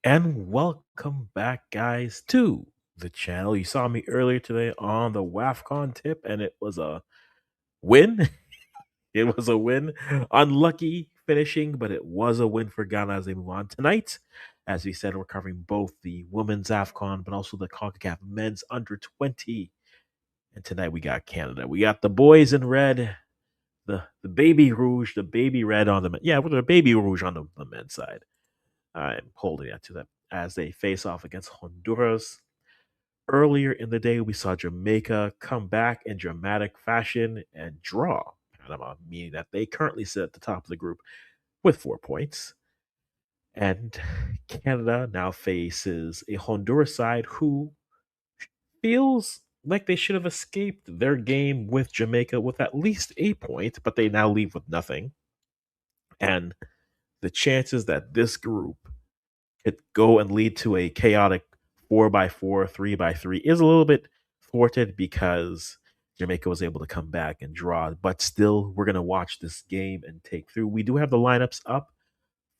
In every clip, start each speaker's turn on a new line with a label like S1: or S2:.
S1: And welcome back, guys, to the channel. You saw me earlier today on the WAFCON tip, and it was a win. It was a win. Unlucky finishing, but it was a win for Ghana as they move on tonight. As we said, we're covering both the women's AFCON, but also the CONCACAF men's under 20. And tonight we got Canada. We got the boys in red, the baby rouge, the baby red on the men. Yeah, with the baby rouge on the men's side. I'm holding that to them as they face off against Honduras. Earlier in the day, we saw Jamaica come back in dramatic fashion and draw Panama, meaning that they currently sit at the top of the group with 4 points. And Canada now faces a Honduras side who feels like they should have escaped their game with Jamaica with at least a point, but they now leave with nothing. And the chances that this group could go and lead to a chaotic 4-by-4, 3-by-3 is a little bit thwarted because Jamaica was able to come back and draw. But still, we're going to watch this game and take through. We do have the lineups up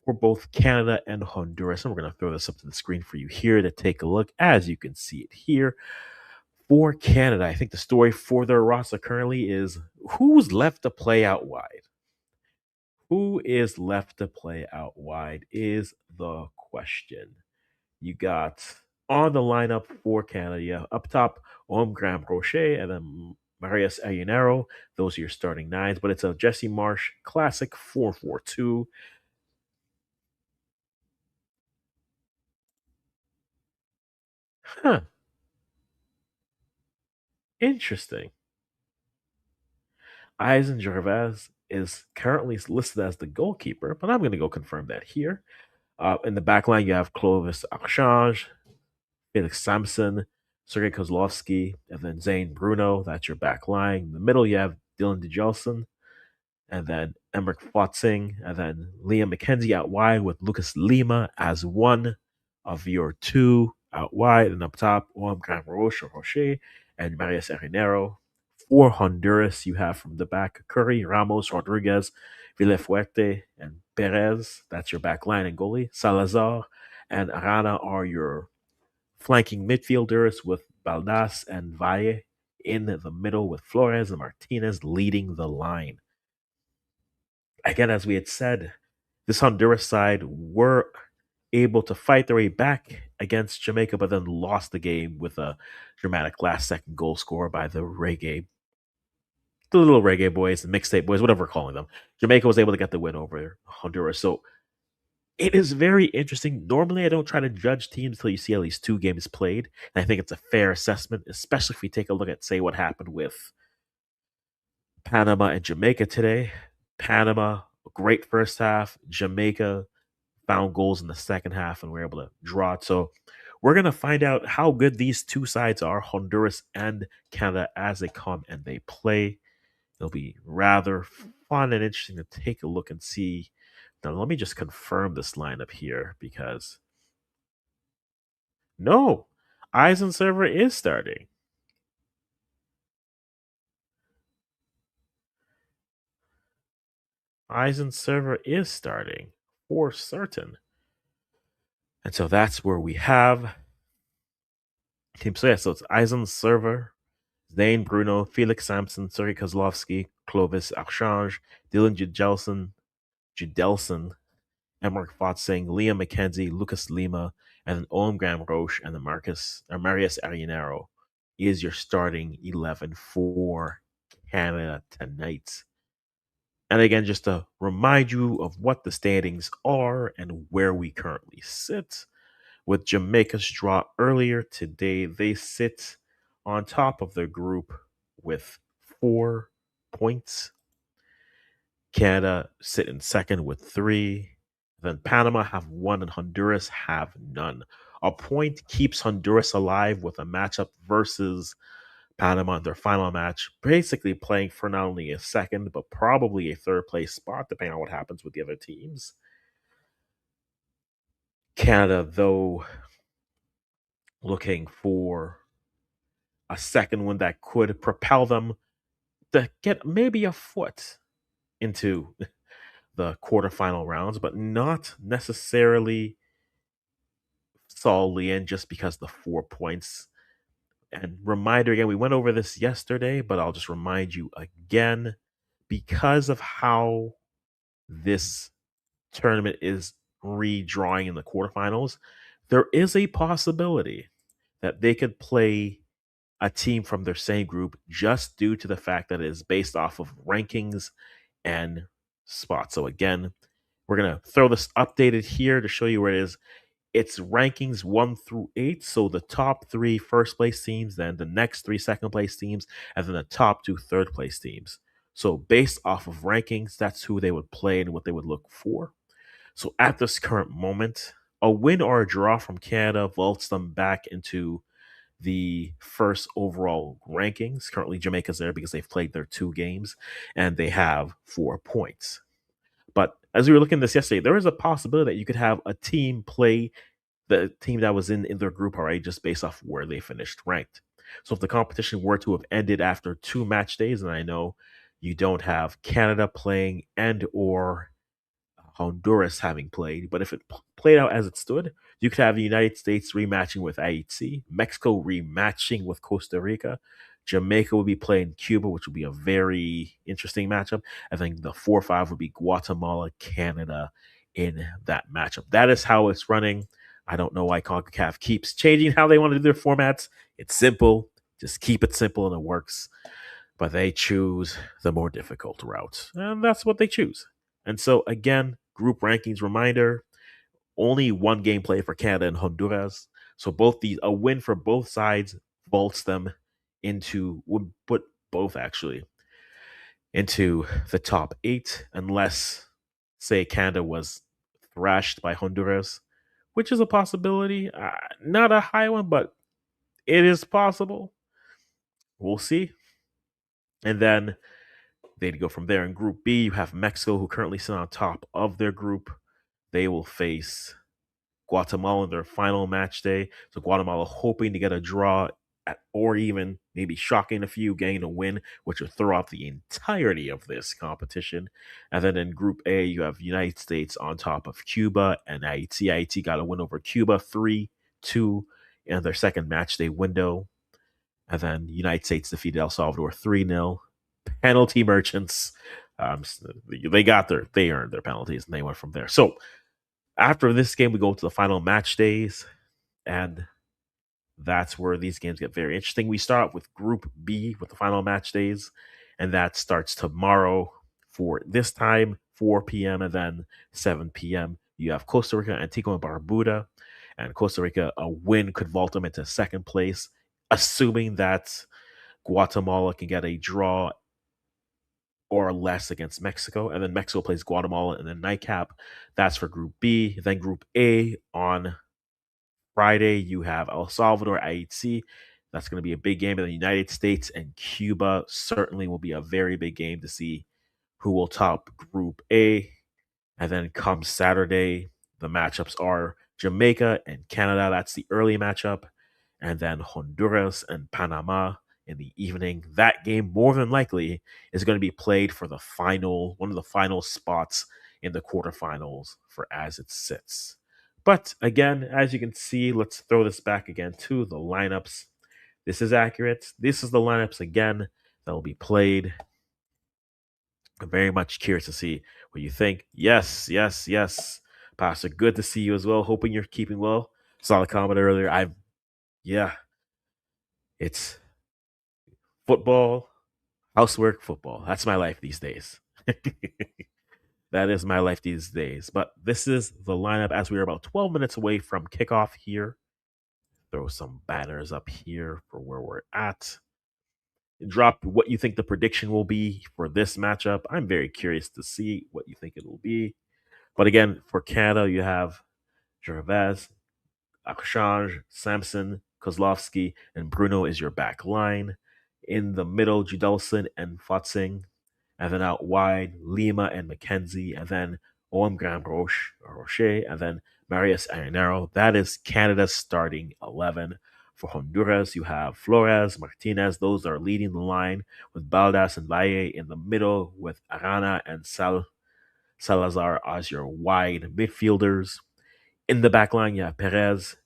S1: for both Canada and Honduras, and we're going to throw this up to the screen for you here to take a look. As you can see it here, for Canada, I think the story for their roster currently is who's left to play out wide. Who is left to play out wide is the question. You got on the lineup for Canada, yeah, up top, Graham Rocher and then Marius Ayunero. Those are your starting nines, but it's a Jesse Marsh classic 4-4-2. Huh, interesting. Eisen Gervais is currently listed as the goalkeeper, but I'm going to go confirm that here. In the back line, you have Clovis Archange, Felix Sampson, Sergei Kozlovsky, and then Zane Bruno. That's your back line. In the middle, you have Dylan DeJelson, and then Emmerich Fotzing, and then Liam McKenzie out wide with Lucas Lima as one of your two out wide. And up top, Juan Rocher and Marius Arenero. For Honduras, you have from the back Curry, Ramos, Rodriguez, Villafuerte, and Perez. That's your back line and goalie. Salazar and Arana are your flanking midfielders with Baldas and Valle in the middle with Flores and Martinez leading the line. Again, as we had said, this Honduras side were able to fight their way back against Jamaica, but then lost the game with a dramatic last second goal score by the little reggae boys, the mixtape boys, whatever we're calling them. Jamaica was able to get the win over Honduras. So it is very interesting. Normally, I don't try to judge teams until you see at least two games played. And I think it's a fair assessment, especially if we take a look at, say, what happened with Panama and Jamaica today. Panama, great first half. Jamaica found goals in the second half and we're able to draw it. So we're going to find out how good these two sides are, Honduras and Canada, as they come and they play. It'll be rather fun and interesting to take a look and see. Now, let me just confirm this lineup here because no, Eisen server is starting. Eisen server is starting for certain. And so that's where we have Team So yeah, so it's Eisen server, Zane Bruno, Felix Sampson, Sergei Kozlovsky, Clovis Archange, Dylan Judelson, Emmerich Fotzing, Liam McKenzie, Lucas Lima, and then Owen Graham Roche and the Marius Arenero is your starting 11 for Canada tonight. And again, just to remind you of what the standings are and where we currently sit. With Jamaica's draw earlier today, they sit on top of their group with 4 points. Canada sit in second with 3. Then Panama have 1 and Honduras have none. A point keeps Honduras alive with a matchup versus Panama in their final match, basically playing for not only a second, but probably a third place spot, depending on what happens with the other teams. Canada, though, looking for a second one that could propel them to get maybe a foot into the quarterfinal rounds, but not necessarily solidly in just because the 4 points. And reminder again, we went over this yesterday, but I'll just remind you again because of how this tournament is redrawing in the quarterfinals, there is a possibility that they could play a team from their same group just due to the fact that it is based off of rankings and spots. So again, we're gonna throw this updated here to show you where it is. It's rankings 1 through 8. So the top three first place teams, then the next three second place teams, and then the top two third place teams. So based off of rankings, that's who they would play and what they would look for. So at this current moment, a win or a draw from Canada vaults them back into the first overall rankings. Currently, Jamaica's there because they've played their 2 games and they have 4 points. But as we were looking at this yesterday, there is a possibility that you could have a team play the team that was in their group already just based off where they finished ranked. So if the competition were to have ended after 2 match days, and I know you don't have Canada playing and or Honduras having played. But if it played out as it stood, you could have the United States rematching with Haiti, Mexico rematching with Costa Rica, Jamaica would be playing Cuba, which would be a very interesting matchup. I think the 4-5 would be Guatemala, Canada in that matchup. That is how it's running. I don't know why CONCACAF keeps changing how they want to do their formats. It's simple. Just keep it simple and it works, but they choose the more difficult route. And that's what they choose. And so, again, group rankings reminder only 1 game play for Canada and Honduras. So, both these, a win for both sides vaults them into, would put both actually into the top 8, unless, say, Canada was thrashed by Honduras, which is a possibility. Not a high one, but it is possible. We'll see. And then they'd go from there. In Group B, you have Mexico, who currently sit on top of their group. They will face Guatemala in their final match day. So Guatemala hoping to get a draw or even maybe shocking a few, getting a win, which would throw off the entirety of this competition. And then in Group A, you have United States on top of Cuba and Haiti. Haiti got a win over Cuba 3-2 in their second match day window. And then United States defeated El Salvador 3-0. Penalty merchants. They earned their penalties and they went from there. So after this game, we go to the final match days, and that's where these games get very interesting. We start with Group B with the final match days, and that starts tomorrow for this time, 4 p.m. and then 7 p.m. You have Costa Rica, Antigua, and Barbuda, and Costa Rica, a win could vault them into second place, assuming that Guatemala can get a draw or less against Mexico. And then Mexico plays Guatemala in the nightcap. That's for Group B. Then Group A on Friday, you have El Salvador, Haiti. That's going to be a big game. And the United States and Cuba certainly will be a very big game to see who will top Group A. And then come Saturday, the matchups are Jamaica and Canada. That's the early matchup. And then Honduras and Panama in the evening. That game, more than likely, is going to be played for the final, one of the final spots in the quarterfinals for as it sits. But again, as you can see, let's throw this back again to the lineups. This is accurate. This is the lineups again that will be played. I'm very much curious to see what you think. Yes, yes, yes. Pastor, good to see you as well. Hoping you're keeping well. Saw the comment earlier. Yeah, it's football, housework, football. That's my life these days. That is my life these days. But this is the lineup as we are about 12 minutes away from kickoff here. Throw some banners up here for where we're at. Drop what you think the prediction will be for this matchup. I'm very curious to see what you think it will be. But again, for Canada, you have Gervais, Akshanj, Samson, Kozlovsky, and Bruno is your back line. In the middle, Judolson and Fotzing. And then out wide, Lima and McKenzie. And then Oam Graham Roche. And then Marius Arenero. That is Canada's starting 11. For Honduras, you have Flores, Martinez. Those are leading the line with Baldas and Valle in the middle with Arana and Salazar as your wide midfielders. In the back line, you have Perez,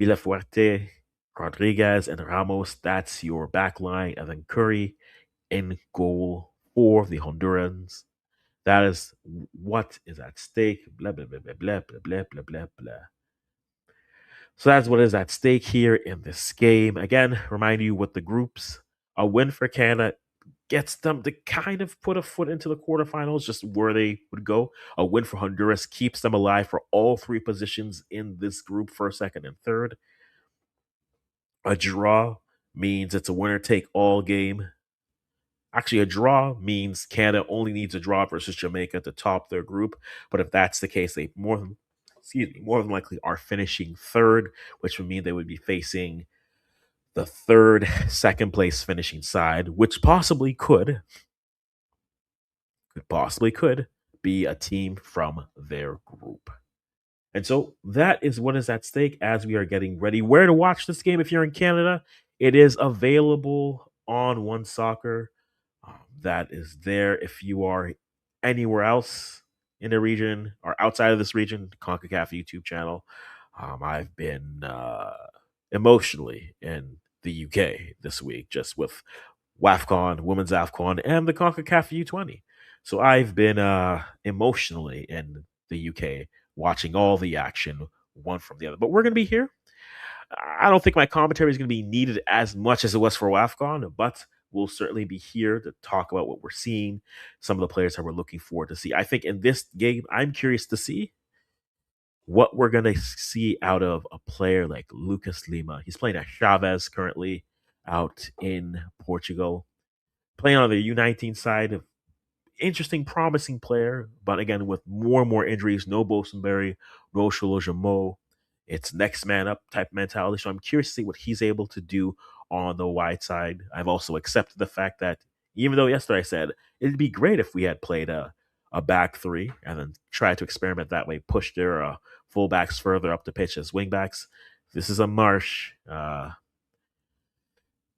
S1: Villafuerte, Rodriguez, and Ramos. That's your back line. And then Curry in goal for the Hondurans. That is what is at stake. Blah, blah, blah, blah, blah, blah, blah, blah, blah, blah. So that's what is at stake here in this game. Again, remind you with the groups. A win for Canada gets them to kind of put a foot into the quarterfinals, just where they would go. A win for Honduras keeps them alive for all three positions in this group, first, second, and third. A draw means it's a winner take all game. Actually, a draw means Canada only needs a draw versus Jamaica to top their group. But if that's the case, they more than likely are finishing third, which would mean they would be facing the third, second place finishing side, which possibly could be a team from their group. And so that is what is at stake as we are getting ready. Where to watch this game if you're in Canada? It is available on One Soccer. That is there if you are anywhere else in the region or outside of this region. CONCACAF YouTube channel. I've been emotionally in the UK this week, just with WAFCON, Women's AFCON, and the CONCACAF U20. So I've been emotionally in the UK watching all the action, one from the other. But we're going to be here. I don't think my commentary is going to be needed as much as it was for WAFCON, but we'll certainly be here to talk about what we're seeing, some of the players that we're looking forward to see. I think in this game, I'm curious to see what we're going to see out of a player like Lucas Lima. He's playing at Chavez currently out in Portugal, playing on the U19 side. Interesting, promising player, but again, with more and more injuries, no Bosenberry, no Sholojamo. It's next man up type mentality. So I'm curious to see what he's able to do on the wide side. I've also accepted the fact that even though yesterday I said it'd be great if we had played a back three and then tried to experiment that way, push their fullbacks further up the pitch as wingbacks. This is a Marsh.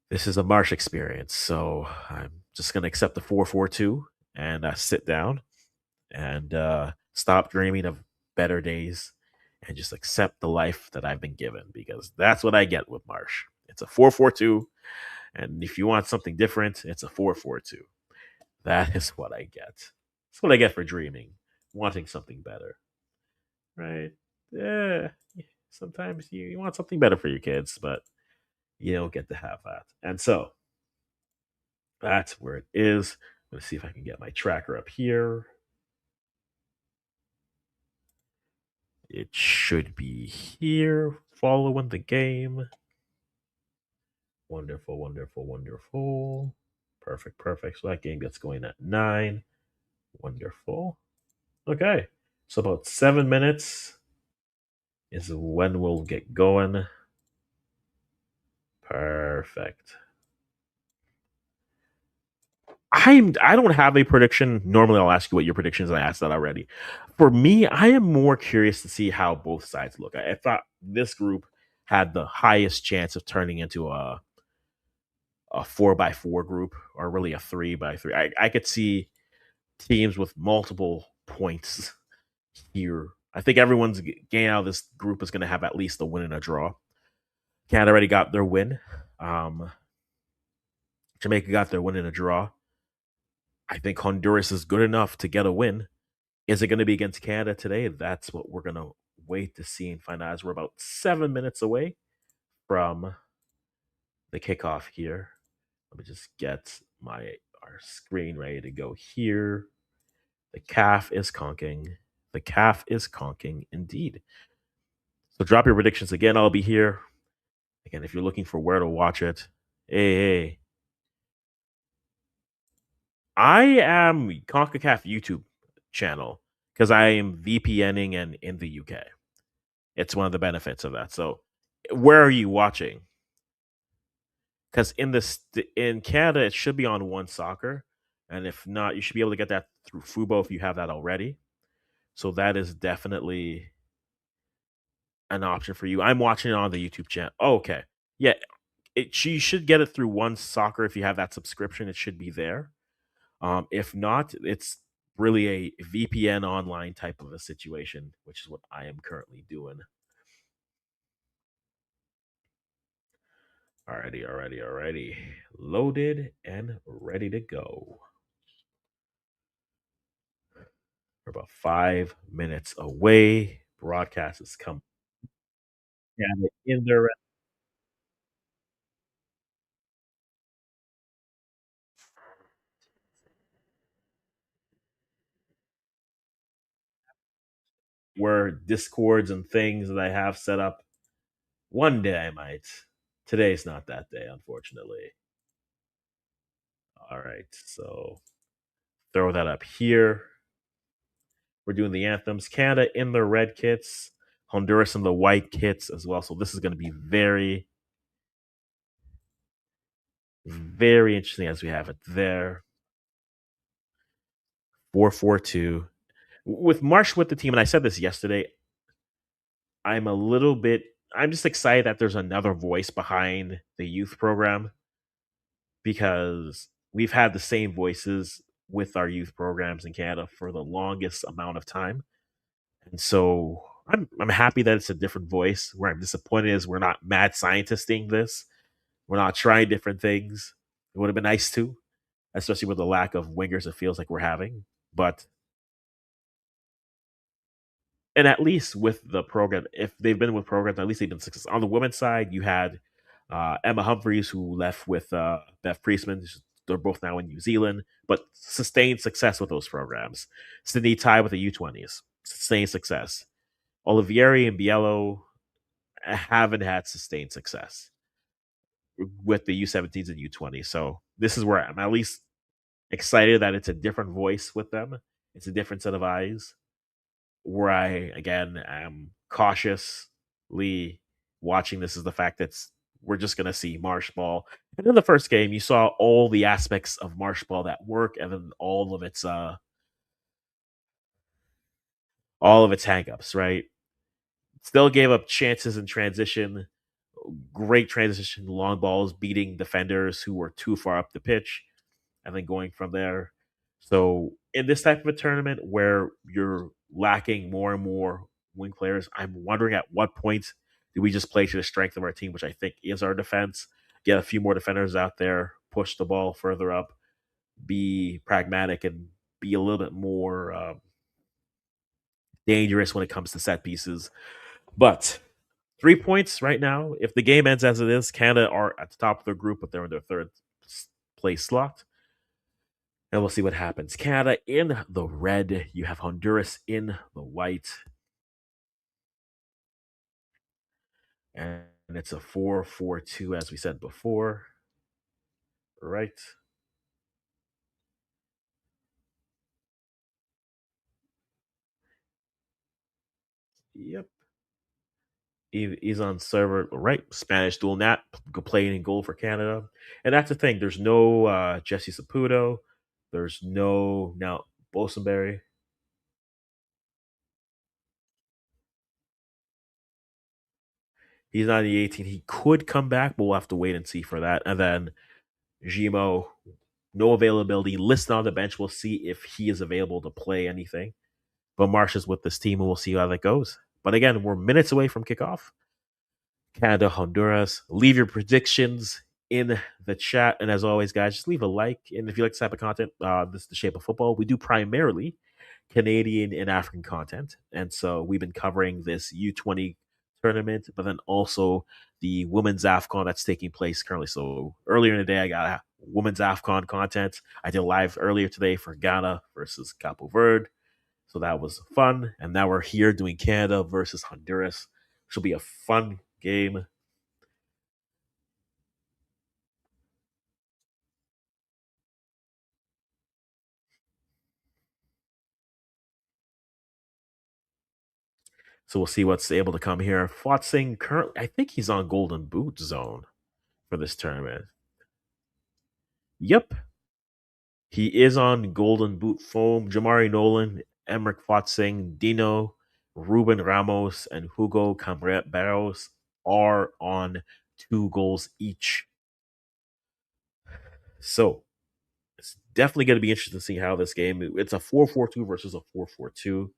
S1: This is a Marsh experience. So I'm just going to accept the 4-4-2 and sit down and stop dreaming of better days and just accept the life that I've been given because that's what I get with Marsh. It's a 4-4-2. And if you want something different, it's a 4-4-2. That is what I get. That's what I get for dreaming, wanting something better. Right? Yeah. Sometimes you want something better for your kids, but you don't get to have that. And so that's where it is. I'm going to see if I can get my tracker up here. It should be here following the game. Wonderful, wonderful, wonderful. Perfect, perfect. So that game gets going at 9. Wonderful. Okay. So about 7 minutes is when we'll get going. Perfect. I don't have a prediction. Normally I'll ask you what your predictions. I asked that already. For me, I am more curious to see how both sides look. I thought this group had the highest chance of turning into a 4-by-4 group or really a 3-by-3. I could see teams with multiple points here. I think everyone's game out of this group is going to have at least a win and a draw. Canada already got their win. Jamaica got their win and a draw. I think Honduras is good enough to get a win. Is it going to be against Canada today? That's what we're going to wait to see and find out as we're about 7 minutes away from the kickoff here. Let me just get our screen ready to go here. The calf is conking. The calf is conking indeed. So drop your predictions again. I'll be here. Again, if you're looking for where to watch it, hey. I am CONCACAF YouTube channel because I am VPNing and in the UK. It's one of the benefits of that. So where are you watching? Because in Canada, it should be on One Soccer. And if not, you should be able to get that through Fubo if you have that already. So that is definitely an option for you. I'm watching it on the YouTube channel. Oh, okay. Yeah. You should get it through One Soccer if you have that subscription. It should be there. If not, it's really a VPN online type of a situation, which is what I am currently doing. Alrighty. Loaded and ready to go. We're about 5 minutes away. Broadcast has come in there. Were discords and things that I have set up. One day I might. Today's not that day, unfortunately. All right, so throw that up here. We're doing the anthems. Canada in the red kits, Honduras in the white kits as well. So this is going to be very, very interesting as we have it there. 4-4-2. With Marsh with the team, and I said this yesterday, I'm a little bit I'm just excited that there's another voice behind the youth program because we've had the same voices with our youth programs in Canada for the longest amount of time. And so I'm happy that it's a different voice. Where I'm disappointed is we're not mad scientisting this. We're not trying different things. It would have been nice to, especially with the lack of wingers it feels like we're having. But and at least with the program, if they've been with programs, at least they've been successful. On the women's side, you had Emma Humphreys, who left with Beth Priestman. They're both now in New Zealand, but sustained success with those programs. Sydney Ty with the U20s, sustained success. Olivieri and Biello haven't had sustained success with the U17s and U20s. So this is where I'm at least excited that it's a different voice with them. It's a different set of eyes. Where I again am cautiously watching this is the fact that we're just going to see marsh ball. And in the first game, you saw all the aspects of marsh ball that work, and then all of its hangups. Right, still gave up chances in transition. Great transition, long balls, beating defenders who were too far up the pitch, and then going from there. So in this type of a tournament where you're lacking more and more wing players, I'm wondering at what point do we just play to the strength of our team, which I think is our defense. Get a few more defenders out there, push the ball further up, be pragmatic, and be a little bit more dangerous when it comes to set pieces. But 3 points right now. If the game ends as it is, Canada are at the top of their group, but they're in their third place slot. And we'll see what happens. Canada in the red. You have Honduras in the white. And it's a 4-4-2, as we said before. Right. Yep. He's on server, right? Spanish dual nat playing in goal for Canada. And that's the thing. There's no Jesse Saputo. There's no now Bosenberry. He's not in the 18. He could come back, but we'll have to wait and see for that. And then Jimo, no availability, listed on the bench. We'll see if he is available to play anything. But Marsh is with this team, and we'll see how that goes. But again, we're minutes away from kickoff. Canada, Honduras. Leave your predictions in the chat. And as always, guys, just leave a like. And if you like this type of content, this is the shape of football. We do primarily Canadian and African content. And so we've been covering this U20 tournament, but then also the women's AFCON that's taking place currently. So earlier in the day, I got women's AFCON content. I did live earlier today for Ghana versus Capo Verde. So that was fun. And now we're here doing Canada versus Honduras, which will be a fun game. So we'll see what's able to come here. Flotsing currently, I think he's on Golden Boot zone for this tournament. Yep, he is on Golden Boot foam. Jamari Nolan, Emmerich Flotsing, Dino, Ruben Ramos, and Hugo Cambreros are on 2 goals each. So it's definitely going to be interesting to see how this game. It's a 4-4-2 versus a 4-4-2,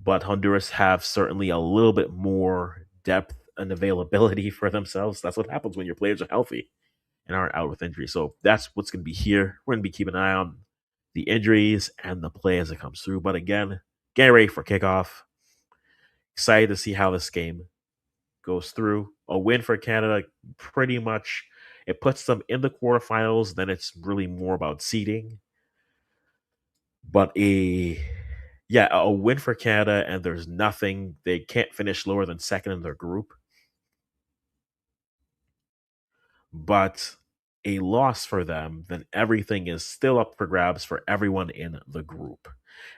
S1: but Honduras have certainly a little bit more depth an availability for themselves. That's what happens when your players are healthy and aren't out with injury. So that's what's going to be here. We're going to be keeping an eye on the injuries and the play as it comes through. But again, get ready for kickoff. Excited to see how this game goes through. A win for Canada, pretty much, it puts them in the quarterfinals. Then it's really more about seeding. But a win for Canada, and there's nothing. They can't finish lower than second in their group. But a loss for them, then everything is still up for grabs for everyone in the group.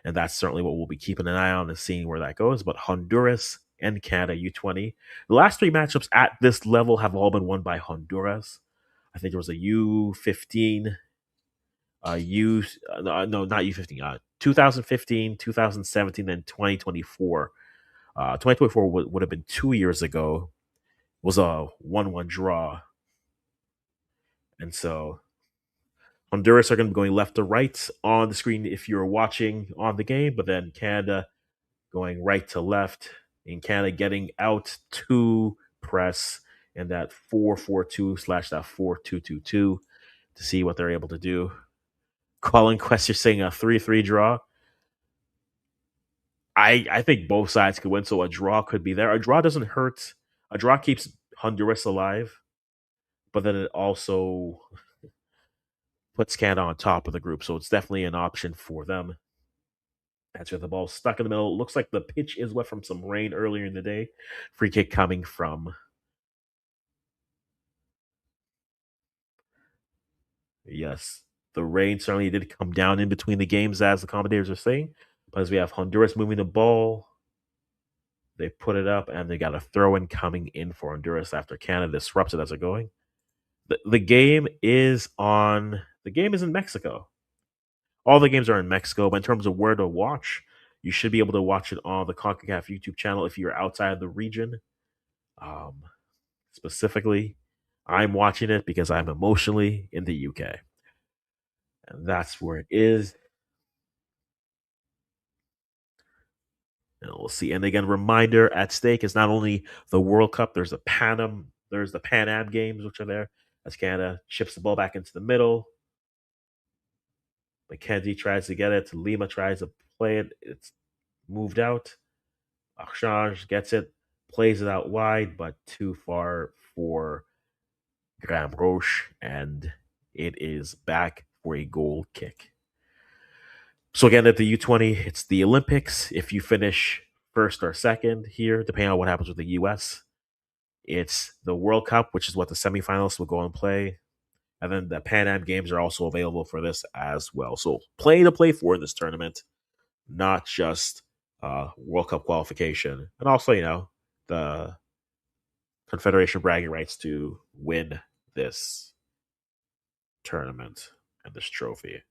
S1: And that's certainly what we'll be keeping an eye on and seeing where that goes. But Honduras and Canada U20, the last three matchups at this level have all been won by Honduras. I think there was a U15, U no, not U15, 2015, 2017, and 2024. 2024 would have been 2 years ago. Was a 1-1 draw, and so Honduras are going to be going left to right on the screen if you're watching on the game, but then Canada going right to left, and Canada getting out to press in that 4-4-2 slash that 4-2-2-2 to see what they're able to do. Calling Quest, you're saying a 3-3 draw. I think both sides could win, so a draw could be there. A draw doesn't hurt. A draw keeps Honduras alive, but then it also puts Canada on top of the group, so it's definitely an option for them. That's with the ball stuck in the middle. It looks like the pitch is wet from some rain earlier in the day. Free kick coming from, yes, the rain certainly did come down in between the games, as the commentators are saying. But as we have Honduras moving the ball, they put it up and they got a throw in coming in for Honduras after Canada disrupts it as they're going. The game is on. The game is in Mexico. All the games are in Mexico, but in terms of where to watch, you should be able to watch it on the CONCACAF YouTube channel if you're outside the region. Um, Specifically, I'm watching it because I'm emotionally in the UK. And that's where it is. And we'll see. And again, reminder at stake is not only the World Cup, there's the Pan Am games, which are there. As Canada chips the ball back into the middle. McKenzie tries to get it. Lima tries to play it. It's moved out. Archange gets it, plays it out wide, but too far for Graham Roche, and it is back for a goal kick. So again, at the U20, it's the Olympics. If you finish first or second here, depending on what happens with the US, it's the World Cup, which is what the semifinalists will go and play. And then the Pan Am Games are also available for this as well. So plenty to play for in this tournament, not just World Cup qualification. And also, the Confederation bragging rights to win this tournament and this trophy.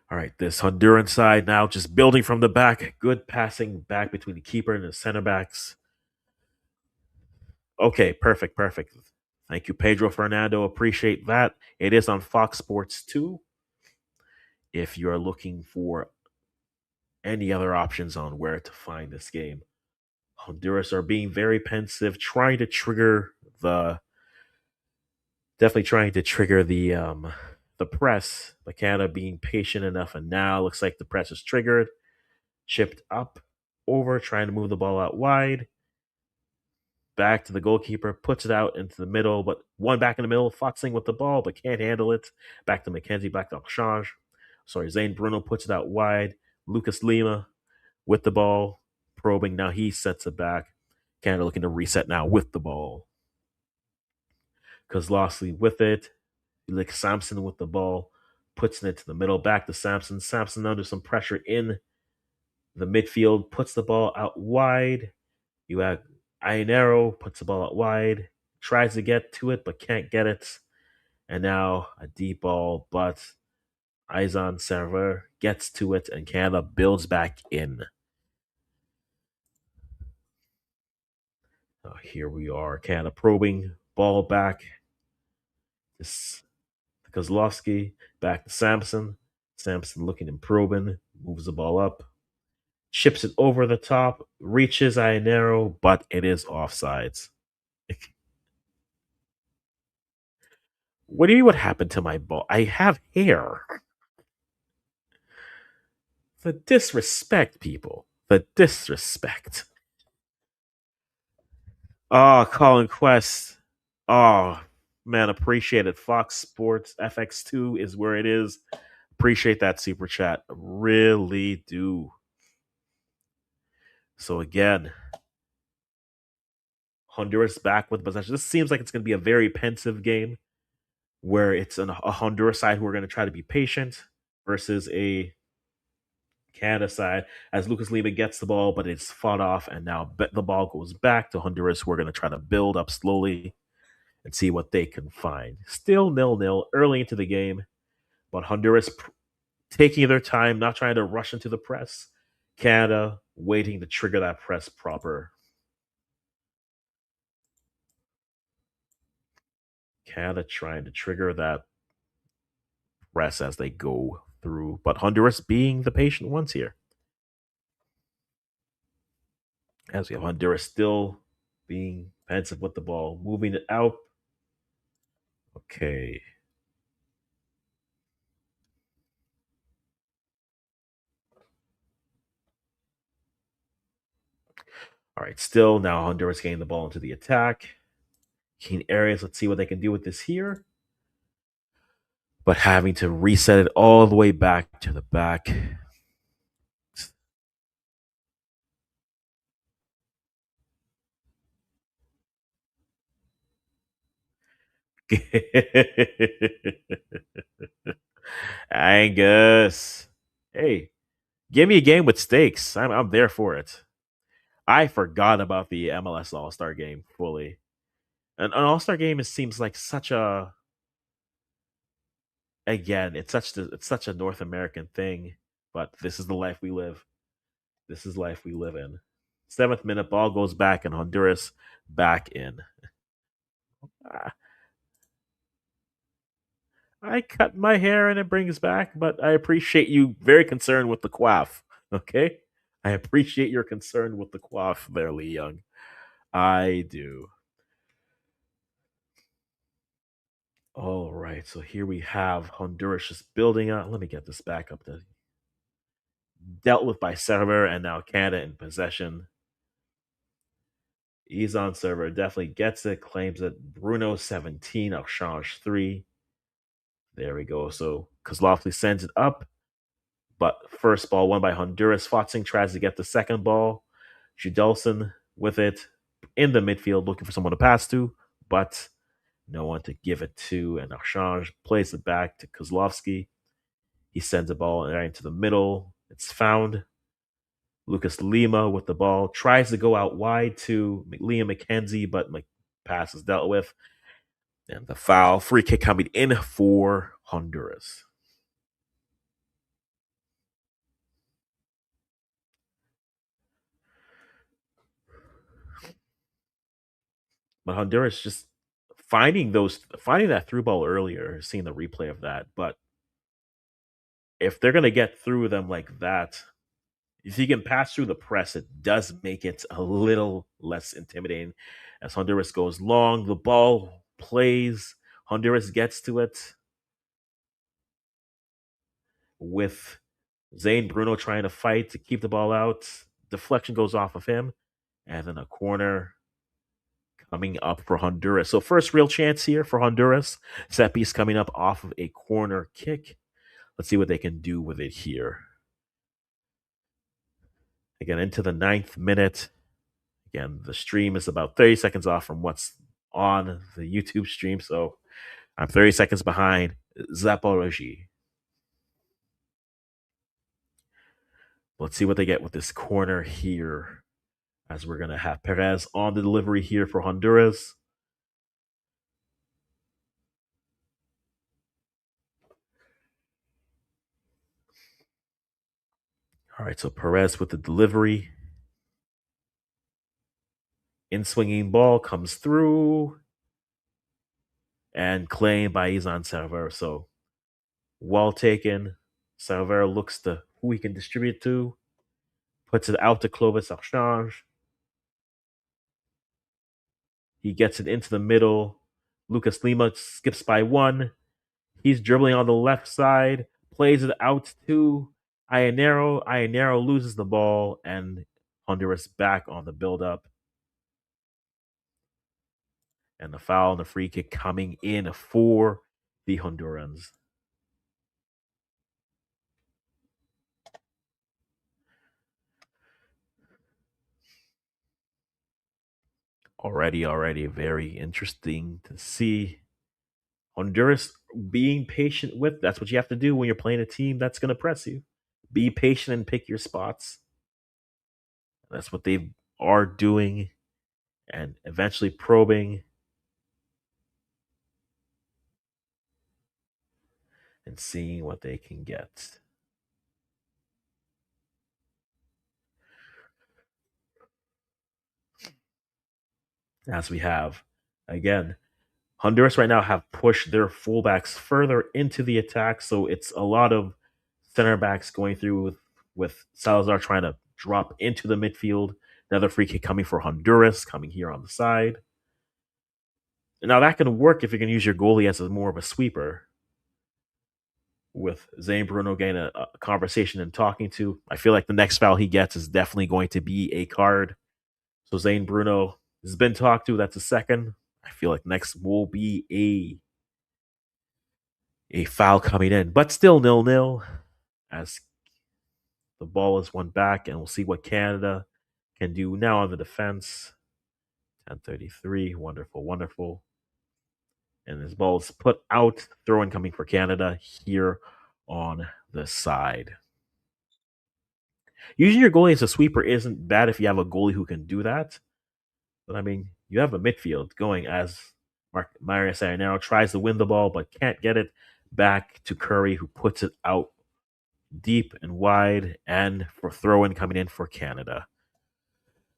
S1: All right, this Honduran side now just building from the back. Good passing back between the keeper and the center backs. Okay, perfect, perfect. Thank you, Pedro Fernando. Appreciate that. It is on Fox Sports 2. If you're looking for any other options on where to find this game, Honduras are being very pensive, trying to trigger the definitely trying to trigger the press, but Canada being patient enough, and now looks like the press is triggered, chipped up over, trying to move the ball out wide. Back to the goalkeeper, puts it out into the middle, but one back in the middle, foxing with the ball, but can't handle it. Back to McKenzie, back to Archange. Sorry, Zane Bruno puts it out wide. Lucas Lima with the ball, probing. Now he sets it back. Canada looking to reset now with the ball. Kozlowski with it. Like Samson with the ball, puts it to the middle, back to Samson. Samson under some pressure in the midfield, puts the ball out wide. You have Ainero, puts the ball out wide, tries to get to it, but can't get it. And now a deep ball, but Aizan Server gets to it, and Canada builds back in. Here we are, Canada probing, ball back. This Kozlowski, back to Samson. Samson looking and probing, moves the ball up. chips it over the top, reaches Ionero, but it is offsides. What do you mean? What happened to my ball? I have hair. The disrespect, people. The disrespect. Oh, Colin Quest. Oh, man, appreciate it. Fox Sports FX2 is where it is. Appreciate that super chat. Really do. So again, Honduras back with possession. This seems like it's going to be a very pensive game where it's a Honduras side who are going to try to be patient versus a Canada side as Lucas Lima gets the ball, but it's fought off, and now the ball goes back to Honduras, who are going to try to build up slowly and see what they can find. Still nil-nil early into the game, but Honduras taking their time, not trying to rush into the press. Canada waiting to trigger that press proper. Canada trying to trigger that press as they go through, but Honduras being the patient ones here. As we have Honduras still being pensive with the ball, moving it out. Okay. All right. Still now Honduras getting the ball into the attack. Keen areas. Let's see what they can do with this here. But having to reset it all the way back to the back. Angus. Hey, give me a game with stakes. I'm there for it. I forgot about the MLS All Star game fully. An All Star game seems like such a again. It's such a North American thing, but this is the life we live. This is life we live in. 7th minute, ball goes back, and Honduras back in. Ah, I cut my hair and it brings back, but I appreciate you very concerned with the quaff. Okay, I appreciate your concern with the quaff there, Lee Young. I do. All right, so here we have Honduras just building up. Let me get this back up. Dealt with by server, and now Canada in possession. He's on server, definitely gets it, claims it. Bruno 17, Archange 3. There we go. So Kozlowski sends it up, but first ball won by Honduras. Fotzing tries to get the second ball. Judolson with it in the midfield, looking for someone to pass to, but no one to give it to. And Archange plays it back to Kozlowski. He sends a ball right into the middle. It's found. Lucas Lima with the ball tries to go out wide to Liam McKenzie, but pass is dealt with. And the foul, free kick coming in for Honduras. But Honduras just finding that through ball earlier, seeing the replay of that. But if they're gonna get through them like that, if you can pass through the press, it does make it a little less intimidating. As Honduras goes long, the ball plays. Honduras gets to it with Zane Bruno trying to fight to keep the ball out. Deflection goes off of him, and then a corner coming up for Honduras. So first real chance here for Honduras. Set piece coming up off of a corner kick. Let's see what they can do with it here. Again, into the 9th minute. Again, the stream is about 30 seconds off from what's on the YouTube stream, so I'm 30 seconds behind Zaporoji. Let's see what they get with this corner here, as we're going to have Perez on the delivery here for Honduras. All right, so Perez with the delivery. In swinging ball comes through and claimed by Izan Server. So well taken. Server looks to who he can distribute to. puts it out to Clovis Archange. He gets it into the middle. Lucas Lima skips by one. He's dribbling on the left side, plays it out to Ionero. Ionero loses the ball, and Honduras back on the build-up. And the foul and the free kick coming in for the Hondurans. Already very interesting to see. Honduras being patient with, that's what you have to do when you're playing a team that's going to press you. Be patient and pick your spots. That's what they are doing, and eventually probing and seeing what they can get. As we have, again, Honduras right now have pushed their fullbacks further into the attack, so it's a lot of center backs going through with Salazar trying to drop into the midfield. Another free kick coming for Honduras, coming here on the side. Now that can work if you can use your goalie as more of a sweeper. With Zane Bruno getting a conversation and talking to, I feel like the next foul he gets is definitely going to be a card. So Zane Bruno has been talked to. That's a second. I feel like next will be a foul coming in, but still 0-0 as the ball is won back, and we'll see what Canada can do now on the defense. 10:33, wonderful. And this ball is put out, throw in coming for Canada here on the side. Using your goalie as a sweeper isn't bad if you have a goalie who can do that. But I mean, you have a midfield going as Marius Arenero tries to win the ball but can't get it back to Curry, who puts it out deep and wide, and for throw in coming in for Canada.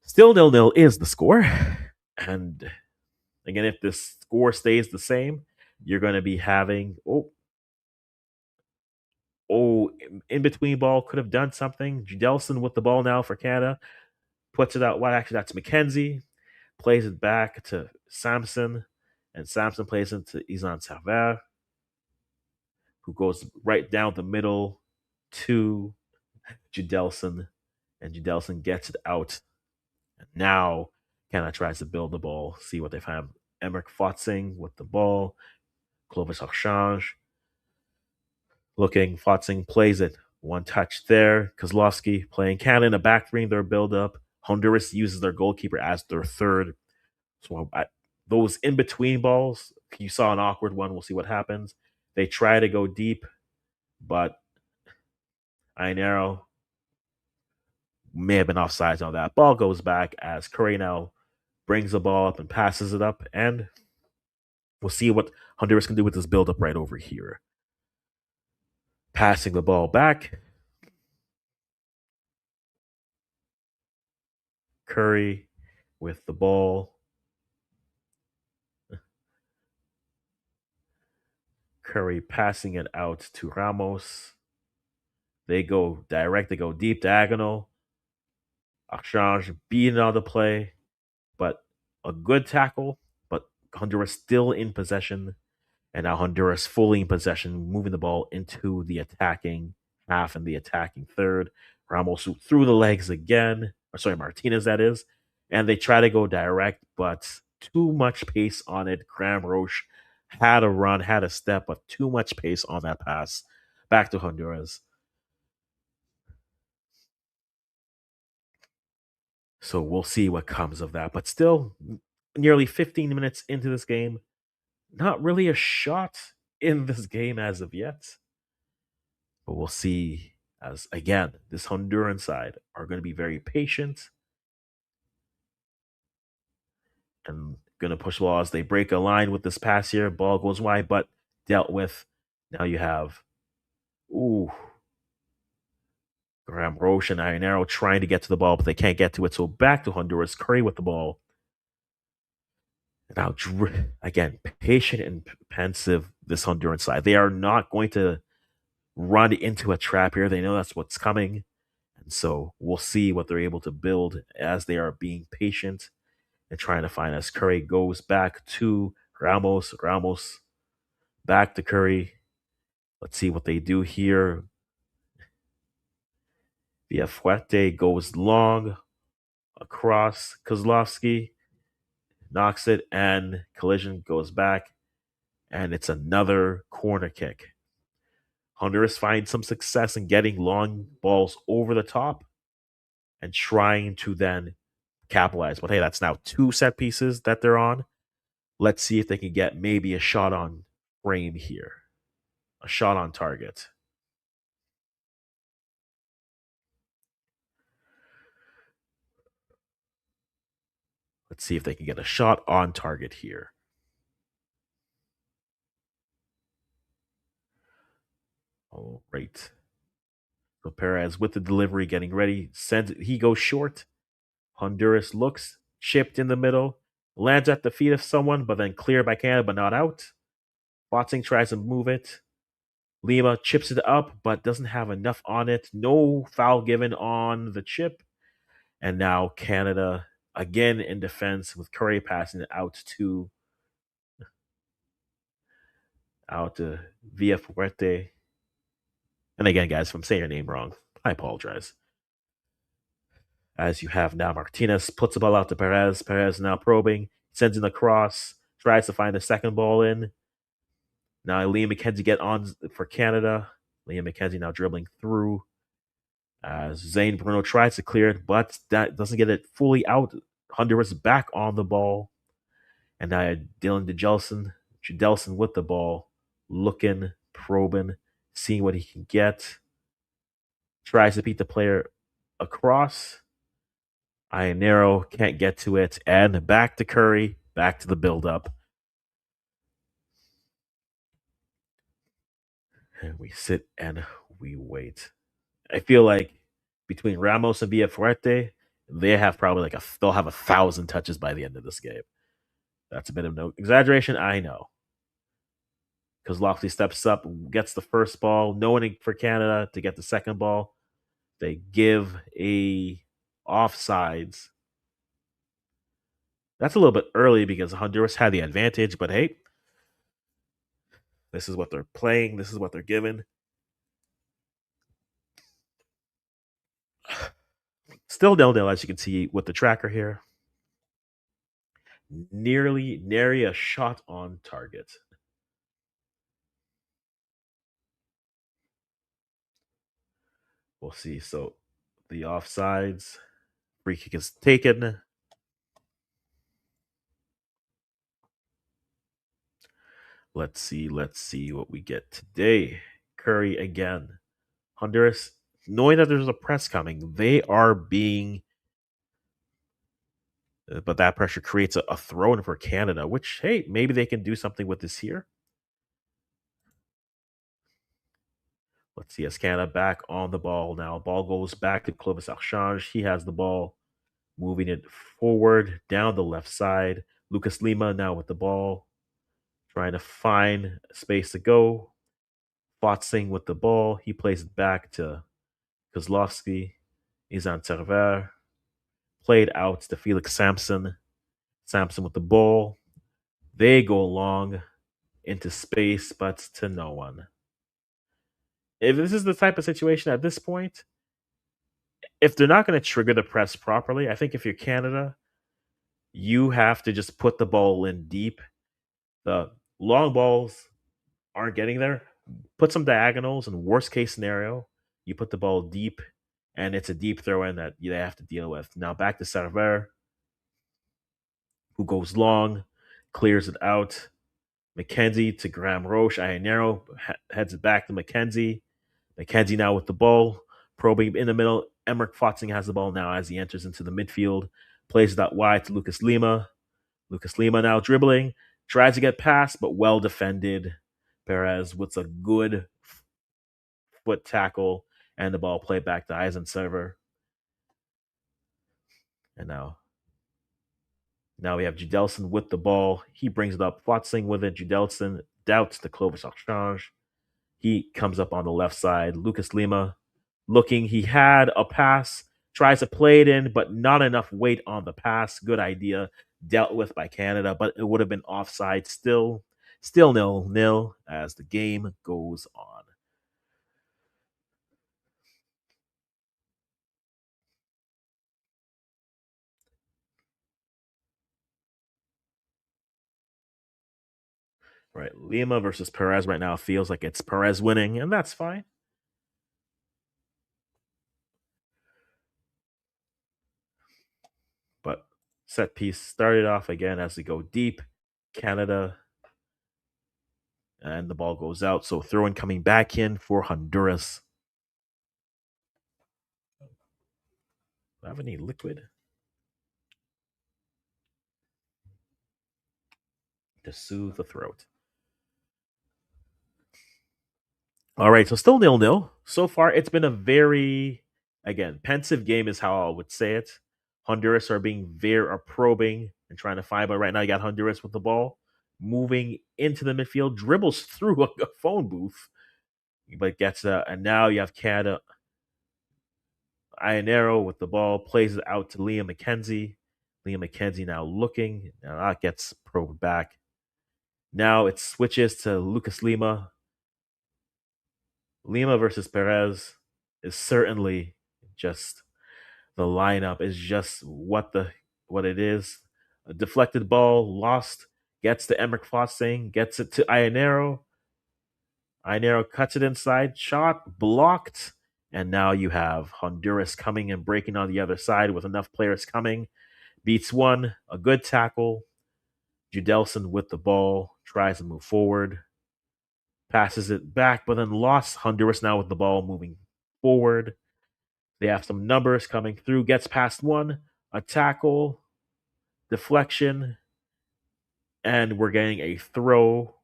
S1: Still 0-0 is the score. And again, if this score stays the same, you're going to be having in between ball could have done something. Judelson with the ball now for Canada puts it out wide. Actually, that's McKenzie. Plays it back to Samson, and Samson plays it to Isan Server, who goes right down the middle to Judelson, and Judelson gets it out. And now Canada tries to build the ball, see what they have. Emmerich Fotzing with the ball. Clovis Archange looking. Fotzing plays it. One touch there. Kozlowski playing Canada in the back three in their build up. Honduras uses their goalkeeper as their third. So those in between balls, you saw an awkward one. We'll see what happens. They try to go deep, but Ainero may have been offsides on that. Ball goes back as Curry now brings the ball up and passes it up, and we'll see what Honduras can do with this build up right over here. Passing the ball back. Curry with the ball. Curry passing it out to Ramos. They go direct, they go deep diagonal. Archange beating on the play, but a good tackle, but Honduras still in possession. And now Honduras fully in possession, moving the ball into the attacking half and the attacking third. Ramos through the legs again. Or sorry, Martinez, that is. And they try to go direct, but too much pace on it. Graham Roche had a run, had a step, but too much pace on that pass. Back to Honduras. So we'll see what comes of that. But still, nearly 15 minutes into this game, not really a shot in this game as of yet. But we'll see as, again, this Honduran side are going to be very patient and going to push laws. They break a line with this pass here. Ball goes wide, but dealt with. Now you have, Graham Roche and Ionero trying to get to the ball, but they can't get to it. So back to Honduras. Curry with the ball. Now, again, patient and pensive, this Honduran side. They are not going to run into a trap here. They know that's what's coming. And so we'll see what they're able to build as they are being patient and trying to find as Curry goes back to Ramos. Ramos back to Curry. Let's see what they do here. Via Fuerte goes long across. Kozlovsky knocks it, and Collision goes back, and it's another corner kick. Honduras finds some success in getting long balls over the top and trying to then capitalize. But hey, that's now two set pieces that they're on. Let's see if they can get maybe a shot on frame here, a shot on target. Let's see if they can get a shot on target here. All right. So Perez with the delivery, getting ready, sends it. He goes short. Honduras looks, chipped in the middle, lands at the feet of someone, but then cleared by Canada, but not out. Botzing tries to move it. Lima chips it up, but doesn't have enough on it. No foul given on the chip. And now Canada again in defense with Curry passing it out to Villa Fuerte. And again, guys, if I'm saying your name wrong, I apologize. As you have now Martinez puts the ball out to Perez. Perez now probing, sends in the cross, tries to find the second ball in. Now Liam McKenzie get on for Canada. Liam McKenzie now dribbling through as Zane Bruno tries to clear it, but that doesn't get it fully out. Honduras back on the ball. And now Dylan Judelson with the ball, looking, probing, seeing what he can get. Tries to beat the player across. Ionero can't get to it. And back to Curry, back to the build-up. And we sit and we wait. I feel like between Ramos and Villafuerte, they'll have 1,000 touches by the end of this game. That's a bit of no exaggeration, I know. Because Lofty steps up, gets the first ball, knowing for Canada to get the second ball. They give a offsides. That's a little bit early because Honduras had the advantage, but hey, this is what they're playing. This is what they're given. Still nil-nil, as you can see with the tracker here. Nary a shot on target. We'll see. So the offsides, free kick is taken. Let's see what we get today. Curry again. Honduras, knowing that there's a press coming, they are being but that pressure creates a throw in for Canada, which, hey, maybe they can do something with this here. Let's see, as Canada back on the ball now. Ball goes back to Clovis Archange. He has the ball, moving it forward down the left side. Lucas Lima now with the ball, trying to find space to go. Botzing with the ball. He plays it back to Kozlovsky. He's on Server. Played out to Felix Sampson. Sampson with the ball. They go long into space, but to no one. If this is the type of situation at this point, if they're not going to trigger the press properly, I think if you're Canada, you have to just put the ball in deep. The long balls aren't getting there. Put some diagonals, and worst case scenario, you put the ball deep, and it's a deep throw in that you have to deal with. Now back to Server, who goes long, clears it out. McKenzie to Graham Roche. Ionero heads it back to McKenzie. McKenzie now with the ball, probing in the middle. Emmerich Fotzing has the ball now as he enters into the midfield. Plays that wide to Lucas Lima. Lucas Lima now dribbling. Tries to get past, but well defended. Perez with a good foot tackle, and the ball played back to Eisenserver. And now we have Judelson with the ball. He brings it up. Fotzing with it. Judelson doubts the Clovis Archange. He comes up on the left side. Lucas Lima looking. He had a pass, tries to play it in, but not enough weight on the pass. Good idea, dealt with by Canada, but it would have been offside still. Still 0-0 as the game goes on. Right, Lima versus Perez right now feels like it's Perez winning, and that's fine. But set piece started off again as we go deep. Canada and the ball goes out. So throwing coming back in for Honduras. Do I have any liquid to soothe the throat? All right, so still 0-0. So far, it's been a very, again, pensive game is how I would say it. Honduras are being very are probing and trying to find, but right now you got Honduras with the ball moving into the midfield, dribbles through a phone booth, but gets and now you have Canada. Ionero with the ball plays it out to Liam McKenzie. Liam McKenzie now looking. Now that gets probed back. Now it switches to Lucas Lima. Lima versus Perez is certainly just the lineup is just what it is. A deflected ball lost gets to Emmerich Fossing, gets it to Ionero. Ionero cuts it inside, shot blocked, and now you have Honduras coming and breaking on the other side with enough players coming. Beats one, a good tackle. Judelson with the ball tries to move forward, passes it back, but then lost. Honduras now with the ball moving forward. They have some numbers coming through. Gets past one, a tackle, deflection, and we're getting a throw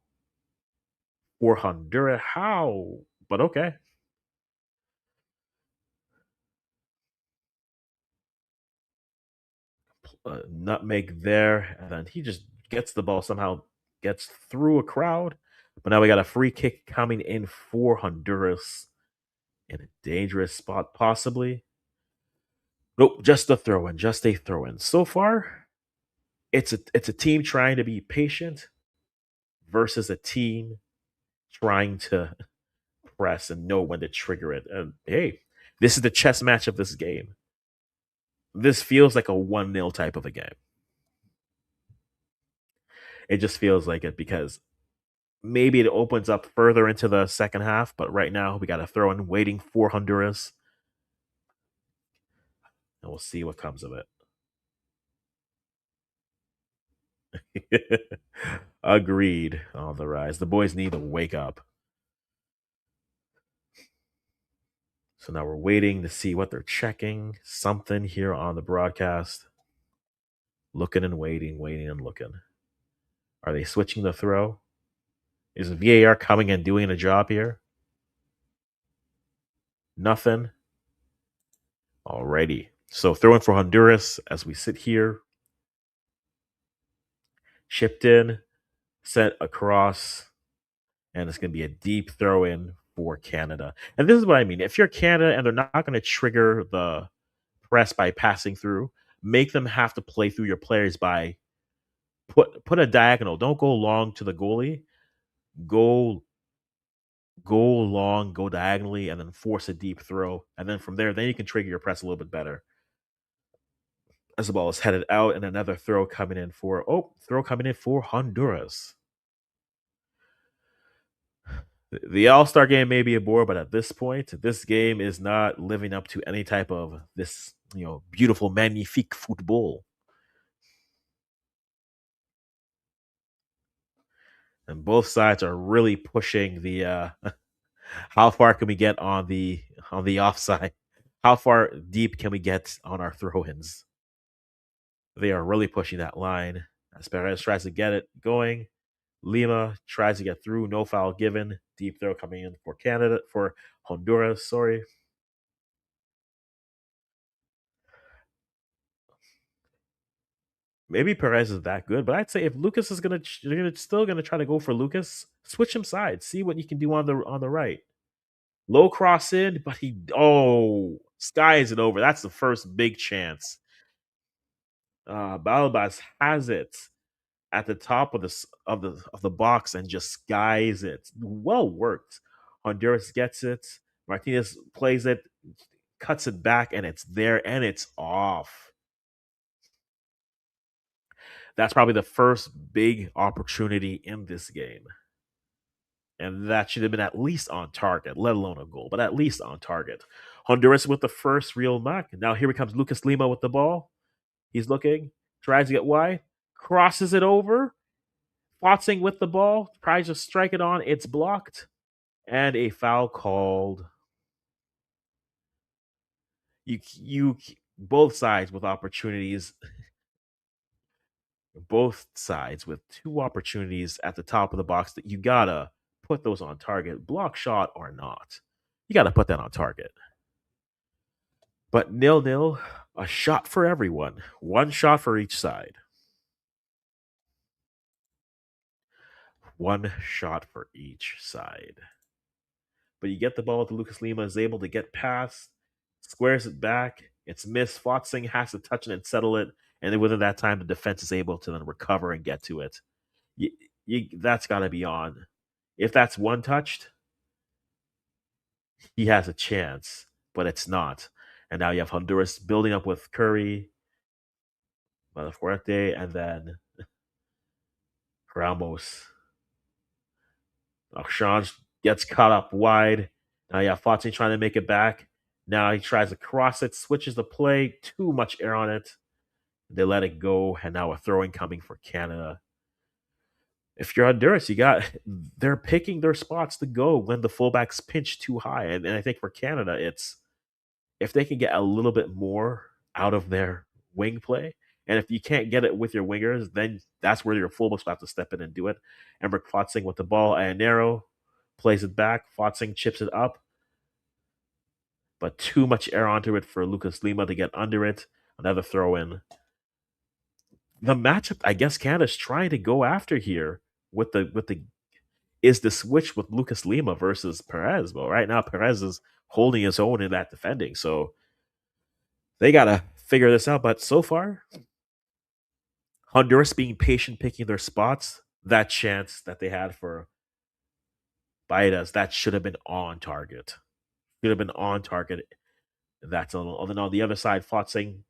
S1: for Honduras. How? But okay. Nutmeg there, and then he just gets the ball somehow, gets through a crowd. But now we got a free kick coming in for Honduras in a dangerous spot, possibly. Nope, just a throw in, just a throw in. So far, it's a team trying to be patient versus a team trying to press and know when to trigger it. And hey, this is the chess match of this game. This feels like a 1-0 type of a game. It just feels like it because maybe it opens up further into the second half, but right now we got to throw in waiting for Honduras, and we'll see what comes of it. Agreed on the rise. The boys need to wake up. So now we're waiting to see what they're checking. Something here on the broadcast. Looking and waiting, waiting and looking. Are they switching the throw? Is VAR coming and doing a job here? Nothing. Alrighty. So throwing for Honduras as we sit here. Chipped in, sent across, and it's going to be a deep throw in for Canada. And this is what I mean. If you're Canada and they're not going to trigger the press by passing through, make them have to play through your players by put a diagonal. Don't go long to the goalie. Go go long, go diagonally, and then force a deep throw. And then from there, then you can trigger your press a little bit better. As the ball is headed out, and another throw coming in for Honduras. The All Star game may be a bore, but at this point, this game is not living up to any type of this beautiful magnifique football. And both sides are really pushing the how far can we get on the offside? How far deep can we get on our throw-ins? They are really pushing that line. As Perez tries to get it going. Lima tries to get through, no foul given. Deep throw coming in for Canada, for Honduras, sorry. Maybe Perez is that good, but I'd say if Lucas is you're still gonna try to go for Lucas, switch him sides, see what you can do on the right. Low cross in, but skies it over. That's the first big chance. Balabas has it at the top of the box and just skies it. Well worked. Honduras gets it. Martinez plays it, cuts it back, and it's there and it's off. That's probably the first big opportunity in this game. And that should have been at least on target, let alone a goal, but at least on target. Honduras with the first real knock. Now here comes Lucas Lima with the ball. He's looking, tries to get wide, crosses it over. Flotzing with the ball, tries to strike it on. It's blocked, and a foul called. You both sides with opportunities, both sides with two opportunities at the top of the box that you gotta put those on target, block shot or not. You gotta put that on target. But 0-0, a shot for everyone, one shot for each side. One shot for each side. But you get the ball to Lucas Lima, is able to get past, squares it back. It's missed. Flotsing has to touch it and settle it. And then within that time, the defense is able to then recover and get to it. That's got to be on. If that's one touched, he has a chance, but it's not. And now you have Honduras building up with Curry, Fuerte, and then Ramos. Change gets caught up wide. Now you have Flotsing trying to make it back. Now he tries to cross it, switches the play, too much air on it. They let it go, and now a throwing coming for Canada. If you're Honduras, they're picking their spots to go when the fullbacks pinch too high. And I think for Canada, it's if they can get a little bit more out of their wing play, and if you can't get it with your wingers, then that's where your fullbacks have to step in and do it. Ember Flotsing with the ball, Ayanero plays it back. Flotsing chips it up, but too much air onto it for Lucas Lima to get under it. Another throw in. The matchup, I guess Canada's trying to go after here with the is the switch with Lucas Lima versus Perez. But right now Perez is holding his own in that defending. So they gotta figure this out. But so far, Honduras being patient, picking their spots, that chance that they had for Baidas, that should have been on target. Should have been on target. That's a little. And then on the other side, Flotsing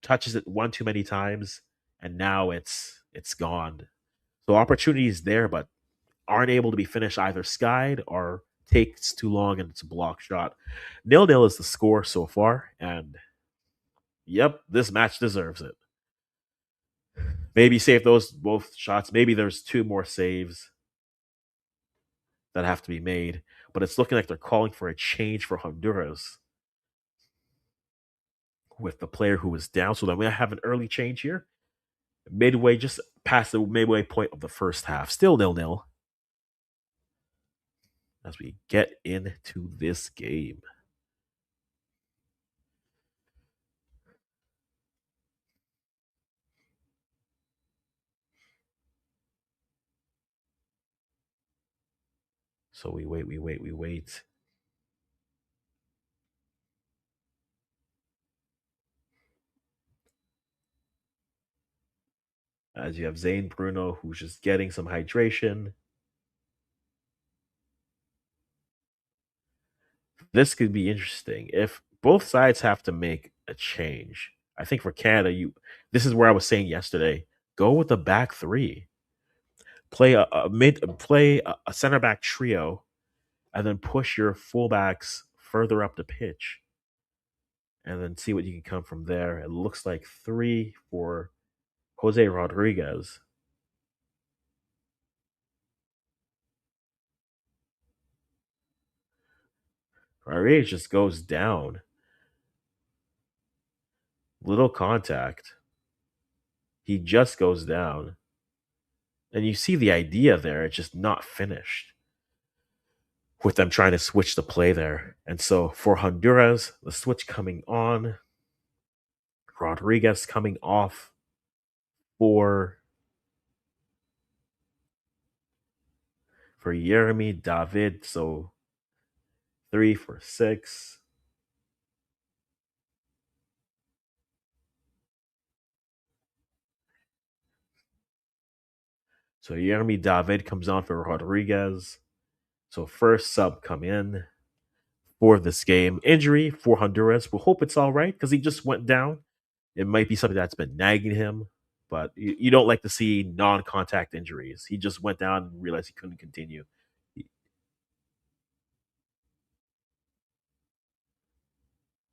S1: touches it one too many times, and now it's gone. So opportunity is there, but aren't able to be finished either skied or takes too long and it's a block shot. 0-0 is the score so far, and yep, this match deserves it. Maybe save those both shots. Maybe there's two more saves that have to be made, but it's looking like they're calling for a change for Honduras with the player who is down. So then we have an early change here. Midway, just past the midway point of the first half. Still 0-0 as we get into this game. So we wait. As you have Zane Bruno, who's just getting some hydration. This could be interesting. If both sides have to make a change, I think for Canada, this is where I was saying yesterday, go with the back three. Play a center back trio, and then push your fullbacks further up the pitch. And then see what you can come from there. It looks like 3 for Jose Rodriguez. Rodriguez just goes down. Little contact. He just goes down. And you see the idea there, it's just not finished with them trying to switch the play there. And so for Honduras, the switch coming on, Rodriguez coming off for Jeremy David. So 3 for 6. So Jeremy David comes on for Rodriguez. So first sub come in for this game. Injury for Honduras. We'll hope it's all right because he just went down. It might be something that's been nagging him, but you don't like to see non-contact injuries. He just went down and realized he couldn't continue. He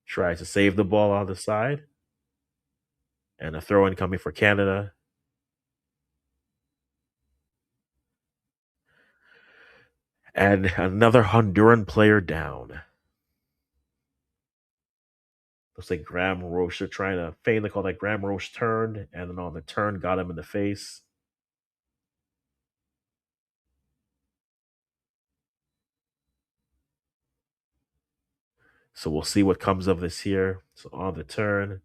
S1: tries to save the ball on the side, and a throw in coming for Canada. And another Honduran player down. Looks like Graham Roche. They're trying to feign the call that Graham Roche turned, and then on the turn got him in the face. So we'll see what comes of this here. So on the turn,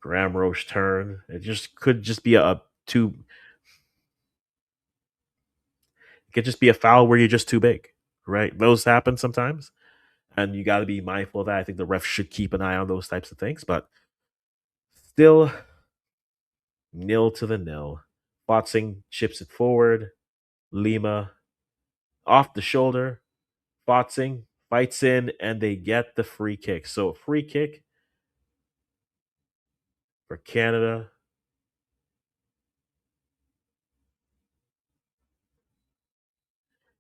S1: Graham Roche turn. It just could just be a two. It could just be a foul where you're just too big, right? Those happen sometimes, and you got to be mindful of that. I think the ref should keep an eye on those types of things, but still nil to the nil. Botsing chips it forward. Lima off the shoulder. Botsing fights in, and they get the free kick. So free kick for Canada.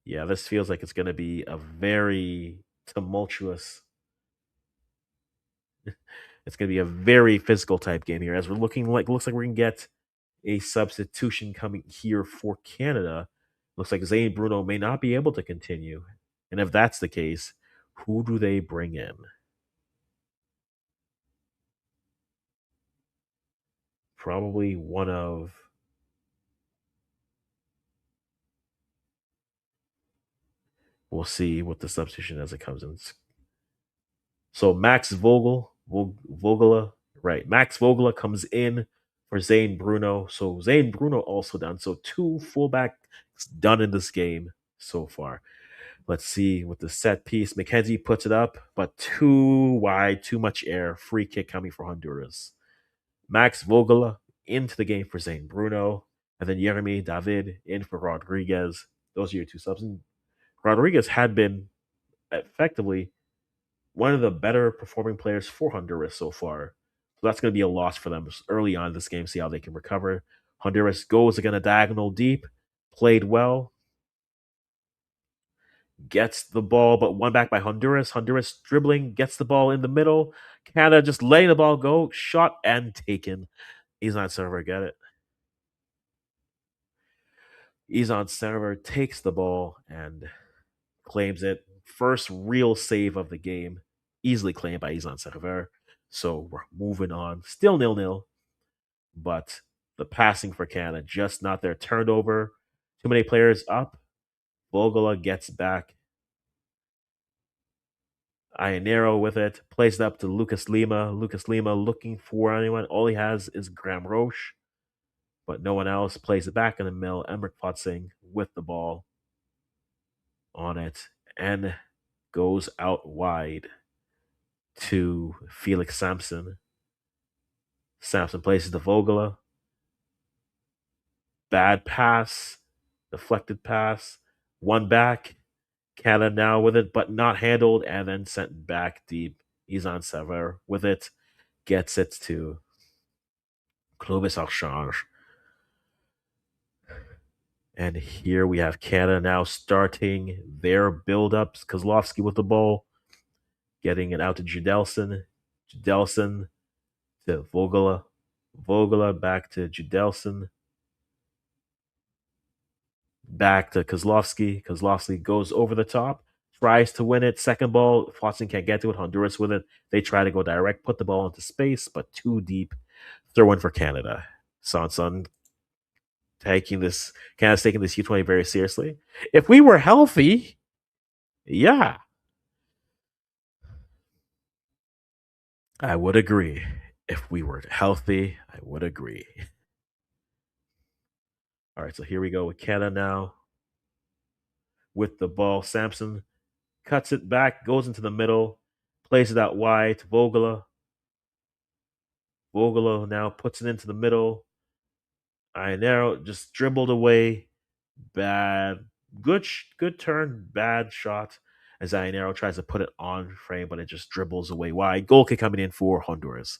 S1: Yeah, this feels like it's going to be a very tumultuous. It's going to be a very physical type game here, as we're looking like looks like we're going to get a substitution coming here for Canada. Looks like Zane Bruno may not be able to continue, and if that's the case, who do they bring in? Probably one of. We'll see what the substitution as it comes in. So Max Vogela, right? Max Vogela comes in for Zane Bruno. So Zane Bruno also done. So two fullbacks done in this game so far. Let's see with the set piece. McKenzie puts it up, but too wide, too much air. Free kick coming for Honduras. Max Vogela into the game for Zane Bruno. And then Jeremy David in for Rodriguez. Those are your two subs. And Rodriguez had been effectively one of the better performing players for Honduras so far. So that's going to be a loss for them early on in this game. See how they can recover. Honduras goes again a diagonal deep, played well, gets the ball, but one back by Honduras. Honduras dribbling, gets the ball in the middle. Canada just letting the ball go, shot and taken. Izan Server get it. Izan Server takes the ball and claims it. First real save of the game, easily claimed by Izan Server. So we're moving on. Still 0-0, but the passing for Canada just not there. Turned over. Too many players up. Bogola gets back. Ionero with it. Plays it up to Lucas Lima. Lucas Lima looking for anyone. All he has is Graham Roche, but no one else. Plays it back in the middle. Emmerich Potzing with the ball on it and goes out wide to Felix Sampson. Sampson places the Vogela. Bad pass, deflected pass, one back. Canada now with it, but not handled, and then sent back deep. Izan Sever with it, gets it to Clovis Archange. And here we have Canada now starting their build-ups. Kozlovsky with the ball, getting it out to Judelson. Judelson to Vogela. Vogela back to Judelson. Back to Kozlovsky. Kozlovsky goes over the top, tries to win it. Second ball, Flossin can't get to it. Honduras with it. They try to go direct, put the ball into space, but too deep. Throw in for Canada. Sanson Canada's taking this U20 very seriously. If we were healthy, yeah, I would agree. If we were healthy, I would agree. All right, so here we go with Canada now. with the ball. Sampson cuts it back, goes into the middle, plays it out wide to Vogela. Vogela now puts it into the middle. Ionero just dribbled away. Bad, good turn, bad shot. As Ionero tries to put it on frame, but it just dribbles away wide. Goal kick coming in for Honduras.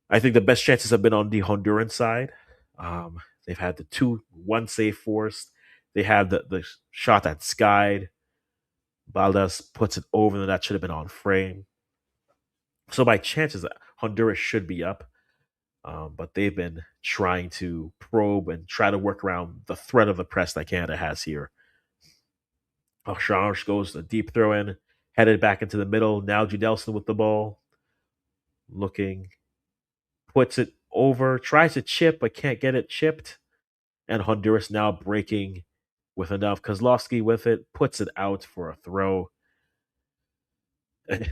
S1: I think the best chances have been on the Honduran side. They've had the 2-1 save forced. They had the shot that skied. Baldas puts it over, and that should have been on frame. So by chances, Honduras should be up. But they've been trying to probe and try to work around the threat of the press that Canada has here. Charge goes a deep throw in, headed back into the middle. Now Judelson with the ball, looking, puts it over, tries to chip, but can't get it chipped. And Honduras now breaking with enough. Kozlowski with it, puts it out for a throw.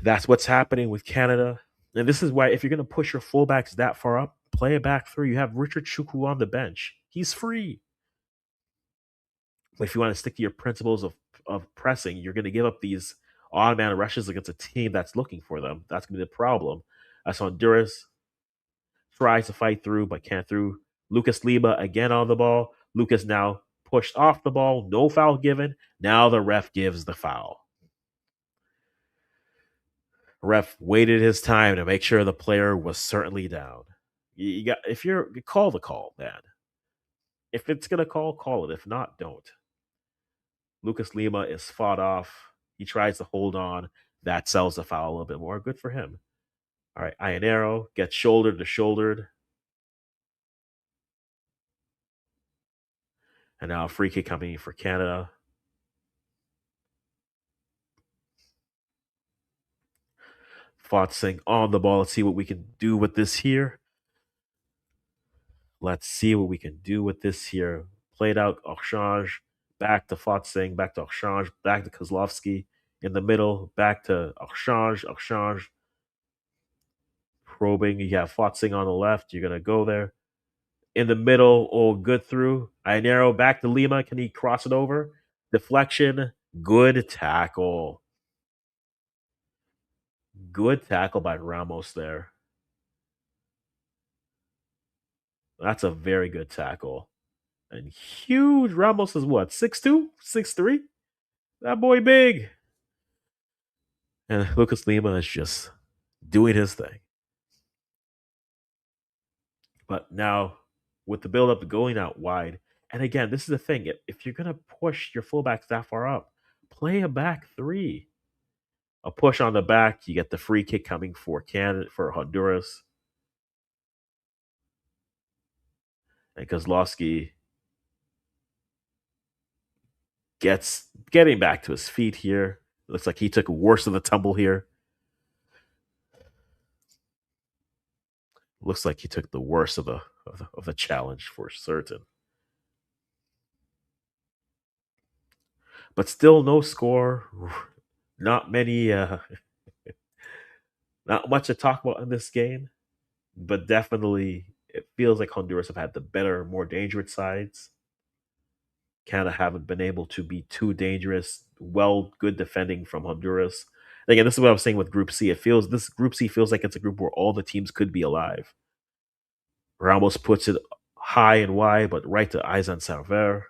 S1: That's what's happening with Canada. And this is why, if you're going to push your fullbacks that far up, play a back three. You have Richard Chukwu on the bench. He's free. But if you want to stick to your principles of pressing, you're going to give up these odd man rushes against a team that's looking for them. That's going to be the problem. As Honduras tries to fight through, but can't through. Lucas Lima again on the ball. Lucas now pushed off the ball. No foul given. Now the ref gives the foul. Ref waited his time to make sure the player was certainly down. You got if you're call the call, man. If it's gonna call it. If not, don't. Lucas Lima is fought off. He tries to hold on. That sells the foul a little bit more. Good for him. All right, Ionero gets shoulder to shouldered. And now a free kick coming for Canada. Fotzing on the ball. Let's see what we can do with this here. Let's see what we can do with this here. Played out Ochange, back to Fotzing, back to Ochange, back to Kozlovsky in the middle, back to Ochange probing. You have Fotzing on the left. You're gonna go there. In the middle, oh, good through. Ionero back to Lima. Can he cross it over? Deflection. Good tackle. Good tackle by Ramos there. That's a very good tackle. And huge. Ramos is what? 6'2? 6'3? That boy big. And Lucas Lima is just doing his thing. But now, with the build up going out wide, and again, this is the thing. If you're going to push your fullbacks that far up, play a back three. A push on the back, you get the free kick coming for Canada, for Honduras. And Kozlowski getting back to his feet here. Looks like he took worse of the tumble here. Looks like he took the worst of the challenge for certain. But still no score. Not many not much to talk about in this game, but definitely it feels like Honduras have had the better, more dangerous sides. Canada haven't been able to be too dangerous. Good defending from Honduras. Again, this is what I was saying with Group C. This Group C feels like it's a group where all the teams could be alive. Ramos puts it high and wide, but right to Aizan Salver.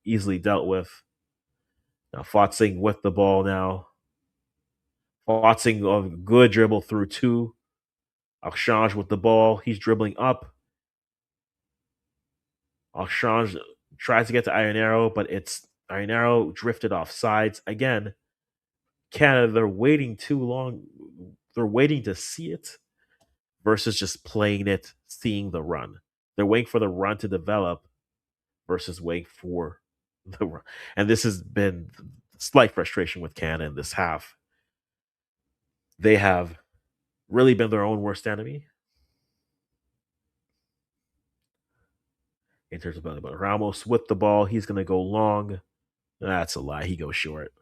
S1: Easily dealt with. Now Fotzing with the ball now. Fotzing a good dribble through two. Ochange with the ball. He's dribbling up. Ochange tries to get to Ionero, but it's Ionero drifted off sides. Again, Canada, they're waiting too long. They're waiting to see it versus just playing it, seeing the run. They're waiting for the run to develop versus waiting for the run. And this has been slight frustration with Canada in this half. They have really been their own worst enemy in terms of ability. But Ramos with the ball, he's going to go long. That's a lie. He goes short.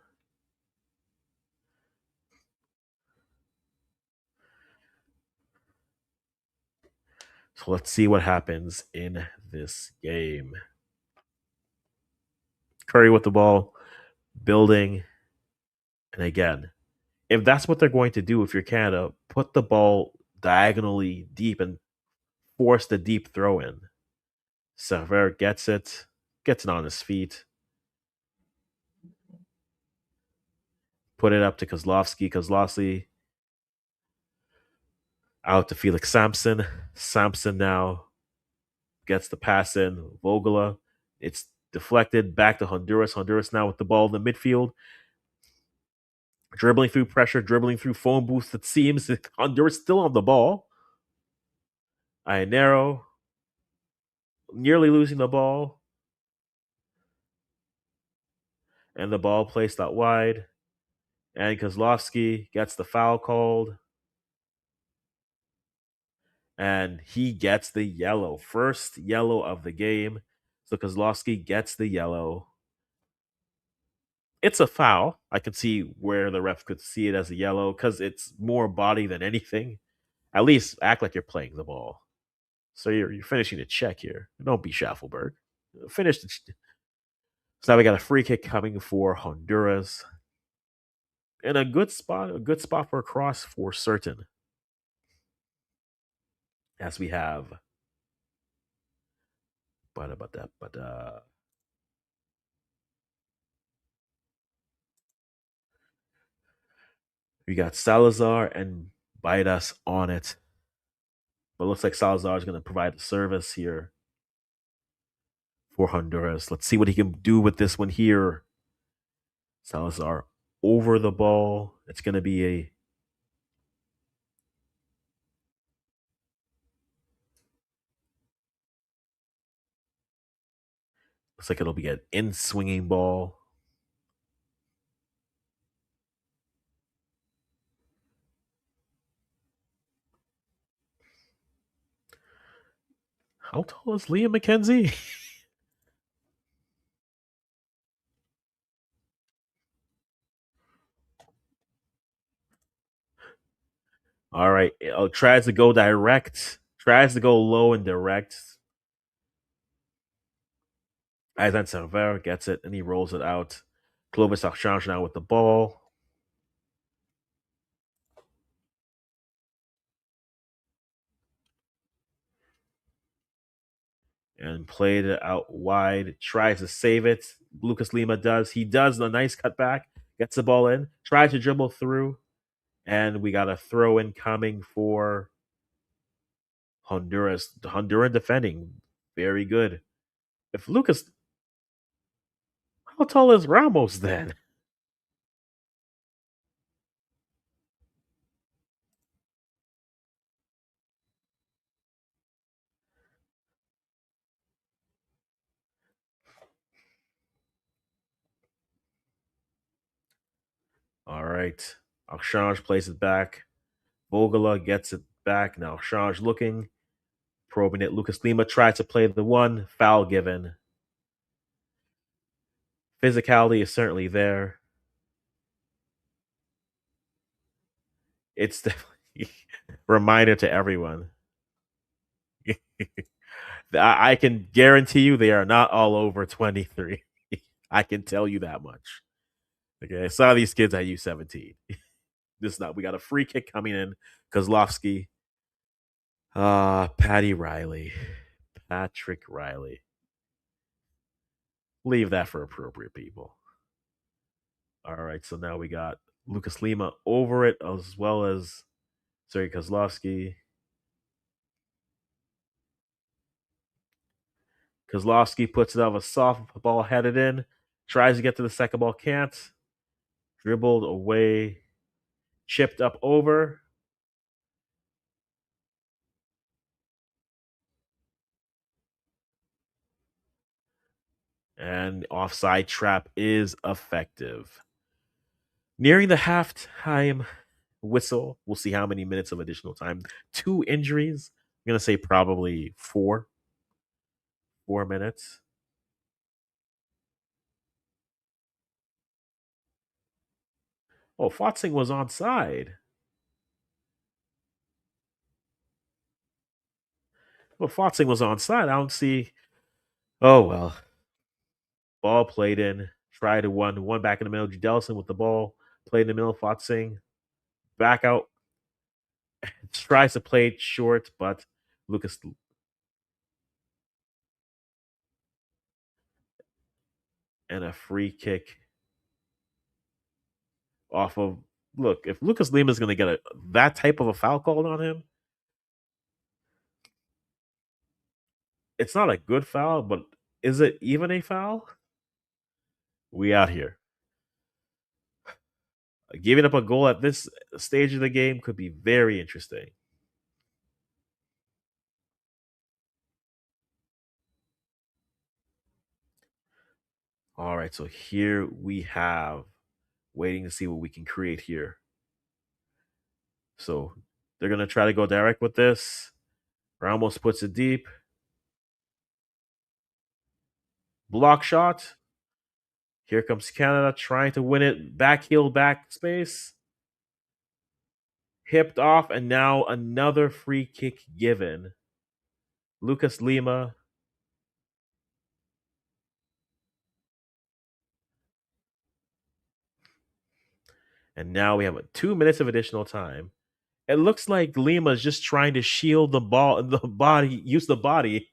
S1: So let's see what happens in this game. Curry with the ball, building. And again, if that's what they're going to do, if you're Canada, put the ball diagonally deep and force the deep throw in. Server gets it on his feet, put it up to Kozlowski. Kozlowski out to Felix Sampson. Sampson now gets the pass in. Vogela. It's deflected back to Honduras. Honduras now with the ball in the midfield. Dribbling through pressure, dribbling through phone booths. It seems Honduras still on the ball. Ionero nearly losing the ball. And the ball placed out wide. And Kozlowski gets the foul called. And he gets the yellow. First yellow of the game. So Kozlowski gets the yellow. It's a foul. I could see where the ref could see it as a yellow because it's more body than anything. At least act like you're playing the ball. So you're finishing the check here. Don't be Schaffelberg. Finish the. So now we got a free kick coming for Honduras. And a good spot for a cross for certain. As we have. We got Salazar and Baidas on it. But it looks like Salazar is going to provide the service here for Honduras. Let's see what he can do with this one here. Salazar over the ball. It's going to be a. Looks like it'll be an in swinging ball. How tall is Liam McKenzie? All right. Oh, tries to go direct. Tries to go low and direct. Aidan Server gets it and he rolls it out. Clovis Archange now with the ball. And played it out wide. Tries to save it. Lucas Lima does. He does a nice cutback. Gets the ball in. Tries to dribble through. And we got a throw in coming for Honduras. The Honduran defending. Very good. If Lucas. How tall is Ramos then? All right. Archange plays it back. Vogela gets it back. Now Archange looking. Probing it. Lucas Lima tries to play the one. Foul given. Physicality is certainly there. It's definitely reminder to everyone. I can guarantee you they are not all over 23. I can tell you that much. Okay, I saw these kids at U17. This is not. We got a free kick coming in. Kozlowski. Patty Riley. Patrick Riley. Leave that for appropriate people. All right, so now we got Lucas Lima over it as well as Sergei Kozlowski. Kozlowski puts it out of a soft ball headed in. Tries to get to the second ball, can't. Dribbled away. Chipped up over. And offside trap is effective. Nearing the halftime whistle. We'll see how many minutes of additional time. 2 injuries. I'm going to say probably 4. 4 minutes. Oh, Fotzing was onside. Well, Fotzing was onside. I don't see. Oh, well. Ball played in. Try to one back in the middle. Judelson with the ball, play in the middle. Fotzing back out, tries to play it short, but Lucas and a free kick off of. Look, if Lucas Lima is going to get that type of a foul called on him, it's not a good foul, but is it even a foul? We out here. Giving up a goal at this stage of the game could be very interesting. All right, so here we have waiting to see what we can create here. So they're going to try to go direct with this. Ramos puts it deep. Block shot. Here comes Canada trying to win it. Backheel, back space. Hipped off, and now another free kick given. Lucas Lima. And now we have 2 minutes of additional time. It looks like Lima's just trying to shield the ball, the body, use the body.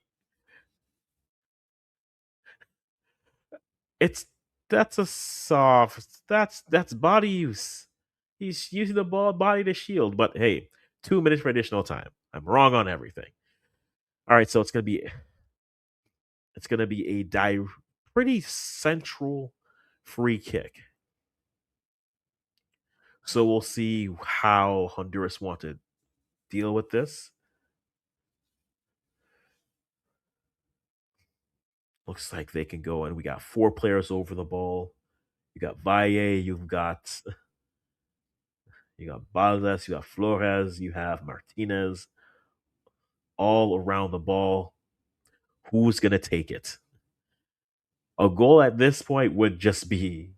S1: It's that's a soft. That's body use. He's using the body to shield. But hey, 2 minutes for additional time. I'm wrong on everything. All right, so it's gonna be pretty central free kick. So we'll see how Honduras want to deal with this. Looks like they can go, and we got 4 players over the ball. You got Valle, you got Baldas, you got Flores, you have Martinez, all around the ball. Who's gonna take it? A goal at this point would just be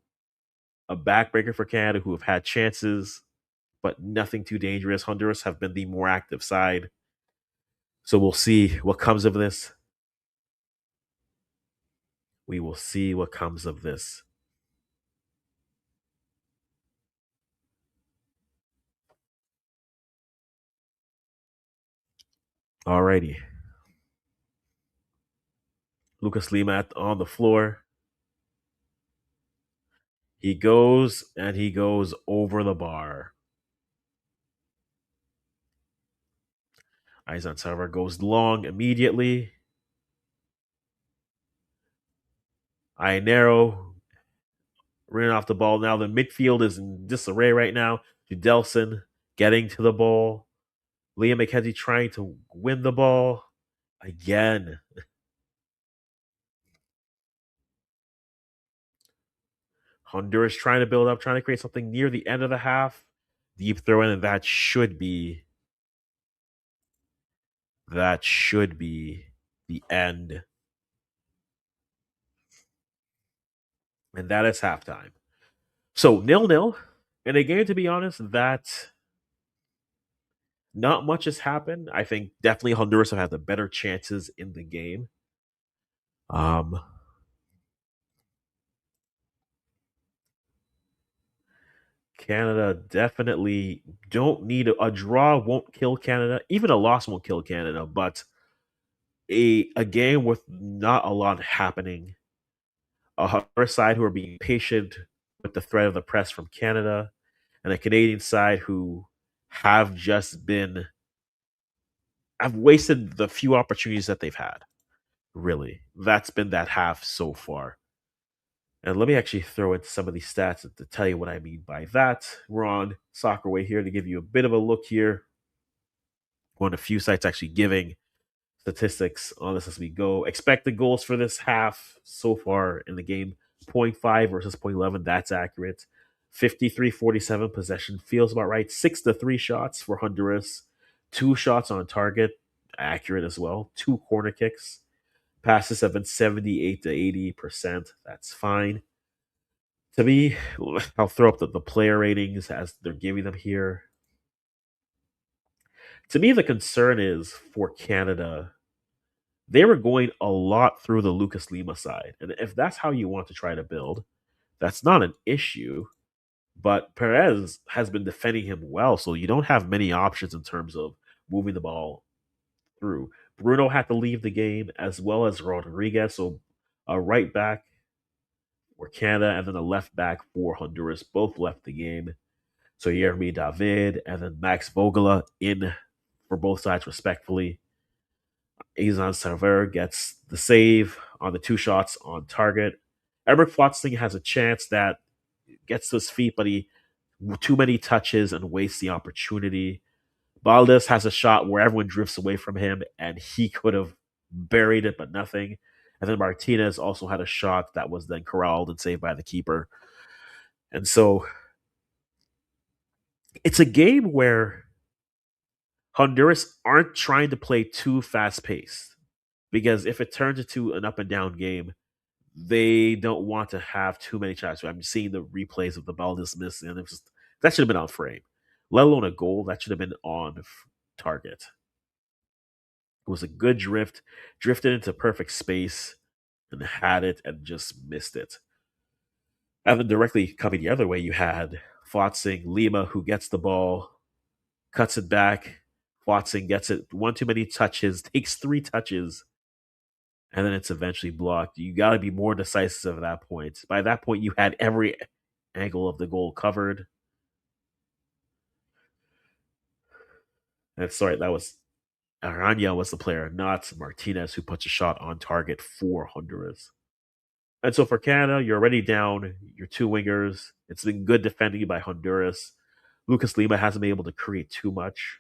S1: a backbreaker for Canada, who have had chances, but nothing too dangerous. Honduras have been the more active side. So we'll see what comes of this. We will see what comes of this. Alrighty. Lucas Lima on the floor. He goes and he goes over the bar. Aizan Sarver goes long immediately. Ionero running off the ball. Now the midfield is in disarray right now. Judelson getting to the ball. Liam McKenzie trying to win the ball again. Honduras trying to build up, trying to create something near the end of the half. Deep throw in, and that should be the end. And that is halftime. So 0-0 in a game, to be honest, that not much has happened. I think definitely Honduras have had the better chances in the game. Um, Canada definitely don't need a draw won't kill Canada. Even a loss won't kill Canada, but a game with not a lot happening. A Honduras side who are being patient with the threat of the press from Canada, and a Canadian side who have just been have wasted the few opportunities that they've had. Really, that's been that half so far. And let me actually throw in some of these stats to tell you what I mean by that. We're on Soccer Way here to give you a bit of a look here. One of the few sites actually giving statistics on this as we go. Expected goals for this half so far in the game: zero point 0.5 versus 0.11. That's accurate. 53-47 possession feels about right. 6-3 shots for Honduras. 2 shots on target, accurate as well. 2 corner kicks. Passes have been 78 to 80%. That's fine. To me, I'll throw up the player ratings as they're giving them here. To me, the concern is for Canada, they were going a lot through the Lucas Lima side. And if that's how you want to try to build, That's not an issue, but Perez has been defending him well, so you don't have many options in terms of moving the ball through. Bruno had to leave the game as well as Rodriguez, so a right back for Canada and then a left back for Honduras both left the game. So Yermi David and then Max Vogela in for both sides respectfully. Azan Server gets the save on the two shots on target. Eric Flotzing has a chance that gets to his feet, but he too many touches and wastes the opportunity. Baldes has a shot where everyone drifts away from him, and he could have buried it, but nothing. And then Martinez also had a shot that was then corralled and saved by the keeper. And so it's a game where Honduras aren't trying to play too fast paced because if it turns into an up and down game, they don't want to have too many shots. I'm seeing the replays of the Baldes miss, and it was just, that should have been on frame, let alone a goal. That should have been on target. It was a good drift, drifted into perfect space, and had it and just missed it. And then directly coming the other way, you had Flotzing Lima, who gets the ball, cuts it back. Flotzing gets it one too many touches, takes three touches, and then it's eventually blocked. You got to be more decisive at that point. By that point, you had every angle of the goal covered. And sorry, that was Aranya was the player, not Martinez, who puts a shot on target for Honduras. And so for Canada, you're already down your two wingers. It's been good defending by Honduras. Lucas Lima hasn't been able to create too much.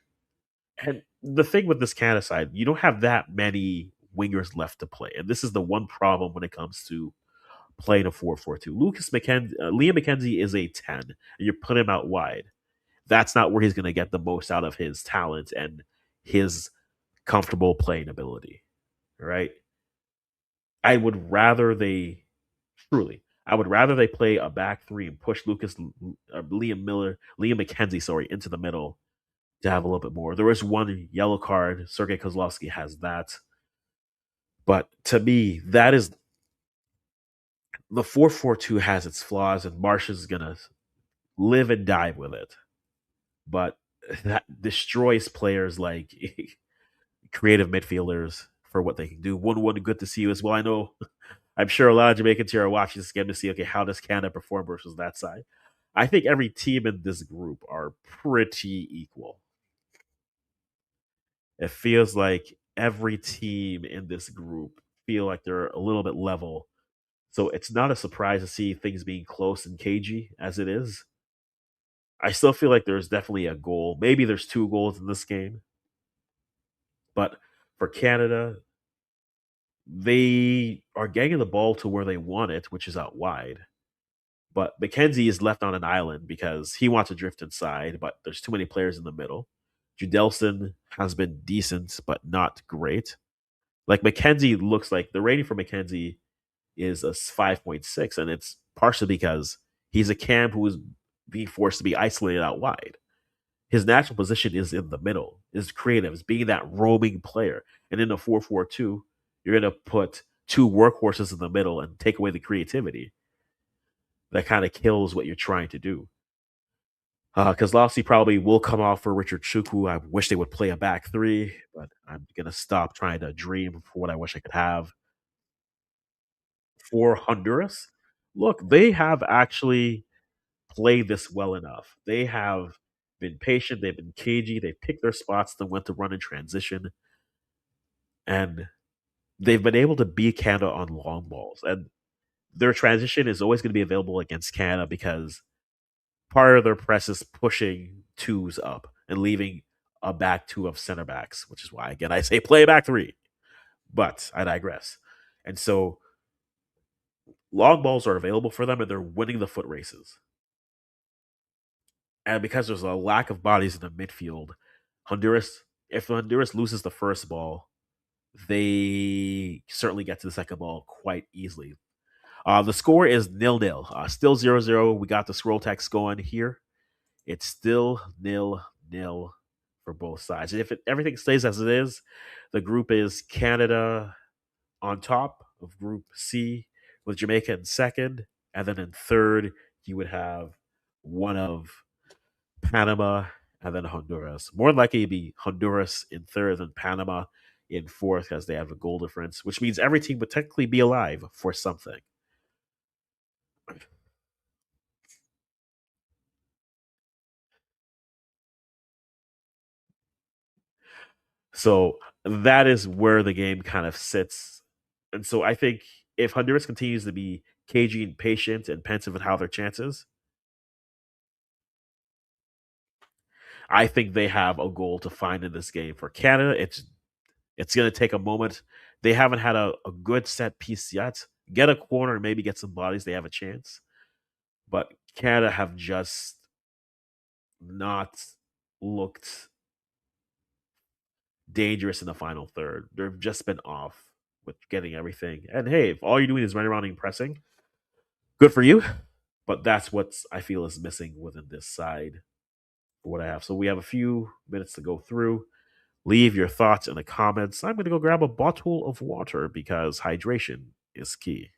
S1: And the thing with this Canada side, you don't have that many wingers left to play. And this is the one problem when it comes to playing a 4-4-2. Liam McKenzie is a 10, and you're putting him out wide. That's not where he's going to get the most out of his talent and his comfortable playing ability, right? I would rather they truly, I would rather they play a back three and push Liam McKenzie, sorry, into the middle to have a little bit more. There is one yellow card. Sergei Kozlovsky has that. But to me, that is the 4-4-2 has its flaws, and Marsh is going to live and die with it. But that destroys players like creative midfielders for what they can do. 1-1, good to see you as well. I know, I'm sure a lot of Jamaicans here are watching this game to see, okay, how does Canada perform versus that side? I think every team in this group are pretty equal. It feels like every team in this group feel like they're a little bit level. So it's not a surprise to see things being close and cagey as it is. I still feel like there's definitely a goal. Maybe there's two goals in this game. But for Canada, they are getting the ball to where they want it, which is out wide. But McKenzie is left on an island because he wants to drift inside, but there's too many players in the middle. Judelson has been decent, but not great. Like McKenzie looks like the rating for McKenzie is a 5.6, and it's partially because he's a cam who is being forced to be isolated out wide. His natural position is in the middle, is creative, is being that roaming player. And in a 4-4-2, you're going to put two workhorses in the middle and take away the creativity. That kind of kills what you're trying to do. Kozlowski probably will come off for Richard Chukwu. I wish they would play a back three, but I'm going to stop trying to dream for what I wish I could have. For Honduras, look, they have actually played this well enough. They have been patient, they've been cagey, they picked their spots, then went to run in transition, and they've been able to beat Canada on long balls. And their transition is always going to be available against Canada because part of their press is pushing twos up and leaving a back two of center backs, which is why, again, I say play back three. But I digress. And so long balls are available for them, and they're winning the foot races. And because there's a lack of bodies in the midfield, if Honduras loses the first ball, they certainly get to the second ball quite easily. The score is 0-0. Still 0-0. We got the scroll text going here. It's still 0-0 for both sides. And if everything stays as it is, the group is Canada on top of Group C with Jamaica in second, And then in third, you would have one of Panama and then Honduras. More likely to be Honduras in third and Panama in fourth because they have a goal difference, which means every team would technically be alive for something. So that is where the game kind of sits. And so I think if Honduras continues to be cagey and patient and pensive at how their chances, I think they have a goal to find in this game. For Canada, it's going to take a moment. They haven't had a good set piece yet. Get a corner, maybe get some bodies. They have a chance. But Canada have just not looked dangerous in the final third. They've just been off with getting everything. And hey, if all you're doing is running around and pressing, good for you. But that's what I feel is missing within this side for what I have. So we have a few minutes to go through. Leave your thoughts in the comments. I'm going to go grab a bottle of water because hydration is key.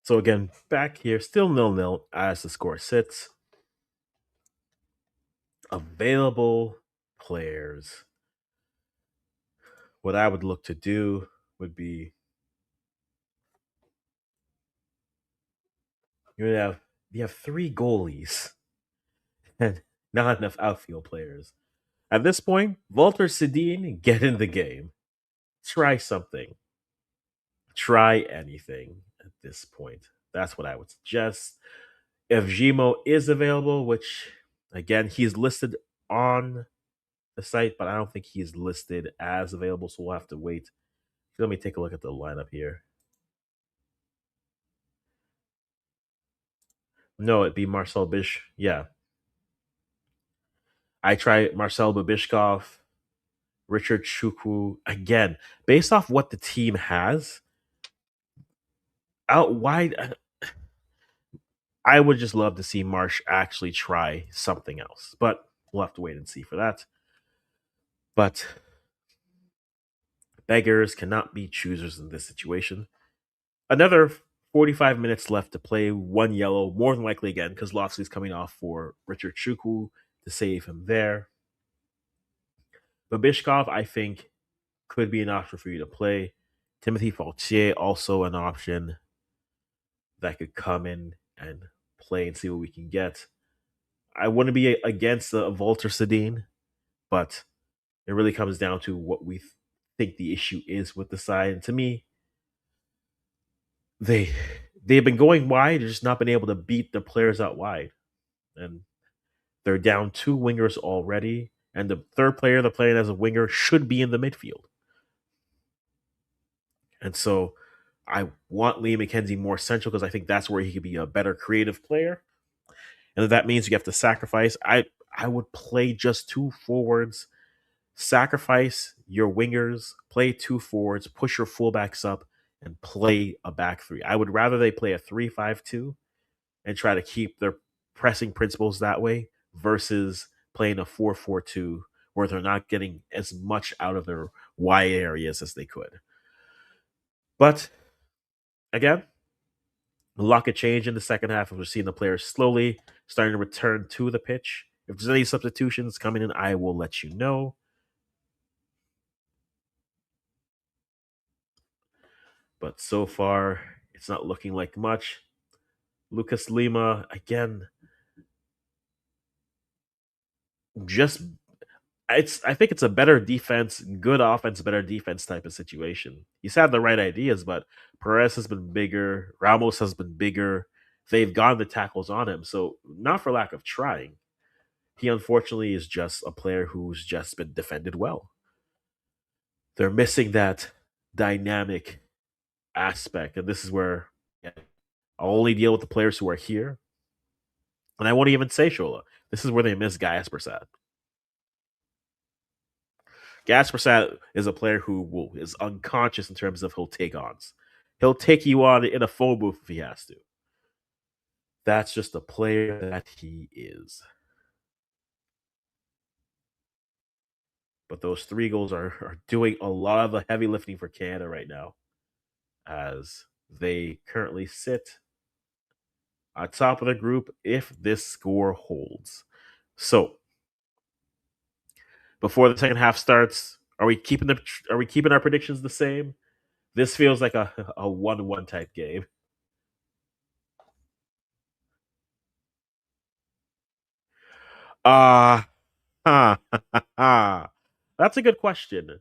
S1: So again, back here, still nil-nil as the score sits. Available players. What I would look to do would be you would have you have three goalies and not enough outfield players. At this point, Walter Sedin, get in the game. Try something. Try anything at this point. That's what I would suggest. If Jimo is available, which again he's listed on the site, but I don't think he's listed as available, so we'll have to wait. Let me take a look at the lineup here. No, it'd be Marcel Bish. Yeah, I try Marcel Babishkov, Richard Chukwu again. Based off what the team has out wide, I would just love to see Marsh actually try something else, but we'll have to wait and see for that. But beggars cannot be choosers in this situation. Another 45 minutes left to play. One yellow, more than likely again, because Lofsley's coming off for Richard Chukwu to save him there. Babishkov, I think, could be an option for you to play. Timothy Faultier, also an option that could come in and play and see what we can get. I wouldn't be against Walter Sedin, but it really comes down to what we think the issue is with the side. And to me, they they've been going wide, they've just not been able to beat the players out wide. And they're down two wingers already. And the third player they're playing as a winger should be in the midfield. And so I want Liam McKenzie more central because I think that's where he could be a better creative player. And if that means you have to sacrifice, I would play just two forwards, sacrifice your wingers, play two forwards, push your fullbacks up, and play a back three. I would rather they play a 3-5-2 and try to keep their pressing principles that way versus playing a 4-4-2 where they're not getting as much out of their wide areas as they could. But again, a lot could change in the second half as we're seeing the players slowly starting to return to the pitch. If there's any substitutions coming in, I will let you know. But so far, it's not looking like much. Lucas Lima, again, just I think it's a better defense, good offense, better defense type of situation. He's had the right ideas, but Perez has been bigger, Ramos has been bigger. They've gotten the tackles on him, so not for lack of trying. He unfortunately is just a player who's just been defended well. They're missing that dynamic aspect, and this is where I'll only deal with the players who are here, and I won't even say Shola. This is where they miss Gaius Prasad. Gaspersat is a player is unconscious in terms of he'll take ons. He'll take you on in a phone booth if he has to. That's just a player that he is. But those three goals are doing a lot of the heavy lifting for Canada right now, as they currently sit on top of the group if this score holds. So before the second half starts, are we keeping our predictions the same? This feels like a 1-1 type game. Uh huh. That's a good question.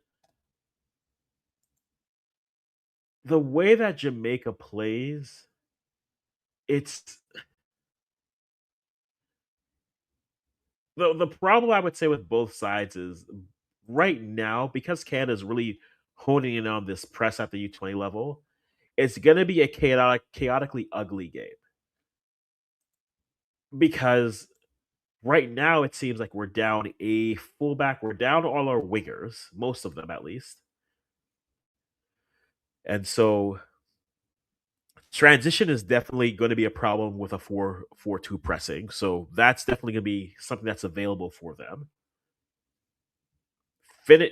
S1: The way that Jamaica plays, it's the problem I would say with both sides is right now, because Canada's really honing in on this press at the U20 level, it's gonna be a chaotically ugly game. Because right now it seems like we're down a fullback, we're down all our wingers, most of them at least. And so transition is definitely going to be a problem with a 4-4-2 pressing. So that's definitely going to be something that's available for them.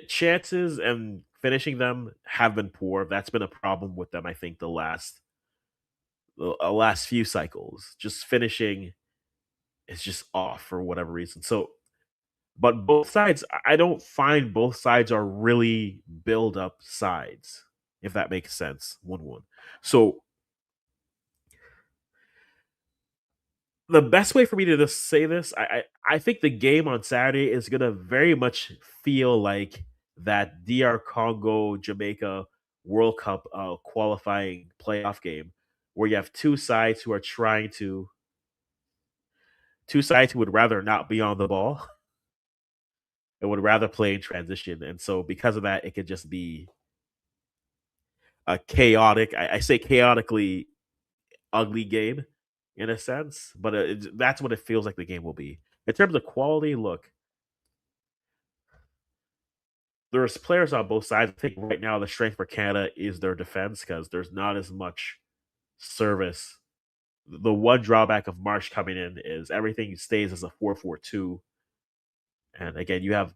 S1: Chances and finishing them have been poor. That's been a problem with them, I think, the last few cycles. Just finishing is just off for whatever reason. So, but both sides, I don't find both sides are really build up sides, if that makes sense. 1-1. So the best way for me to just say this, I think the game on Saturday is gonna very much feel like that DR Congo Jamaica World Cup qualifying playoff game where you have two sides who would rather not be on the ball and would rather play in transition. And so because of that, it could just be a chaotic, I say chaotically ugly game in a sense, but that's what it feels like the game will be. In terms of quality, look, there's players on both sides. I think right now the strength for Canada is their defense because there's not as much service. The one drawback of Marsh coming in is everything stays as a 4-4-2. And again, you have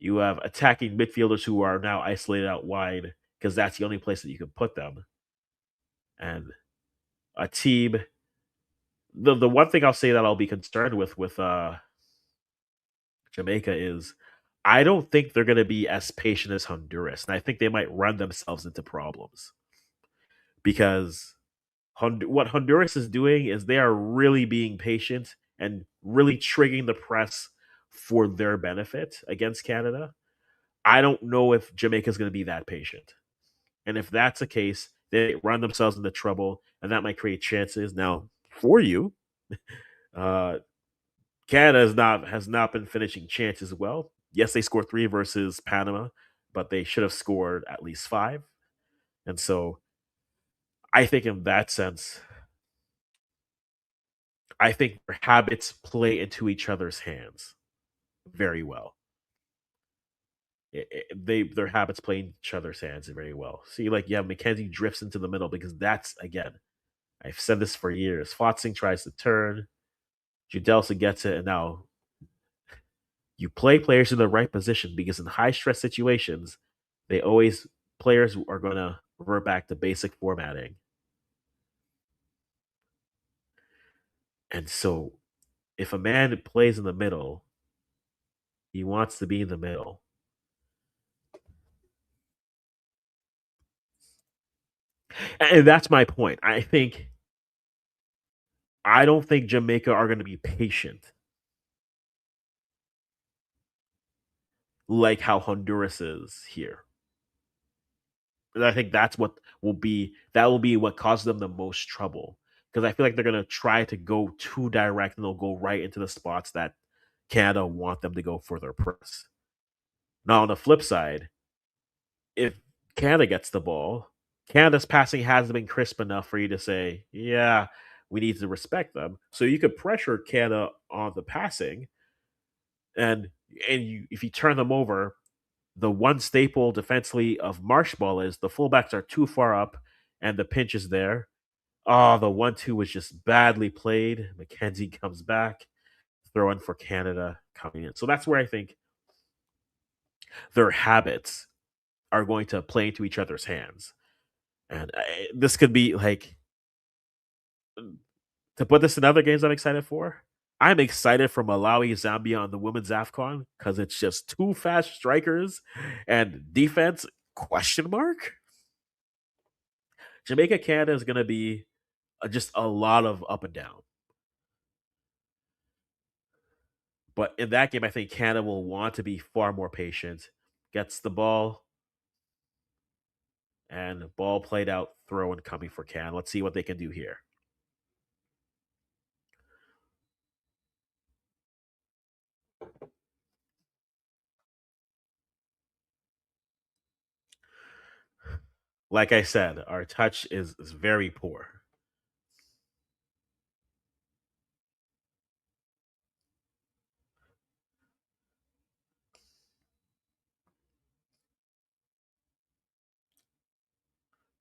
S1: attacking midfielders who are now isolated out wide because that's the only place that you can put them. And a team, the one thing I'll say that I'll be concerned with Jamaica is I don't think they're going to be as patient as Honduras, and I think they might run themselves into problems because what Honduras is doing is they are really being patient and really triggering the press for their benefit against Canada. I don't know if Jamaica is going to be that patient. And if that's the case, they run themselves into trouble and that might create chances. Now, for you, uh, Canada has not been finishing chances well. Yes, they scored three versus Panama, but they should have scored at least five. And so I think in that sense, I think their habits play into each other's hands very well. Their habits play in each other's hands very well. See, like yeah, McKenzie drifts into the middle because that's again, I've said this for years. Fotzing tries to turn, Judelsa gets it, and now you play players in the right position because in high stress situations, they always players are gonna revert back to basic formatting. And so if a man plays in the middle, he wants to be in the middle. And that's my point. I don't think Jamaica are gonna be patient like how Honduras is here. And I think that will be what causes them the most trouble. Because I feel like they're gonna try to go too direct and they'll go right into the spots that Canada want them to go for their press. Now on the flip side, if Canada gets the ball, Canada's passing hasn't been crisp enough for you to say, yeah, we need to respect them. So you could pressure Canada on the passing, and if you turn them over, the one staple defensively of Marsh ball is the fullbacks are too far up and the pinch is there. Oh, the 1-2 was just badly played. McKenzie comes back, throw in for Canada coming in. So that's where I think their habits are going to play into each other's hands. And this could be like, to put this in other games I'm excited for. I'm excited for Malawi Zambia on the women's AFCON because it's just two fast strikers and defense question mark. Jamaica Canada is going to be just a lot of up and down. But in that game, I think Canada will want to be far more patient. Gets the ball and ball played out, throw and coming for Canada. Let's see what they can do here. Like I said, our touch is very poor.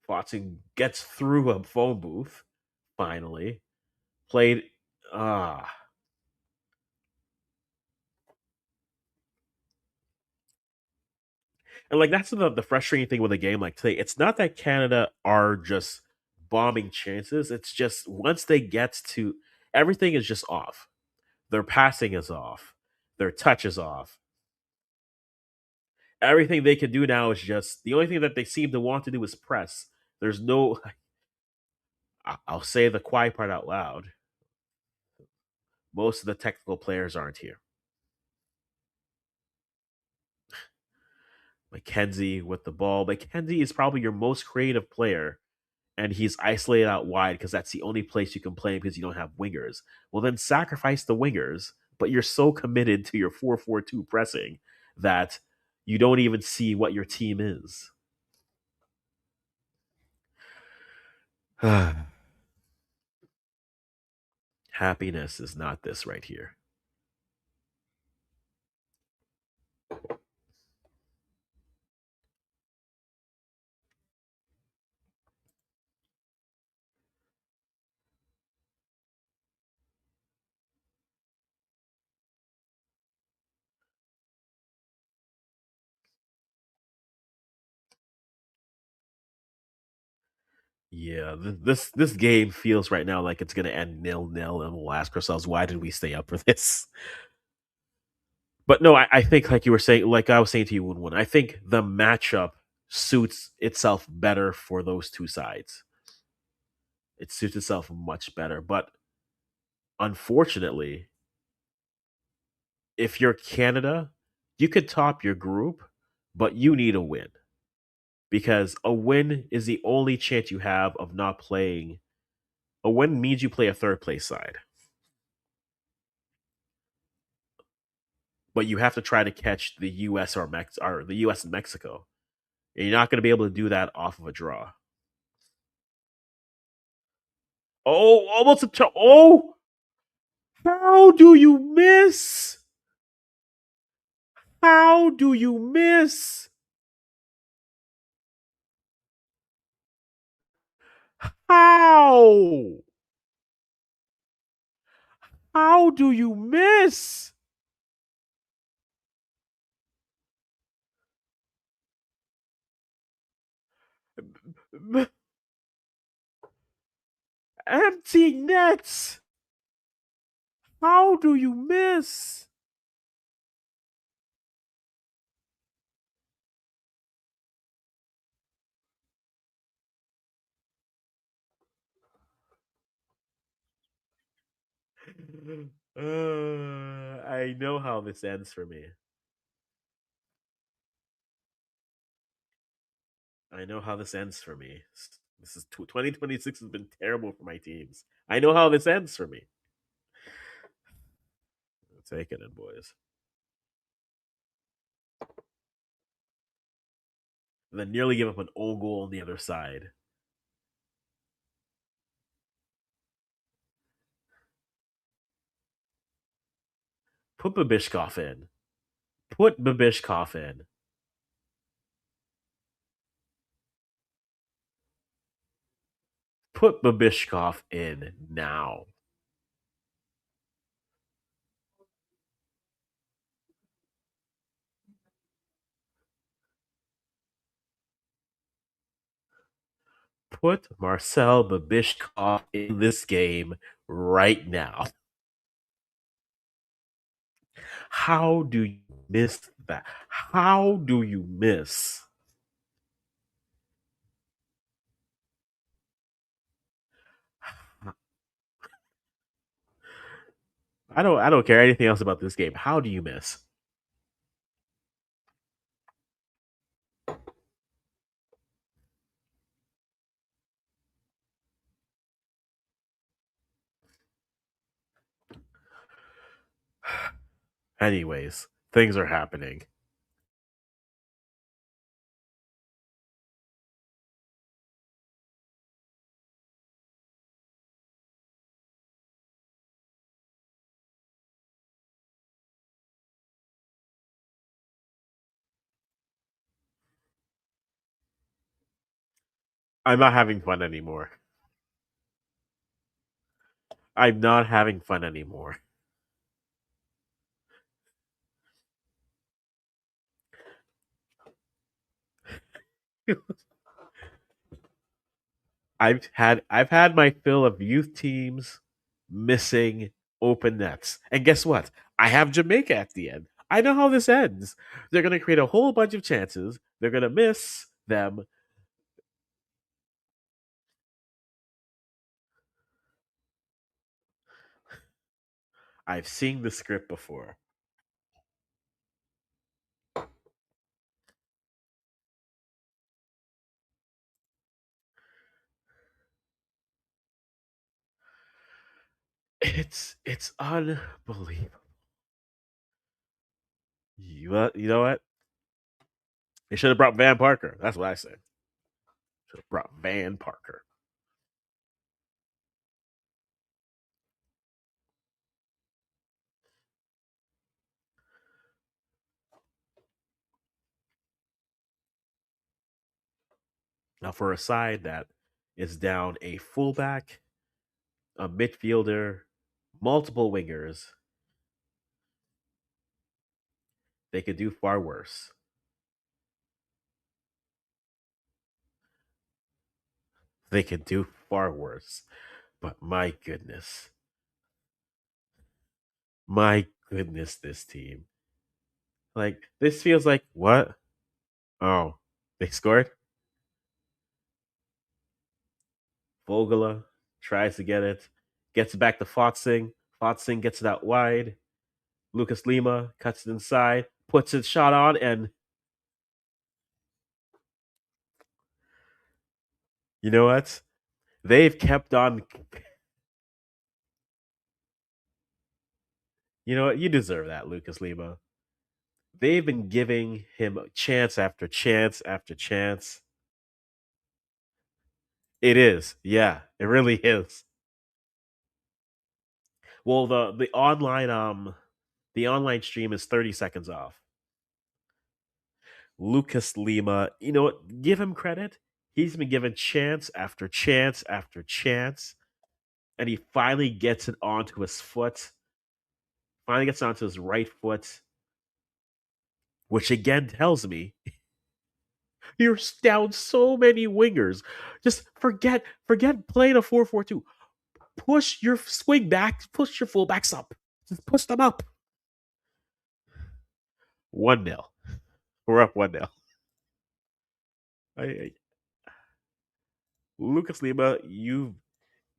S1: Watson gets through a phone booth, finally. Played ah. And like that's the frustrating thing with a game like today. It's not that Canada are just bombing chances. It's just once they get to everything is just off. Their passing is off. Their touch is off. Everything they can do now is just the only thing that they seem to want to do is press. There's no I'll say the quiet part out loud. Most of the technical players aren't here. McKenzie with the ball. McKenzie is probably your most creative player, and he's isolated out wide because that's the only place you can play him because you don't have wingers. Well, then sacrifice the wingers, but you're so committed to your 4-4-2 pressing that you don't even see what your team is. Happiness is not this right here. Yeah, this game feels right now like it's gonna end 0-0, and we'll ask ourselves why did we stay up for this? But no, I think like you were saying, like I was saying to you, Woon, I think the matchup suits itself better for those two sides. It suits itself much better. But unfortunately, if you're Canada, you could top your group, but you need a win because a win is the only chance you have of not playing A win means you play a third place side, but you have to try to catch the U.S. or the U.S. and Mexico. And you're not going to be able to do that off of a draw. Oh, almost oh! How do you miss? How do you miss? How? How do you miss? Empty nets. How do you miss? I know how this ends for me. I know how this ends for me. This is 2026 has been terrible for my teams. I know how this ends for me. Take it in, boys. And then nearly give up an own goal on the other side. Put Babishkov in. Put Babishkov in. Put Babishkov in now. Put Marcel Babishkov in this game right now. How do you miss that? How do you miss? I don't care anything else about this game. How do you miss? Anyways, things are happening. I'm not having fun anymore. I'm not having fun anymore. I've had my fill of youth teams missing open nets. And guess what? I have Jamaica at the end. I know how this ends. They're going to create a whole bunch of chances. They're going to miss them. I've seen the script before. It's unbelievable. You know what? They should have brought Van Parker. That's what I say. Should have brought Van Parker. Now for a side that is down a fullback, a midfielder, multiple wingers, they could do far worse. They could do far worse. But my goodness, this team. Like, this feels like what? Oh, they scored? Vogela tries to get it, gets it back to Fotzing. Fotzing gets it out wide. Lucas Lima cuts it inside, puts his shot on, and you know what? They've kept on You know what? You deserve that, Lucas Lima. They've been giving him chance after chance after chance. It is. Yeah, it really is. Well, the online stream is 30 seconds off. Lucas Lima, you know what? Give him credit. He's been given chance after chance after chance, and he finally gets it onto his foot. Finally gets onto his right foot, which again tells me you're down so many wingers. Just forget playing a 4-4-2. Push your swing back, push your fullbacks up. Just push them up. 1-0. We're up 1-0. I, Lucas Lima, you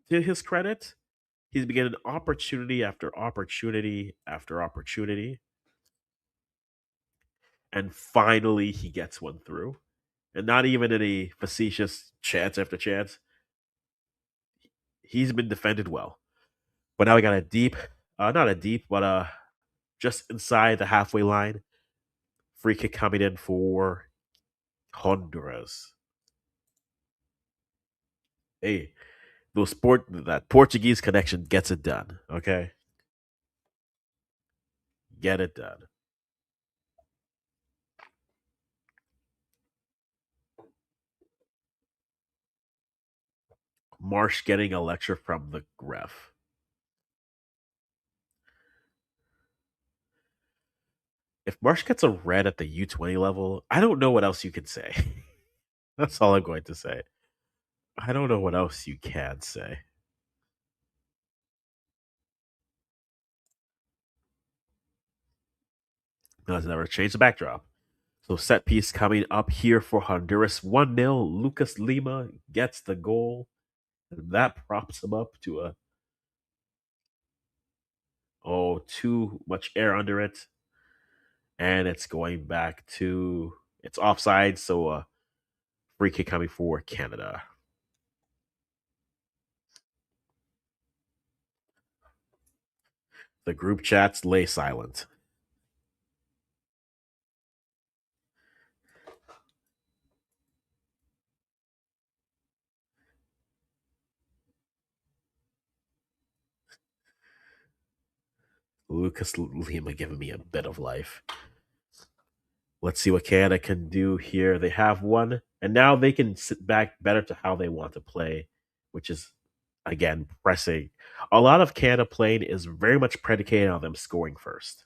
S1: to his credit, he's been getting opportunity after opportunity after opportunity, and finally he gets one through. And not even in a facetious chance after chance. He's been defended well. But now we got a deep, not a deep, but just inside the halfway line. Free kick coming in for Honduras. Hey, that Portuguese connection gets it done. Okay, get it done. Marsh getting a lecture from the ref. If Marsh gets a red at the U20 level, I don't know what else you can say. That's all I'm going to say. I don't know what else you can say. Let's never change the backdrop. So set piece coming up here for Honduras. 1-0. Lucas Lima gets the goal. And that props him up to a too much air under it. And it's going back to it's offside, so free kick coming for Canada. The group chats lay silent. Lucas Lima giving me a bit of life. Let's see what Canada can do here. They have one, and now they can sit back better to how they want to play, which is, again, pressing. A lot of Canada playing is very much predicated on them scoring first.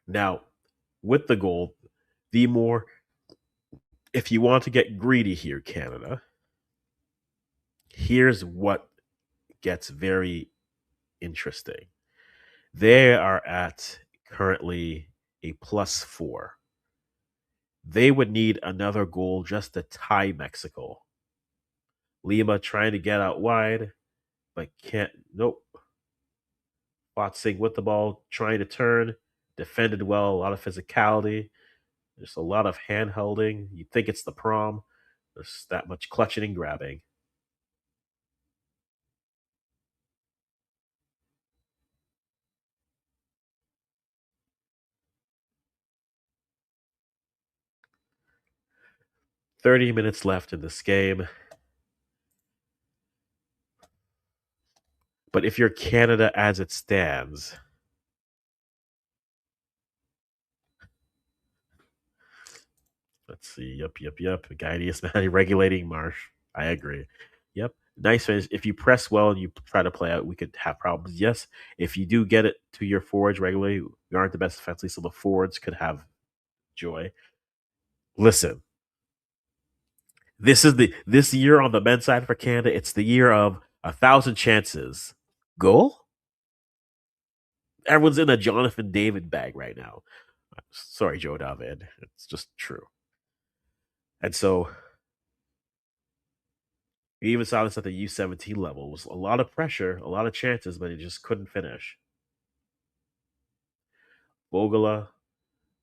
S1: Now, with the goal, the more, if you want to get greedy here, Canada, here's what gets very interesting. They are at currently a +4. They would need another goal just to tie Mexico. Lima trying to get out wide, but can't. Nope. Botsing with the ball, trying to turn, defended well, a lot of physicality. There's a lot of hand holding. You think it's the prom. There's that much clutching and grabbing. 30 minutes left in this game. But if you're Canada as it stands, let's see. Yep. Guidance man regulating Marsh. I agree. Yep. Nice finish. If you press well and you try to play out, we could have problems. Yes. If you do get it to your forwards regularly, we aren't the best defensively, so the forwards could have joy. Listen, this year on the men's side for Canada, it's the year of 1,000 chances. Goal? Everyone's in a Jonathan David bag right now. Sorry, Joe David. It's just true. And so we even saw this at the U17 level. It was a lot of pressure, a lot of chances, but it just couldn't finish. Bogola,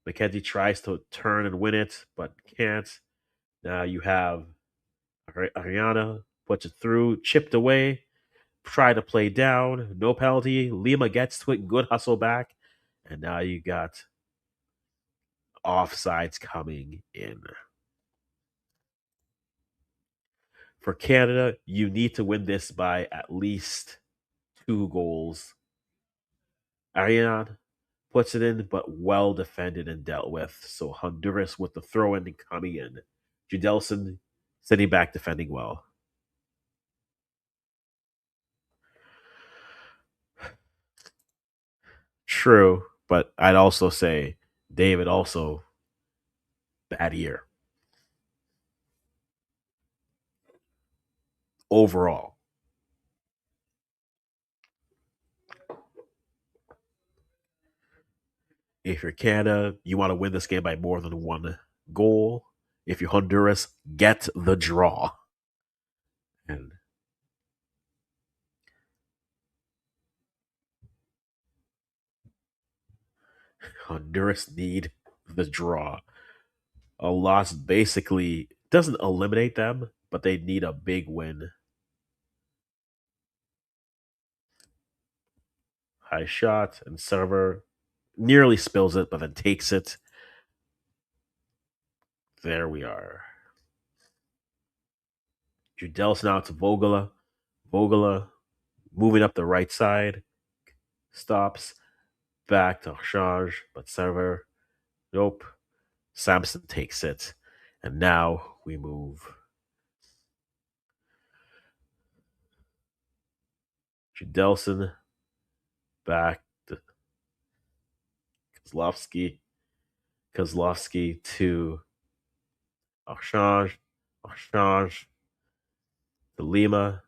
S1: McKenzie tries to turn and win it, but can't. Now you have Ariana puts it through, chipped away. try to play down, no penalty. Lima gets to it, good hustle back, and now you got offsides coming in. For Canada, you need to win this by at least 2 goals. Ariane puts it in, but well defended and dealt with. So Honduras with the throw in coming in. Judelson sitting back defending well. True, but I'd also say David also bad year overall. If you're Canada, you want to win this game by more than 1 goal. If you're Honduras, get the draw. And Honduras need the draw. A loss basically doesn't eliminate them, but they need a big win. High shot and server nearly spills it, but then takes it. There we are. Judel's now to Vogela. Vogela moving up the right side. Stops. Back to Change, but server. Nope. Samson takes it. And now we move. Judelson back to Kozlovsky. Kozlovsky to Archange. Archange to Lima.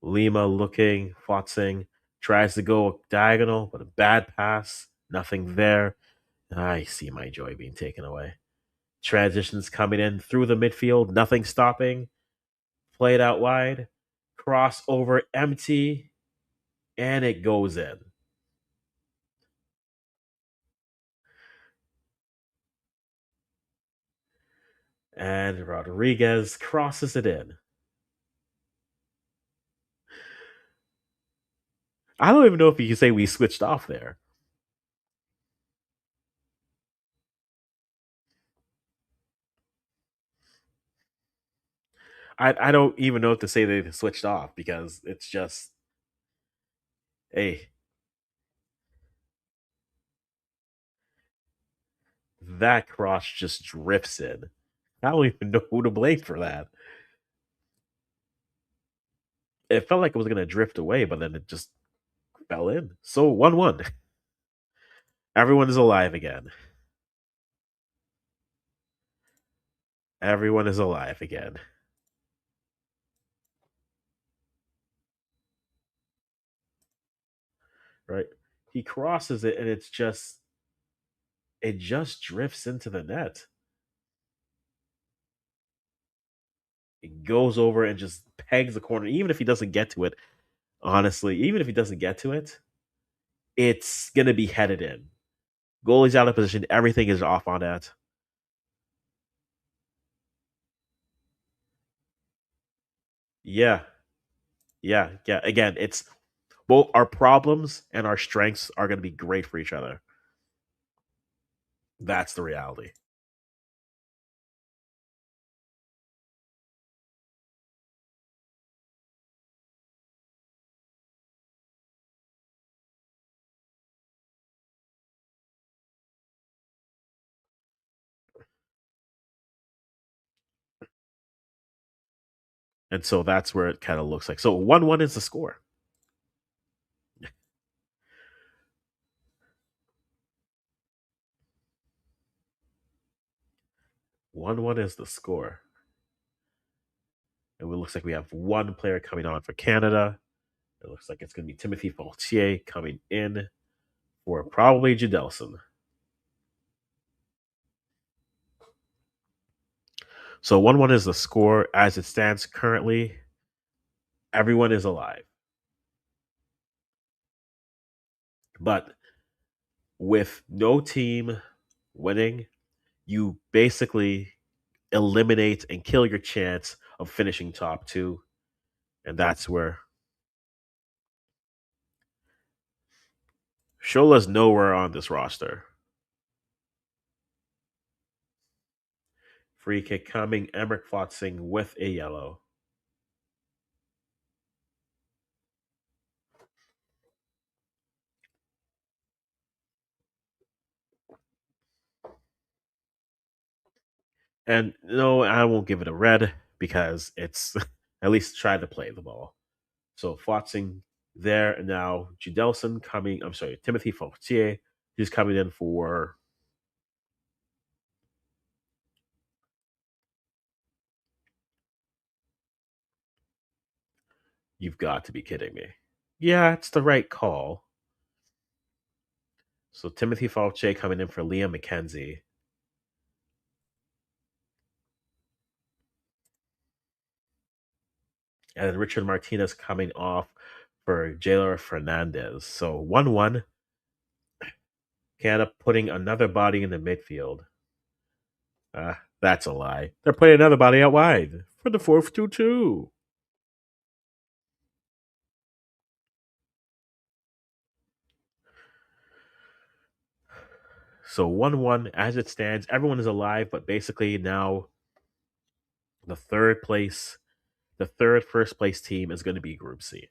S1: Lima looking, Fotzing tries to go diagonal, but a bad pass. Nothing there. I see my joy being taken away. Transitions coming in through the midfield, nothing stopping. Played out wide. Cross over empty, and it goes in. And Rodriguez crosses it in. I don't even know if you can say we switched off there. I don't even know if to say they switched off because it's just, hey, that cross just drifts in. I don't even know who to blame for that. It felt like it was going to drift away, but then it just fell in. So 1-1. Everyone is alive again. Everyone is alive again. Right? He crosses it and it just drifts into the net. It goes over and just pegs the corner. Even if he doesn't get to it, honestly, even if he doesn't get to it, it's going to be headed in. Goalie's out of position. Everything is off on that. Yeah. Yeah. Yeah. Again, it's both our problems and our strengths are going to be great for each other. That's the reality. And so that's where it kind of looks like. So 1-1 is the score. 1-1 is the score. And it looks like we have one player coming on for Canada. It looks like it's going to be Timothy Faultier coming in for probably Judelson. So 1-1 is the score as it stands currently. Everyone is alive. But with no team winning, you basically eliminate and kill your chance of finishing top two. And that's where Shola's nowhere on this roster. Free kick coming. Emmerich Fotzing with a yellow. And no, I won't give it a red because it's at least try to play the ball. So Fotzing there and now Judelson coming. I'm sorry, Timothy Fortier. He's coming in for. You've got to be kidding me. Yeah, it's the right call. So Timothy Fortier coming in for Liam McKenzie. And then Richard Martinez coming off for Jaylor Fernandez. So 1-1. Canada putting another body in the midfield. That's a lie. They're putting another body out wide for the 4-2-2. So 1-1 as it stands. Everyone is alive, but basically now the third first place team is going to be Group C.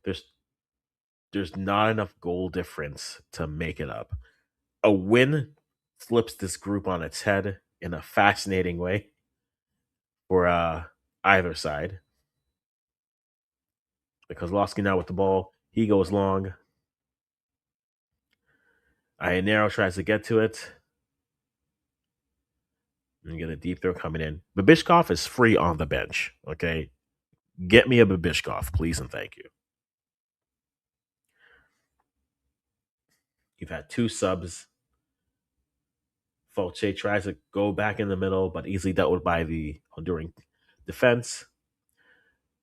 S1: There's there's not enough goal difference to make it up. A win flips this group on its head in a fascinating way for either side. Because Kozlowski now with the ball, he goes long. Ionero tries to get to it. And get a deep throw coming in. Babishkov is free on the bench. Okay. Get me a Babishkov, please and thank you. You've had two subs. Folche tries to go back in the middle, but easily dealt with by the Honduran defense.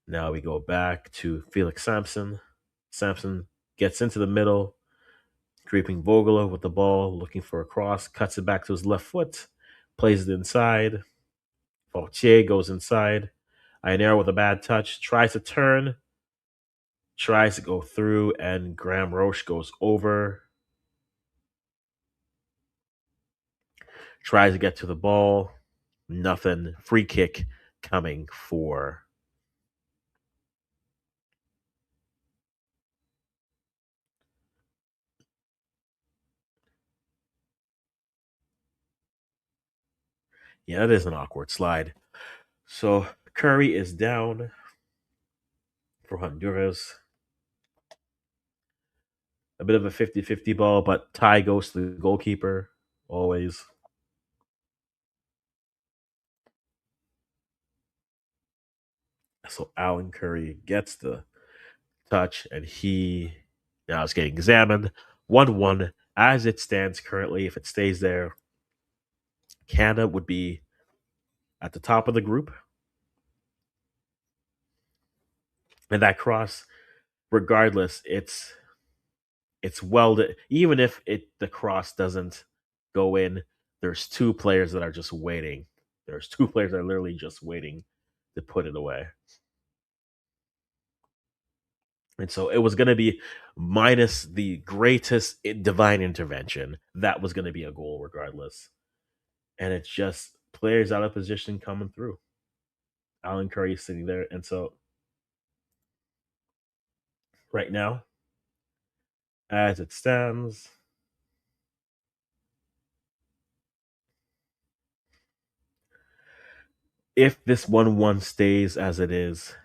S1: Now we go back to Felix Sampson. Sampson gets into the middle, creeping Vogela with the ball, looking for a cross, cuts it back to his left foot, plays it inside. Faultier goes inside. Ionero with a bad touch, tries to turn, tries to go through, and Graham Roche goes over. Tries to get to the ball. Nothing. Free kick coming for. Yeah, that is an awkward slide. So Curry is down for Honduras. A bit of a 50-50 ball, but tie goes to the goalkeeper, always. So Alan Curry gets the touch, and he now is getting examined. 1-1 as it stands currently. If it stays there, Canada would be at the top of the group. And that cross, regardless, it's welded. Even if the cross doesn't go in, there's two players that are just waiting. There's two players that are literally just waiting to put it away. And so it was going to be minus the greatest divine intervention. That was going to be a goal regardless. And it's just players out of position coming through. Alan Curry is sitting there. And so right now, as it stands, if this 1-1 stays as it is,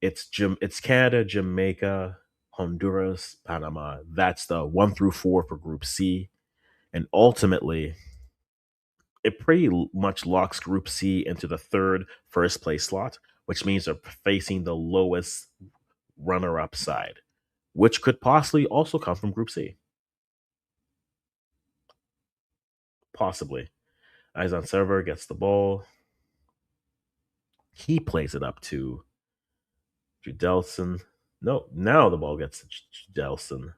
S1: it's Canada, Jamaica, Honduras, Panama. That's the 1 through 4 for Group C. And ultimately, it pretty much locks Group C into the third first place slot, which means they're facing the lowest runner up side, which could possibly also come from Group C. Possibly. Izan Server gets the ball. He plays it up to Judelson. No, now the ball gets to Judelson.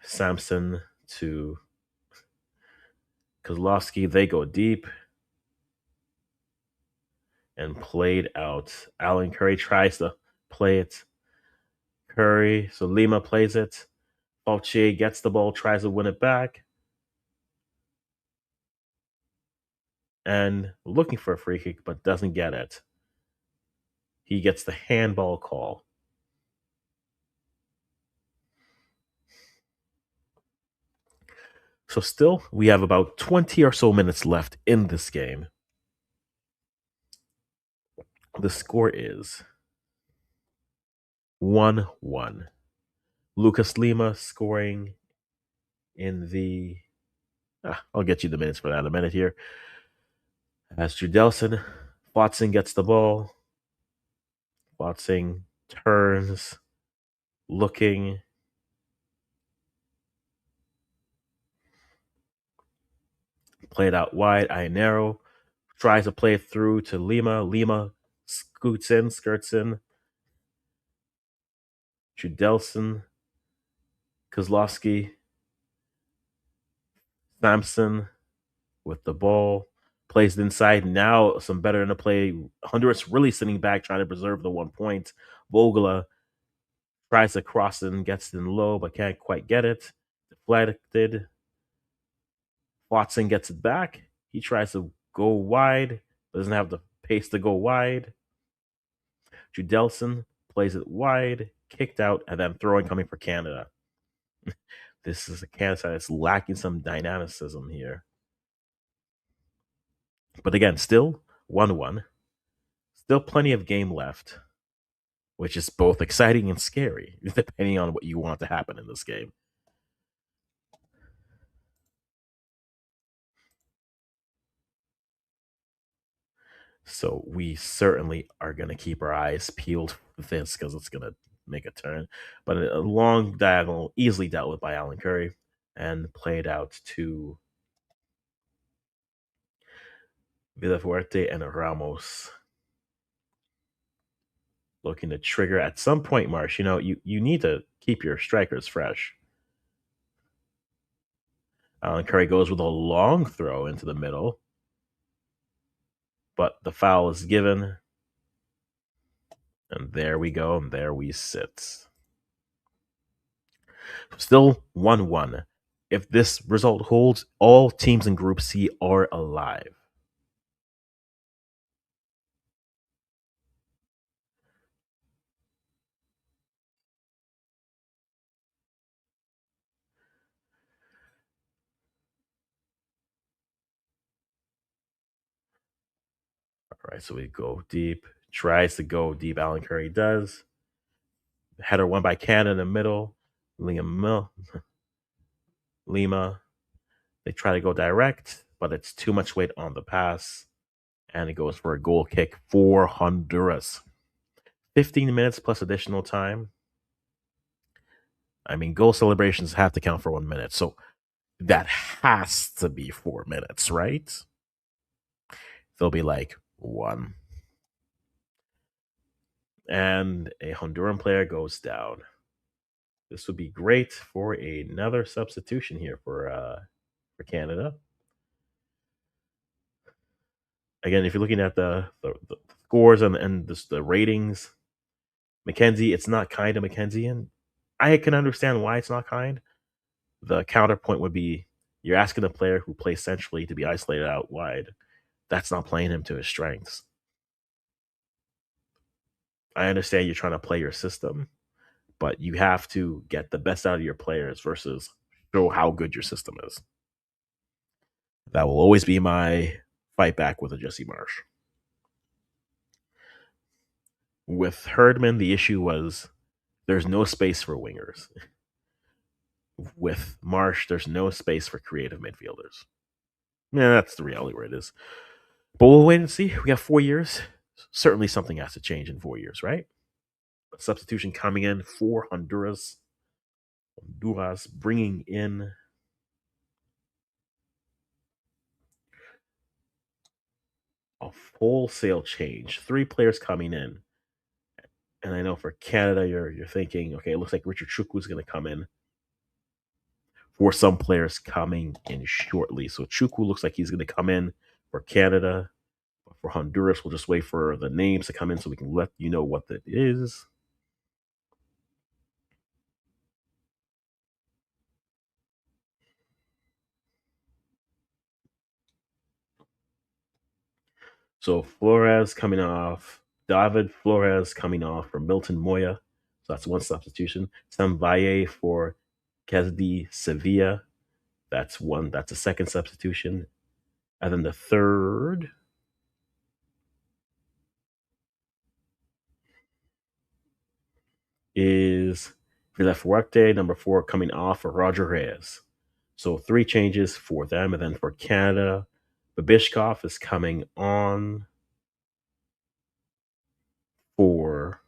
S1: Sampson to Kozlowski. They go deep. and played out. Alan Curry tries to play it. Curry, so Lima plays it. Fauci gets the ball, tries to win it back, and looking for a free kick, but doesn't get it. He gets the handball call. So still, we have about 20 or so minutes left in this game. The score is 1-1. Lucas Lima scoring in the. I'll get you the minutes for that in a minute here. As Judelson, Watson gets the ball. Watson turns, looking. Played out wide. Ionero tries to play it through to Lima. Lima skirts in. Judelson, Kozlowski, Sampson with the ball. Plays it inside. Now some better in the play. Honduras really sitting back, trying to preserve the 1 point. Vogela tries to cross it and gets it in low, but can't quite get it. Deflected. Watson gets it back. He tries to go wide, but doesn't have the pace to go wide. Judelson plays it wide, kicked out, and then throwing coming for Canada. This is a Canada side that's lacking some dynamicism here. But again, still 1-1. Still plenty of game left, which is both exciting and scary, depending on what you want to happen in this game. So we certainly are going to keep our eyes peeled for this because it's going to make a turn. But a long diagonal, easily dealt with by Alan Curry and played out to Villafuerte and Ramos. Looking to trigger at some point, Marsh. You need to keep your strikers fresh. Alan Curry goes with a long throw into the middle, but the foul is given. And there we go, and there we sit. Still 1-1. If this result holds, all teams in Group C are alive. All right, so we go deep. Tries to go deep. Alan Curry does. Header won by Canada in the middle. Lima. They try to go direct, but it's too much weight on the pass. And it goes for a goal kick for Honduras. 15 minutes plus additional time. I mean, goal celebrations have to count for 1 minute. So that has to be 4 minutes, right? They'll be like 1. And a Honduran player goes down. This would be great for another substitution here for Canada. Again, if you're looking at the scores and the ratings, McKenzie, it's not kind of McKenzie, and I can understand why it's not kind. The counterpoint would be you're asking a player who plays centrally to be isolated out wide. That's not playing him to his strengths. I understand you're trying to play your system, but you have to get the best out of your players versus show how good your system is. That will always be my fight back with a Jesse Marsh. With Herdman, the issue was there's no space for wingers. With Marsh, there's no space for creative midfielders. Yeah, that's the reality where it is. But we'll wait and see. We have 4 years. Certainly something has to change in 4 years, right? A substitution coming in for Honduras. Honduras bringing in a wholesale change. 3 players coming in. And I know for Canada, you're thinking, okay, it looks like Richard Chukwu is going to come in. For some players coming in shortly. So Chukwu looks like he's going to come in for Canada. For Honduras, we'll just wait for the names to come in so we can let you know what that is. So Flores coming off, David Flores coming off for Milton Moya. So that's one substitution. Sam Valle for Kesdi Sevilla. That's one. That's a second substitution. And then the third is Villafuerte, number 4, coming off for Roger Reyes. So three changes for them. And then for Canada, Babishkov is coming on for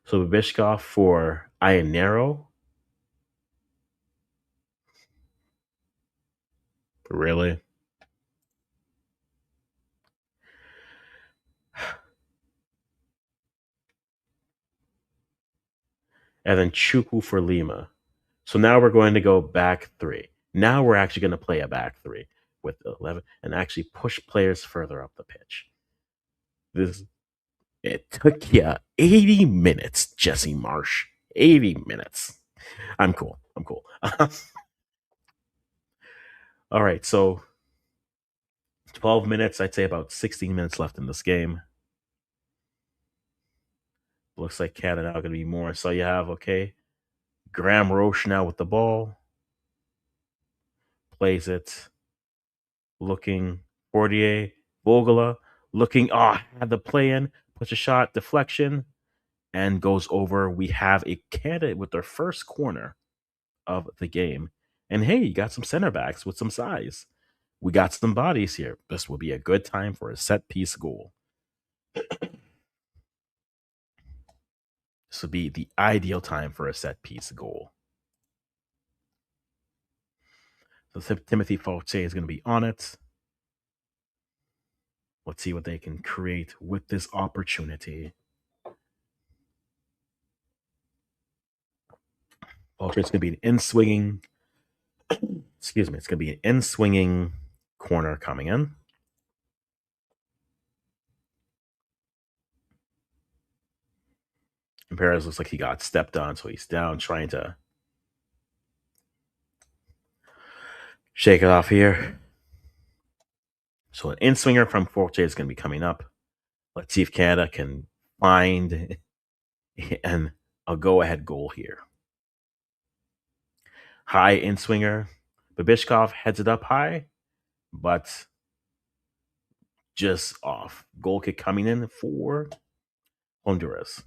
S1: Babishkov for Ionero. Really? And then Chuku for Lima. So now we're going to go back three. Now we're actually going to play a back three with 11 and actually push players further up the pitch. This It took you 80 minutes, Jesse Marsh. 80 minutes. I'm cool. I'm cool. All right, so 12 minutes. I'd say about 16 minutes left in this game. Looks like Canada now going to be more. So you have, okay, Graham Roche now with the ball. Plays it. Looking. Portier. Vogela. Looking. Oh, had the play in. Puts a shot. Deflection. And goes over. We have a Canada with their first corner of the game. And hey, you got some center backs with some size. We got some bodies here. This will be a good time for a set piece goal. This would be the ideal time for a set piece goal. So Timothy Fortier is going to be on it. Let's see what they can create with this opportunity. Fortier is going to be an in swinging. Excuse me. It's going to be an in swinging corner coming in. And Perez looks like he got stepped on, so he's down trying to shake it off here. So an in swinger from Fortier is going to be coming up. Let's see if Canada can find a go ahead goal here. High in swinger. Babishkov heads it up high, but just off. Goal kick coming in for Honduras.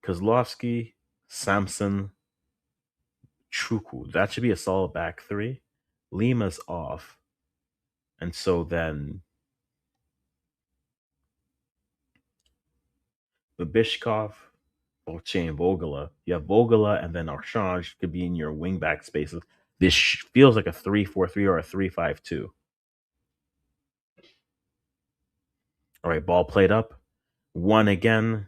S1: Kozlovsky, Samson, Chuku. That should be a solid back three. Lima's off. And so then Babishkov, Bolche, and Vogela. You have Vogela and then Archange could be in your wingback spaces. This feels like a 3-4-3 or a 3-5-2. All right, ball played up. One again.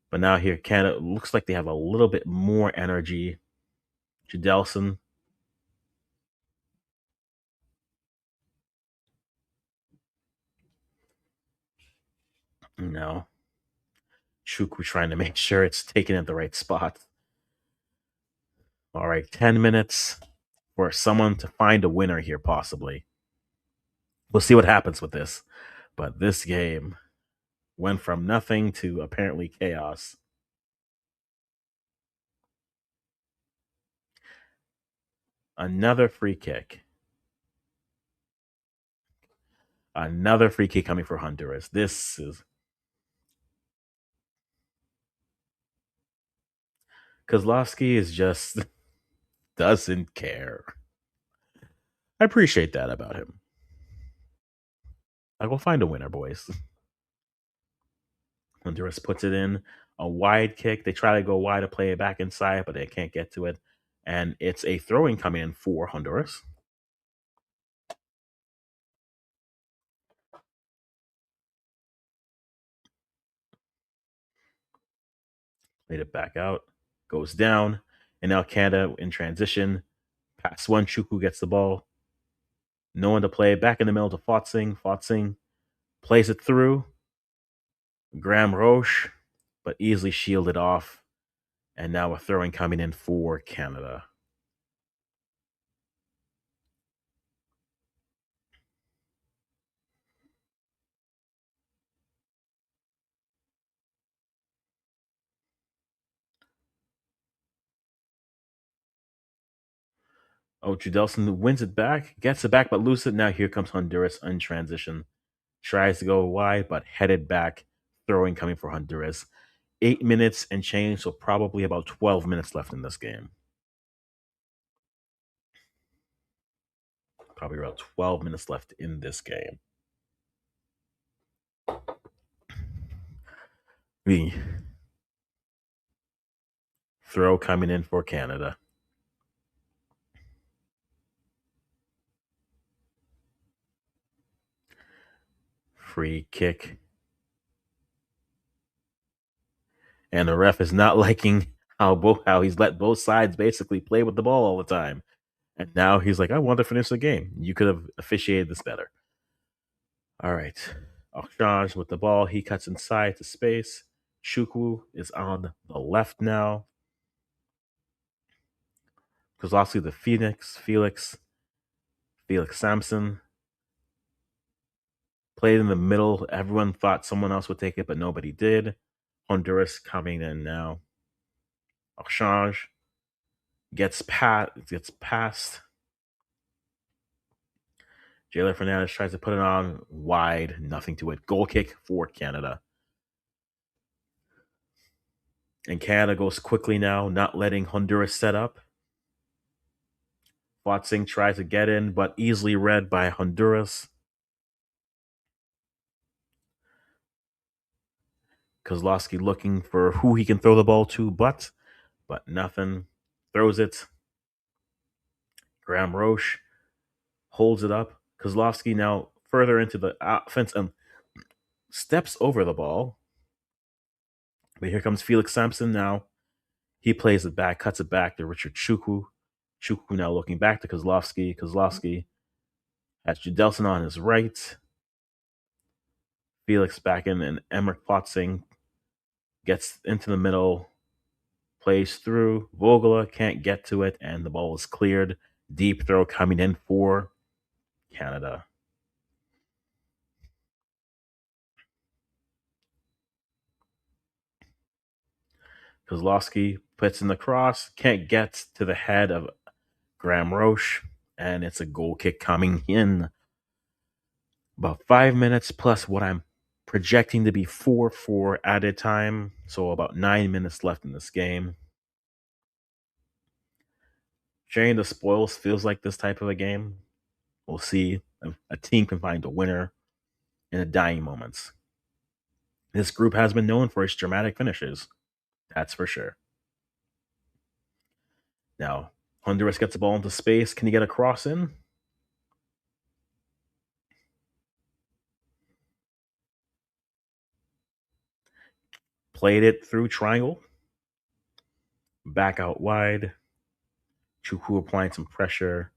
S1: But now here, Canada looks like they have a little bit more energy. Jadelson. No. Chuku trying to make sure it's taken at the right spot. All right, 10 minutes for someone to find a winner here, possibly. We'll see what happens with this. But this game went from nothing to apparently chaos. Another free kick. Another free kick coming for Honduras. This is Kozlovsky is just doesn't care. I appreciate that about him. I will find a winner, boys. Honduras puts it in a wide kick. They try to go wide to play it back inside, but they can't get to it. And it's a throwing coming in for Honduras. Played it back out. goes down, and now Canada in transition. Pass one, Chuku gets the ball. No one to play. Back in the middle to Fotzing. Fotzing plays it through. Graham Roche, but easily shielded off. And now a throwing coming in for Canada. Oh, Judelson wins it back, gets it back, but loses it. Now here comes Honduras in transition. Tries to go wide, but headed back. Throwing coming for Honduras. 8 minutes and change, so probably about 12 minutes left in this game. Probably around 12 minutes left in this game. The throw coming in for Canada. Free kick. And the ref is not liking how he's let both sides basically play with the ball all the time. And now he's like, I want to finish the game. You could have officiated this better. All right. Ochange with the ball. He cuts inside to space. Chukwu is on the left now. Kozlowski the Felix Sampson played in the middle. Everyone thought someone else would take it, but nobody did. Honduras coming in now. Ochange gets past. Jailer Fernandez tries to put it on wide, nothing to it. Goal kick for Canada. And Canada goes quickly now, not letting Honduras set up. Fotzing tries to get in, but easily read by Honduras. Kozlowski looking for who he can throw the ball to, but nothing. Throws it. Graham Roche holds it up. Kozlowski now further into the offense and steps over the ball. But here comes Felix Sampson now. He plays it back, cuts it back to Richard Chukwu. Chukwu now looking back to Kozlowski. Kozlowski has Judelson on his right. Felix back in, and Emmerich Potzing gets into the middle, plays through. Vogela can't get to it, and the ball is cleared. Deep throw coming in for Canada. Kozlowski puts in the cross, can't get to the head of Graham Roche, and it's a goal kick coming in. About 5 minutes plus what I'm projecting to be 4-4 at a time. So about 9 minutes left in this game. Sharing the spoils feels like this type of a game. We'll see if a team can find a winner in the dying moments. This group has been known for its dramatic finishes. That's for sure. Now, Honduras gets the ball into space. Can he get a cross in? Played it through triangle. Back out wide. Chukwu applying some pressure.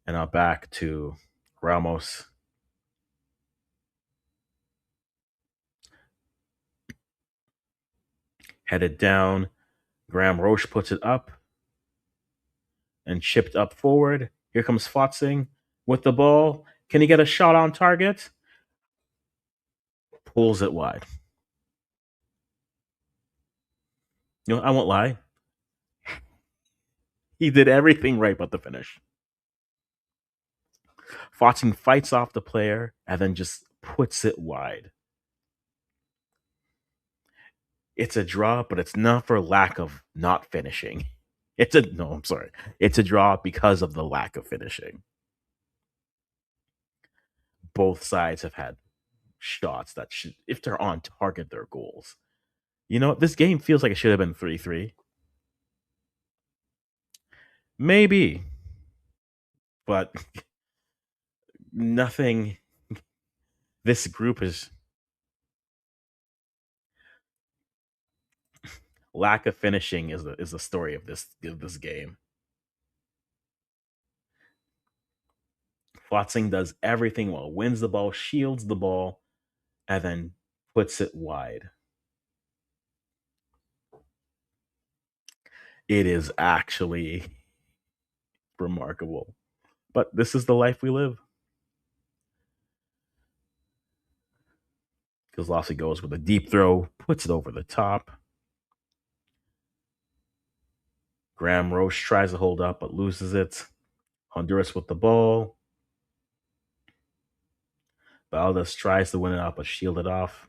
S1: And now back to Ramos. Headed down. Graham Roche puts it up and chipped up forward. Here comes Fotzing with the ball. Can he get a shot on target? Pulls it wide. You know, I won't lie. He did everything right but the finish. Fotzing fights off the player and then just puts it wide. It's a draw, but it's not for lack of not finishing. It's a draw because of the lack of finishing. Both sides have had shots that should, if they're on target, they're goals. You know, this game feels like it should have been 3-3. Maybe. But nothing. This group is. Lack of finishing is the story of this game. Flotzing does everything well, wins the ball, shields the ball, and then puts it wide. It is actually remarkable. But this is the life we live. Kozlowski goes with a deep throw, puts it over the top. Graham Roche tries to hold up but loses it. Honduras with the ball. Valdez tries to win it up but shielded off.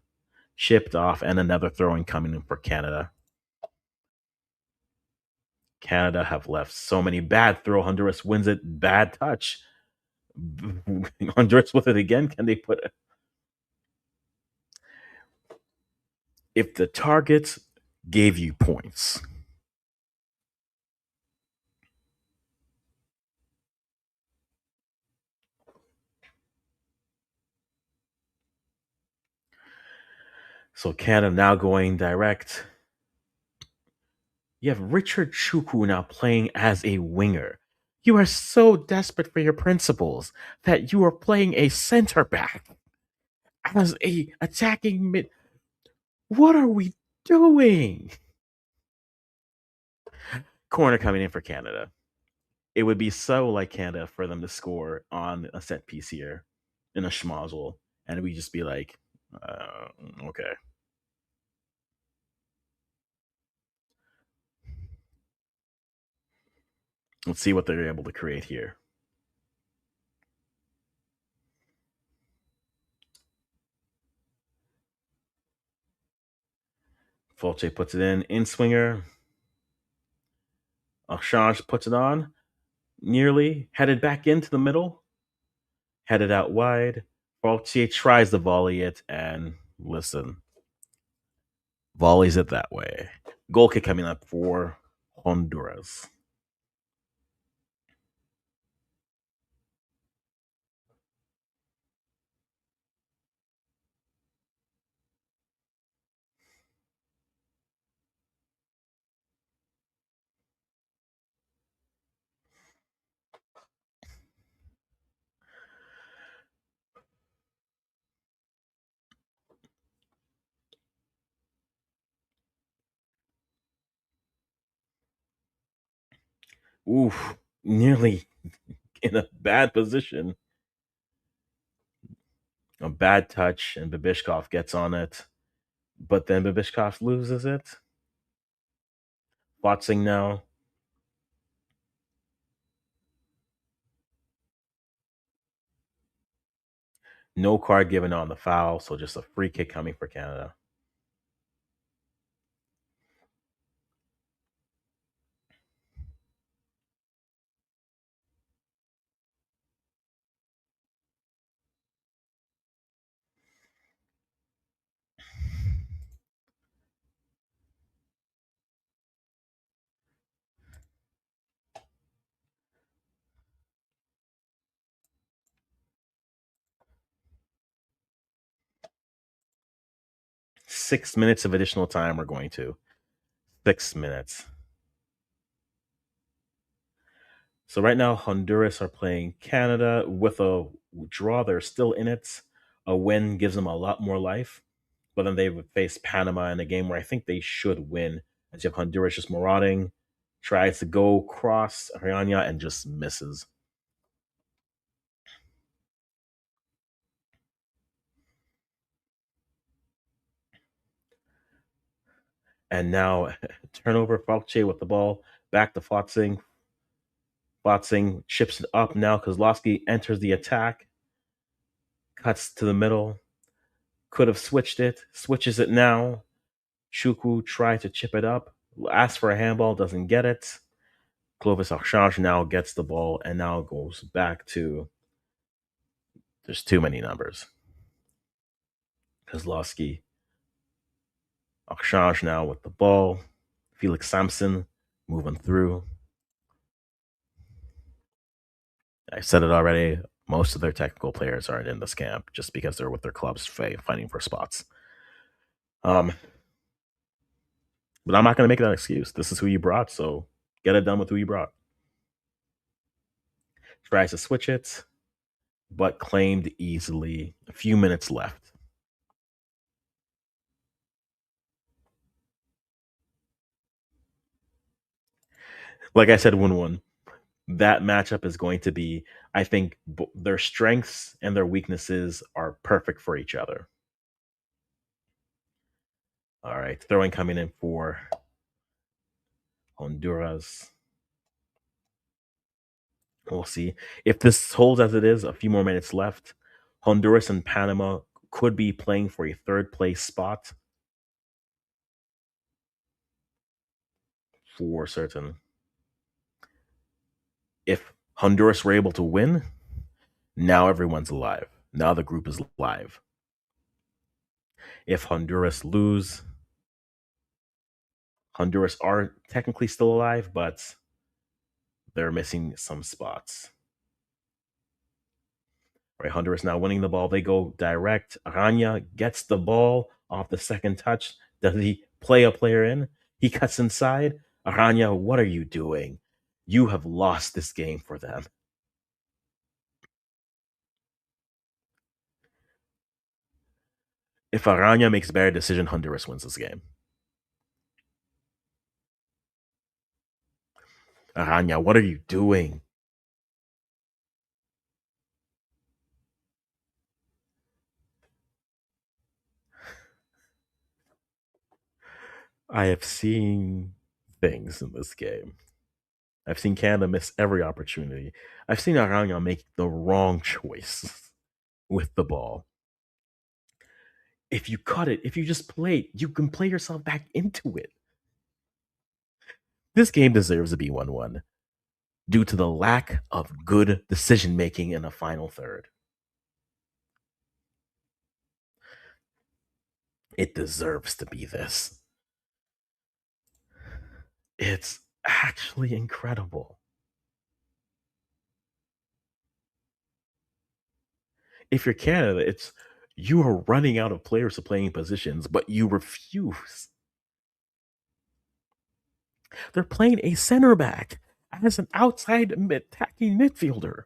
S1: Chipped off, and another throwing coming in for Canada. Canada have left so many bad throw. Honduras wins it. Bad touch. Honduras with it again. Can they put it? If the targets gave you points, so Canada now going direct. You have Richard Chukwu now playing as a winger. You are so desperate for your principles that you are playing a center back as a attacking mid. What are we doing? Corner coming in for Canada. It would be so like Canada for them to score on a set piece here in a schmozzle, and we just be like, uh, okay. Let's see what they're able to create here. Folche puts it in swinger. Archange puts it on, nearly headed back into the middle, headed out wide. Folche tries to volley it, and listen, volleys it that way. Goal kick coming up for Honduras. Oof, nearly in a bad position. A bad touch, and Babishkov gets on it. But then Babishkov loses it. Boxing now. No card given on the foul, so just a free kick coming for Canada. Six minutes of additional time we're going to. 6 minutes. So right now, Honduras are playing Canada with a draw. They're still in it. A win gives them a lot more life. But then they would face Panama in a game where I think they should win. As you have Honduras just marauding, tries to go cross Ariana and just misses. And now turnover, Falche with the ball, back to Flotzing. Flotzing chips it up now. Kozlowski enters the attack, cuts to the middle, could have switched it, switches it now. Chukwu tries to chip it up, asks for a handball, doesn't get it. Clovis Archange now gets the ball and now goes back to there's too many numbers. Kozlowski, Archange now with the ball. Felix Sampson moving through. I said it already. Most of their technical players aren't in this camp just because they're with their clubs fighting for spots. Um, But I'm not going to make that an excuse. This is who you brought, so get it done with who you brought. Tries to switch it, but claimed easily. A few minutes left. Like I said, 1-1. That matchup is going to be, I think, their strengths and their weaknesses are perfect for each other. All right, throwing coming in for Honduras. We'll see. If this holds as it is, a few more minutes left. Honduras and Panama could be playing for a third place spot for certain. If Honduras were able to win, now everyone's alive. Now the group is live. If Honduras lose, Honduras are technically still alive, but they're missing some spots. Right, Honduras now winning the ball. They go direct. Arana gets the ball off the second touch. Does he play a player in? He cuts inside. Arana, what are you doing? You have lost this game for them. If Arana makes a better decision, Honduras wins this game. Arana, what are you doing? I have seen things in this game. I've seen Canada miss every opportunity. I've seen Arana make the wrong choice with the ball. If you cut it, if you just play it, you can play yourself back into it. This game deserves to be 1-1 due to the lack of good decision making in the final third. It deserves to be this. It's actually incredible. If you're Canada, it's you are running out of players to playing positions, but you refuse. They're playing a center back as an outside attacking midfielder.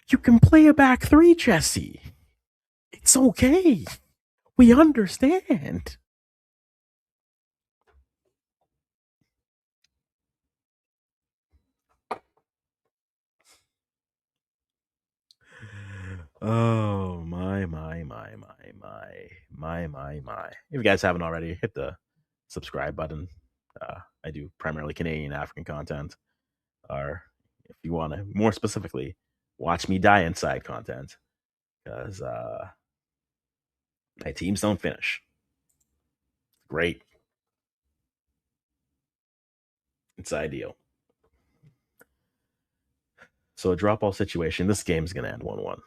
S1: You can play a back three, Jesse. It's okay. We understand. Oh my. If you guys haven't already, hit the subscribe button. I do primarily Canadian African content. Or if you want to more specifically, watch me die inside content. Because my teams don't finish. Great. It's ideal. So a drop ball situation, this game's gonna end 1-1.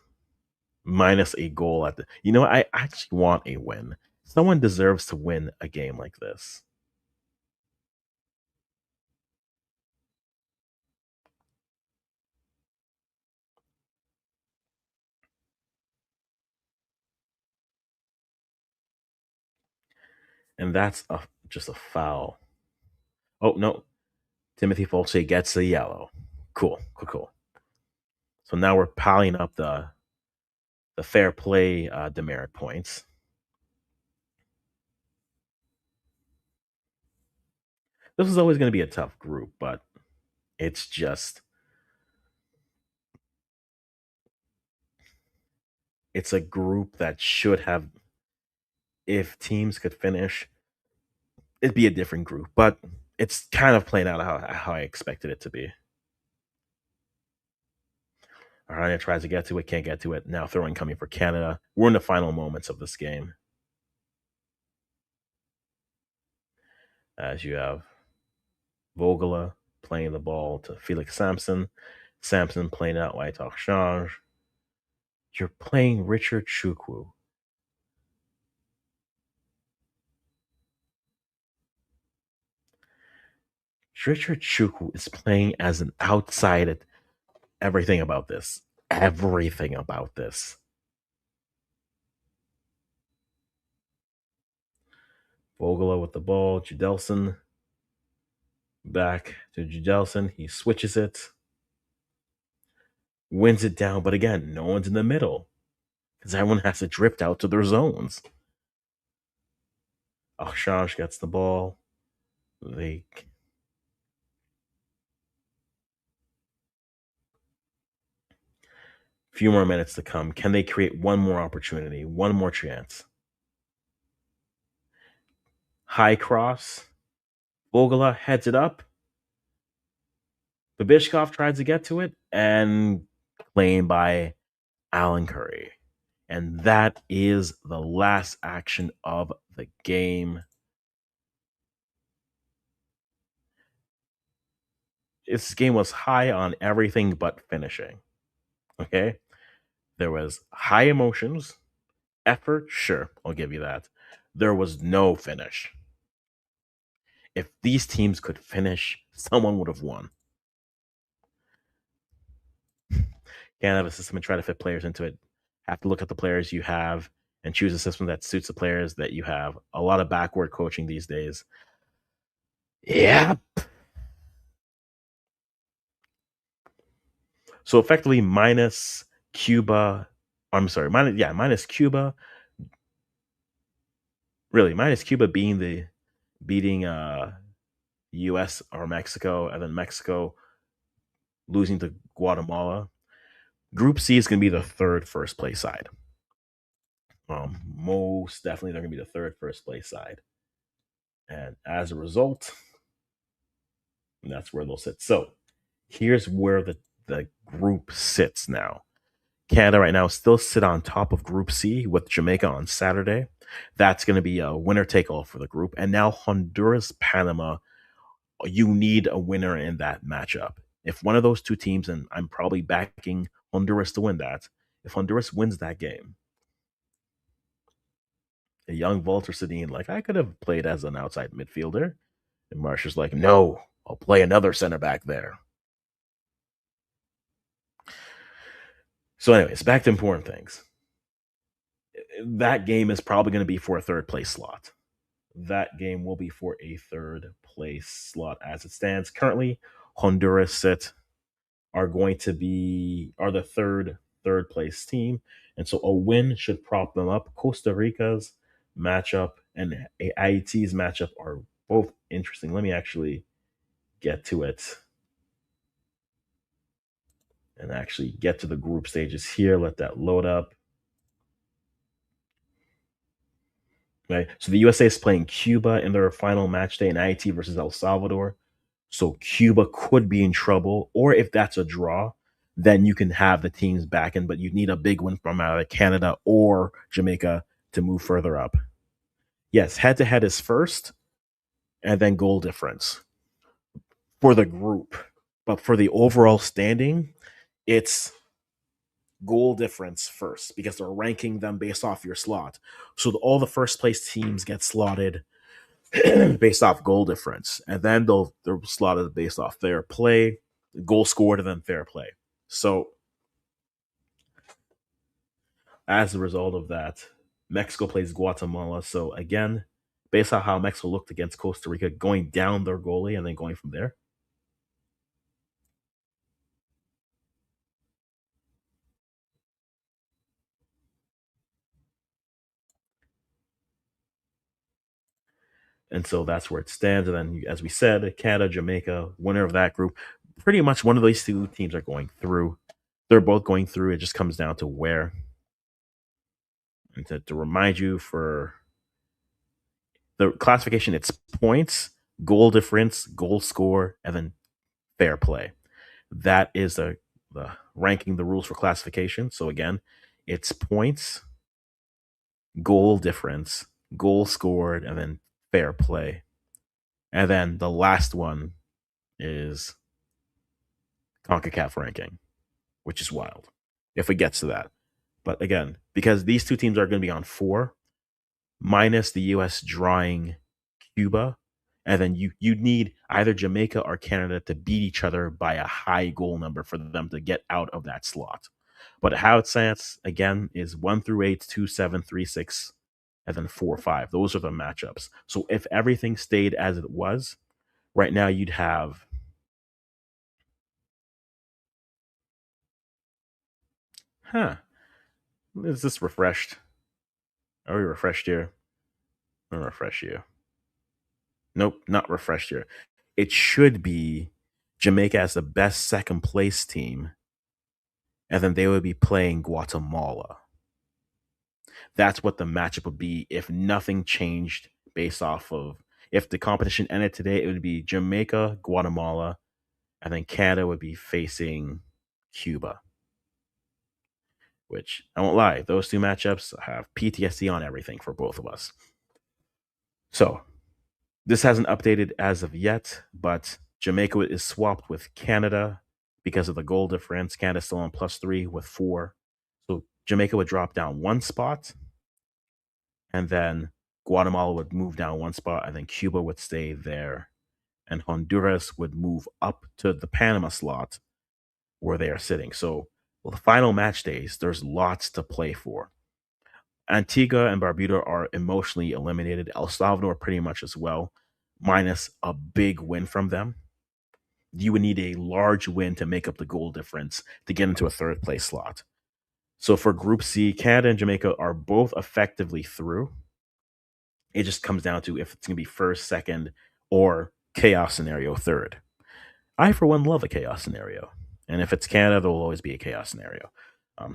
S1: Minus a goal at the I actually want a win. Someone deserves to win a game like this. And that's just a foul. Oh no. Timothy Folche gets a yellow. Cool. So now we're piling up the fair play demerit points. This is always going to be a tough group, but it's just it's a group that should have, if teams could finish, it'd be a different group, but it's kind of playing out how I expected it to be. Arana tries to get to it, can't get to it. Now throwing coming for Canada. We're in the final moments of this game. As you have Vogela playing the ball to Felix Sampson. Sampson playing out White Change. You're playing Richard Chukwu. Richard Chukwu is playing as an outside at everything about this. Everything about this. Vogela with the ball. Judelson back to Judelson. He switches it, wins it down, but again, no one's in the middle because everyone has to drift out to their zones. Akshanj gets the ball. They few more minutes to come. Can they create one more opportunity, one more chance? High cross. Vogela heads it up. Babishkov tries to get to it and claimed by Alan Curry. And that is the last action of the game. This game was high on everything but finishing. Okay? There was high emotions, effort, sure, I'll give you that. There was no finish. If these teams could finish, someone would have won. Can't have a system and try to fit players into it. Have to look at the players you have and choose a system that suits the players that you have. A lot of backward coaching these days. Yeah. So effectively minus Cuba. I'm sorry, minus Cuba. Really, minus Cuba beating US or Mexico, and then Mexico losing to Guatemala. Group C is gonna be the third first place side. Most definitely they're gonna be the third first place side. And as a result, that's where they'll sit. So here's where the group sits now. Canada right now still sit on top of Group C with Jamaica on Saturday. That's going to be a winner take all for the group. And now Honduras, Panama, you need a winner in that matchup. If one of those two teams, and I'm probably backing Honduras to win that, if Honduras wins that game, a young Walter Sedin, like I could have played as an outside midfielder. And Marshall's like, no, I'll play another center back there. So, anyways, back to important things. That game is probably going to be for a third place slot. That game will be for a third place slot as it stands. Currently, Honduras are the third place team. And so a win should prop them up. Costa Rica's matchup and Haiti's matchup are both interesting. Let me actually get to it and actually get to the group stages here. Let that load up. Right. So the USA is playing Cuba in their final match day in Haiti versus El Salvador. So Cuba could be in trouble, or if that's a draw, then you can have the teams back in, but you need a big win from either Canada or Jamaica to move further up. Yes, head to head is first, and then goal difference for the group. But for the overall standing, it's goal difference first because they're ranking them based off your slot. So all the first place teams get slotted based off goal difference, and then they're slotted based off fair play, goal scored, and then fair play. So as a result of that, Mexico plays Guatemala. So again, based on how Mexico looked against Costa Rica, going down their goalie and then going from there. And so that's where it stands. And then, as we said, Canada, Jamaica, winner of that group. Pretty much one of these two teams are going through. They're both going through. It just comes down to where. And to remind you, for the classification, it's points, goal difference, goal score, and then fair play. That is the ranking, the rules for classification. So again, it's points, goal difference, goal scored, and then fair play. And then the last one is CONCACAF ranking, which is wild if it gets to that. But again, because these two teams are going to be on 4, minus the US drawing Cuba, and then you need either Jamaica or Canada to beat each other by a high goal number for them to get out of that slot. But how it stands again is 1 through 8, 2, 7, 3, 6, and then 4-5. Those are the matchups. So if everything stayed as it was, right now you'd have, huh? Is this refreshed? Are we refreshed here? I'm refresh you. Nope, not refreshed here. It should be Jamaica as the best second place team, and then they would be playing Guatemala. That's what the matchup would be if nothing changed based off of if the competition ended today, it would be Jamaica, Guatemala, and then Canada would be facing Cuba. Which I won't lie, those two matchups have PTSD on everything for both of us. So this hasn't updated as of yet, but Jamaica is swapped with Canada because of the goal difference. Canada's still on +3 with 4. So Jamaica would drop down one spot, and then Guatemala would move down one spot, and then Cuba would stay there. And Honduras would move up to the Panama slot where they are sitting. So well, the final match days, there's lots to play for. Antigua and Barbuda are emotionally eliminated. El Salvador pretty much as well, minus a big win from them. You would need a large win to make up the goal difference to get into a third place slot. So for Group C, Canada and Jamaica are both effectively through. It just comes down to if it's going to be first, second, or chaos scenario third. I, for one, love a chaos scenario. And if it's Canada, there will always be a chaos scenario.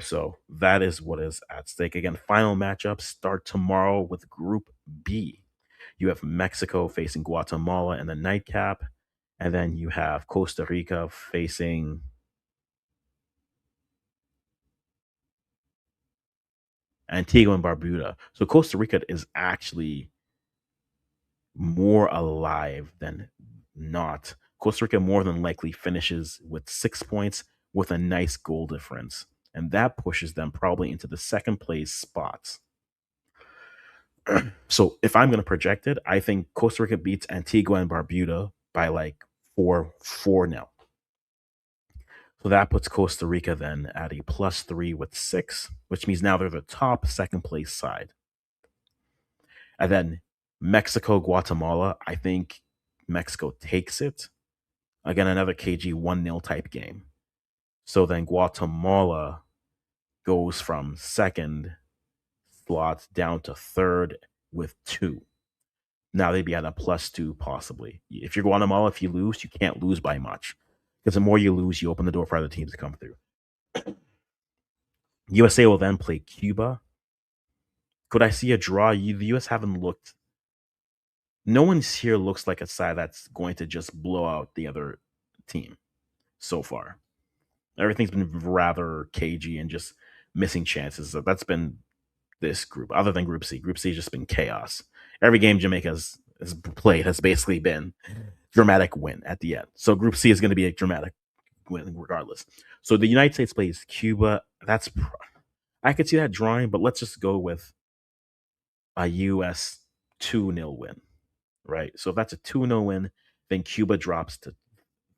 S1: So that is what is at stake. Again, final matchups start tomorrow with Group B. You have Mexico facing Guatemala in the nightcap. And then you have Costa Rica facing Antigua and Barbuda. So Costa Rica is actually more alive than not. Costa Rica more than likely finishes with 6 points with a nice goal difference. And that pushes them probably into the second place spots. So if I'm going to project it, I think Costa Rica beats Antigua and Barbuda by like 4 now. So that puts Costa Rica then at a +3 with 6, which means now they're the top second place side. And then Mexico, Guatemala, I think Mexico takes it. Again, another KG 1-0 type game. So then Guatemala goes from second slot down to third with 2. Now they'd be at a +2 possibly. If you're Guatemala, if you lose, you can't lose by much. Because the more you lose, you open the door for other teams to come through. USA will then play Cuba. Could I see a draw? The US haven't looked. No one's here looks like a side that's going to just blow out the other team so far. Everything's been rather cagey and just missing chances. So that's been this group, other than Group C. Group C has just been chaos. Every game Jamaica has played has basically been dramatic win at the end. So Group C is going to be a dramatic win regardless. So the United States plays Cuba. I could see that drawing, but let's just go with a US 2-0 win, right? So if that's a 2-0 win, then Cuba drops to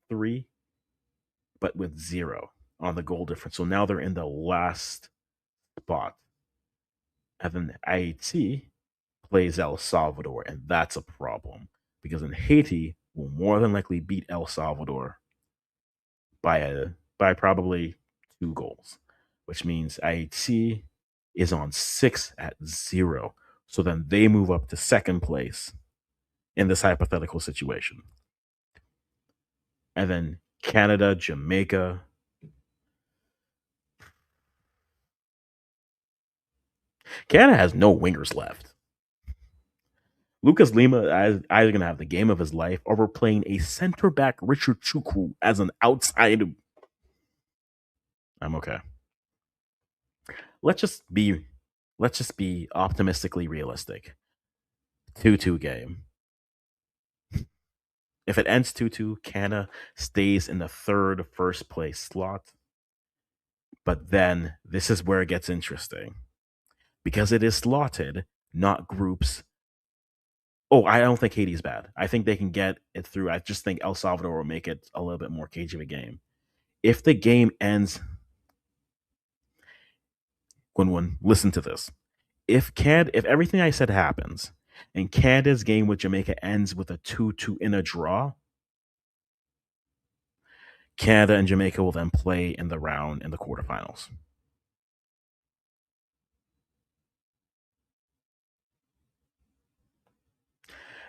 S1: 3, but with 0 on the goal difference. So now they're in the last spot. And then Haiti plays El Salvador, and that's a problem because then Haiti will more than likely beat El Salvador by probably 2 goals, which means Haiti is on 6 at 0. So then they move up to second place in this hypothetical situation. And then Canada, Jamaica. Canada has no wingers left. Lucas Lima is either going to have the game of his life or we're playing a center back Richard Chukwu as an outside. I'm okay. Let's just be optimistically realistic. 2-2 game. If it ends 2-2, Canada stays in the first place slot. But then this is where it gets interesting. Because it is slotted, not groups. Oh, I don't think Haiti's bad. I think they can get it through. I just think El Salvador will make it a little bit more cagey of a game. If the game ends, Listen to this. if everything I said happens and Canada's game with Jamaica ends with a 2-2 in a draw, Canada and Jamaica will then play in the round in the quarterfinals.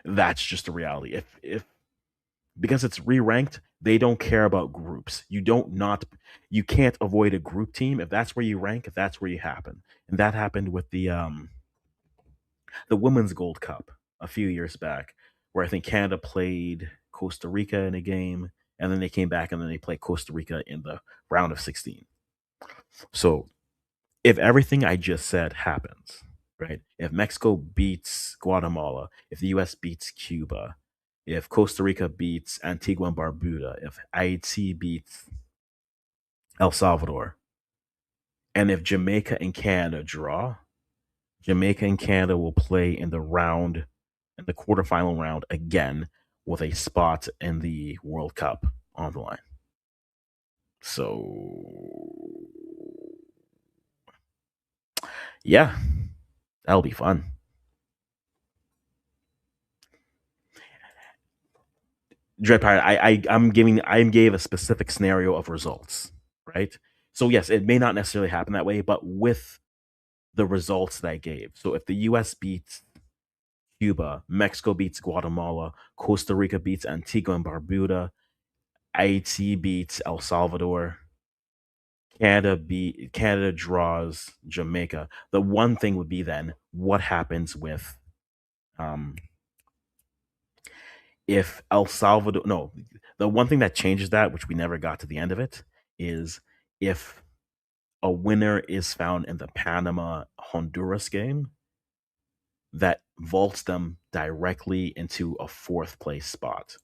S1: That's just a reality. If because it's re-ranked, they don't care about groups. You can't avoid a group team. If that's where you rank, that's where you happen. And that happened with the Women's Gold Cup a few years back, where I think Canada played Costa Rica in a game, and then they came back and then they played Costa Rica in the round of 16. So if everything I just said happens, right? If Mexico beats Guatemala, if the US beats Cuba, if Costa Rica beats Antigua and Barbuda, if Haiti beats El Salvador, and if Jamaica and Canada draw, Jamaica and Canada will play in the quarterfinal round again with a spot in the World Cup on the line. So, yeah, that'll be fun. Dread Pirate, I gave a specific scenario of results, right? So yes, it may not necessarily happen that way, but with the results that I gave. So if the US beats Cuba, Mexico beats Guatemala, Costa Rica beats Antigua and Barbuda, Haiti beats El Salvador, Canada draws Jamaica. The one thing would be then what happens with um if El Salvador no, the one thing that changes that, which we never got to the end of it, is if a winner is found in the Panama Honduras game that vaults them directly into a fourth place spot.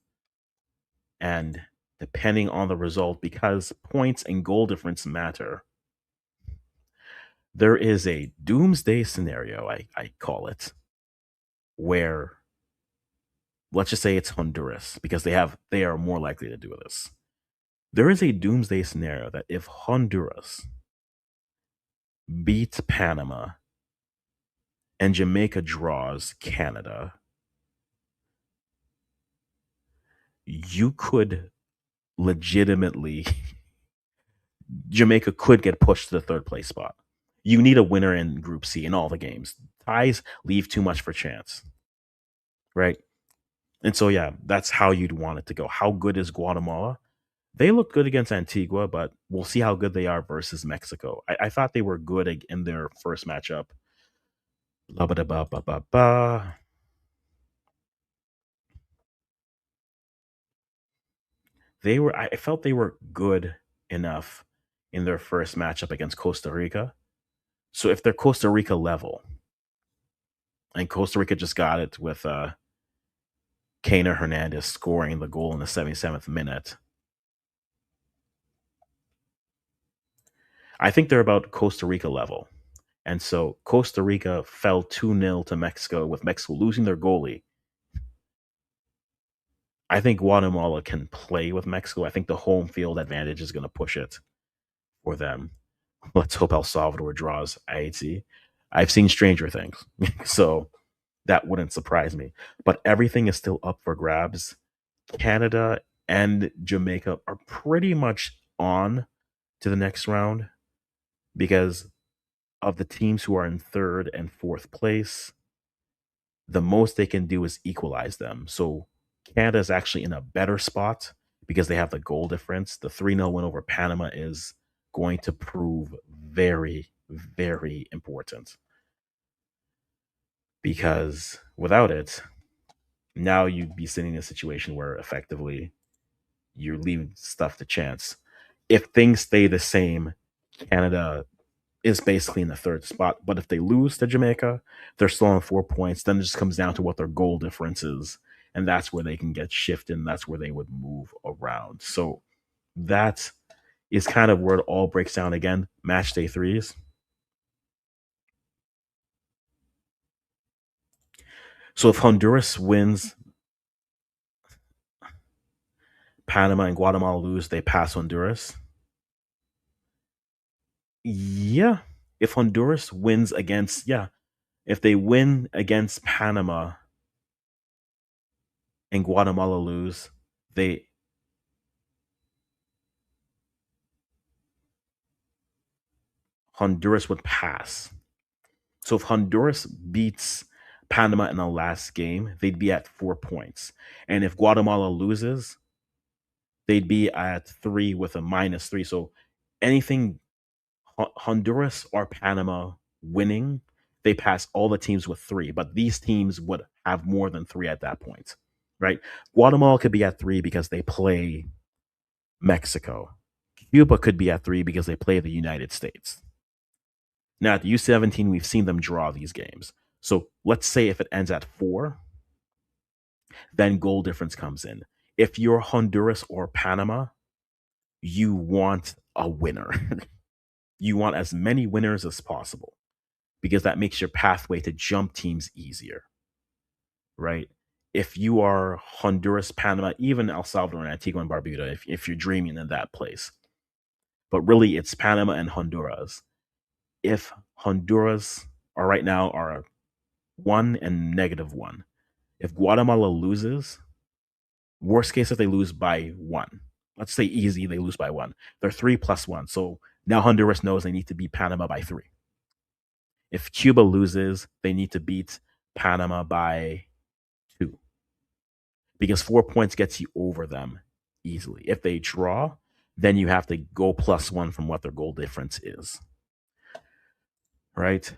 S1: And depending on the result, because points and goal difference matter, there is a doomsday scenario, I call it, where let's just say it's Honduras, because they are more likely to do this. There is a doomsday scenario that if Honduras beats Panama and Jamaica draws Canada, you could legitimately Jamaica could get pushed to the third place spot. You need a winner in Group C in all the games. Ties leave too much for chance, right? And so, yeah, that's how you'd want it to go. How good is Guatemala? They look good against Antigua, but we'll see how good they are versus Mexico. I thought they were good in their first matchup. Ba ba ba ba ba ba. I felt they were good enough in their first matchup against Costa Rica. So if they're Costa Rica level, and Costa Rica just got it with Kena Hernandez scoring the goal in the 77th minute, I think they're about Costa Rica level. And so Costa Rica fell 2-0 to Mexico with Mexico losing their goalie. I think Guatemala can play with Mexico. I think the home field advantage is going to push it for them. Let's hope El Salvador draws Haiti. I've seen stranger things, so that wouldn't surprise me. But everything is still up for grabs. Canada and Jamaica are pretty much on to the next round because of the teams who are in third and fourth place. The most they can do is equalize them. So Canada is actually in a better spot because they have the goal difference. The 3-0 win over Panama is going to prove very, very important because without it, now you'd be sitting in a situation where effectively you're leaving stuff to chance. If things stay the same, Canada is basically in the third spot. But if they lose to Jamaica, they're still on 4 points. Then it just comes down to what their goal difference is. And that's where they can get shifted. And that's where they would move around. So that is kind of where it all breaks down again. Match day threes. So if Honduras wins, Panama and Guatemala lose, they pass Honduras. Yeah. If Honduras wins against, yeah, If they win against Panama and Guatemala lose, they Honduras would pass. So if Honduras beats Panama in the last game, they'd be at 4 points. And if Guatemala loses, they'd be at three with a -3. So anything Honduras or Panama winning, they pass all the teams with three. But these teams would have more than three at that point, right? Guatemala could be at three because they play Mexico. Cuba could be at three because they play the United States. Now, at the U17, we've seen them draw these games. So let's say if it ends at four, then goal difference comes in. If you're Honduras or Panama, you want a winner. You want as many winners as possible because that makes your pathway to jump teams easier, right? If you are Honduras, Panama, even El Salvador and Antigua and Barbuda, if you're dreaming in that place, but really it's Panama and Honduras. If Honduras are right now are 1 and -1, if Guatemala loses, worst case if they lose by one, let's say easy they lose by one, they're 3+1. So now Honduras knows they need to beat Panama by three. If Cuba loses, they need to beat Panama by two because 4 points gets you over them easily. If they draw, then you have to go +1 from what their goal difference is, right?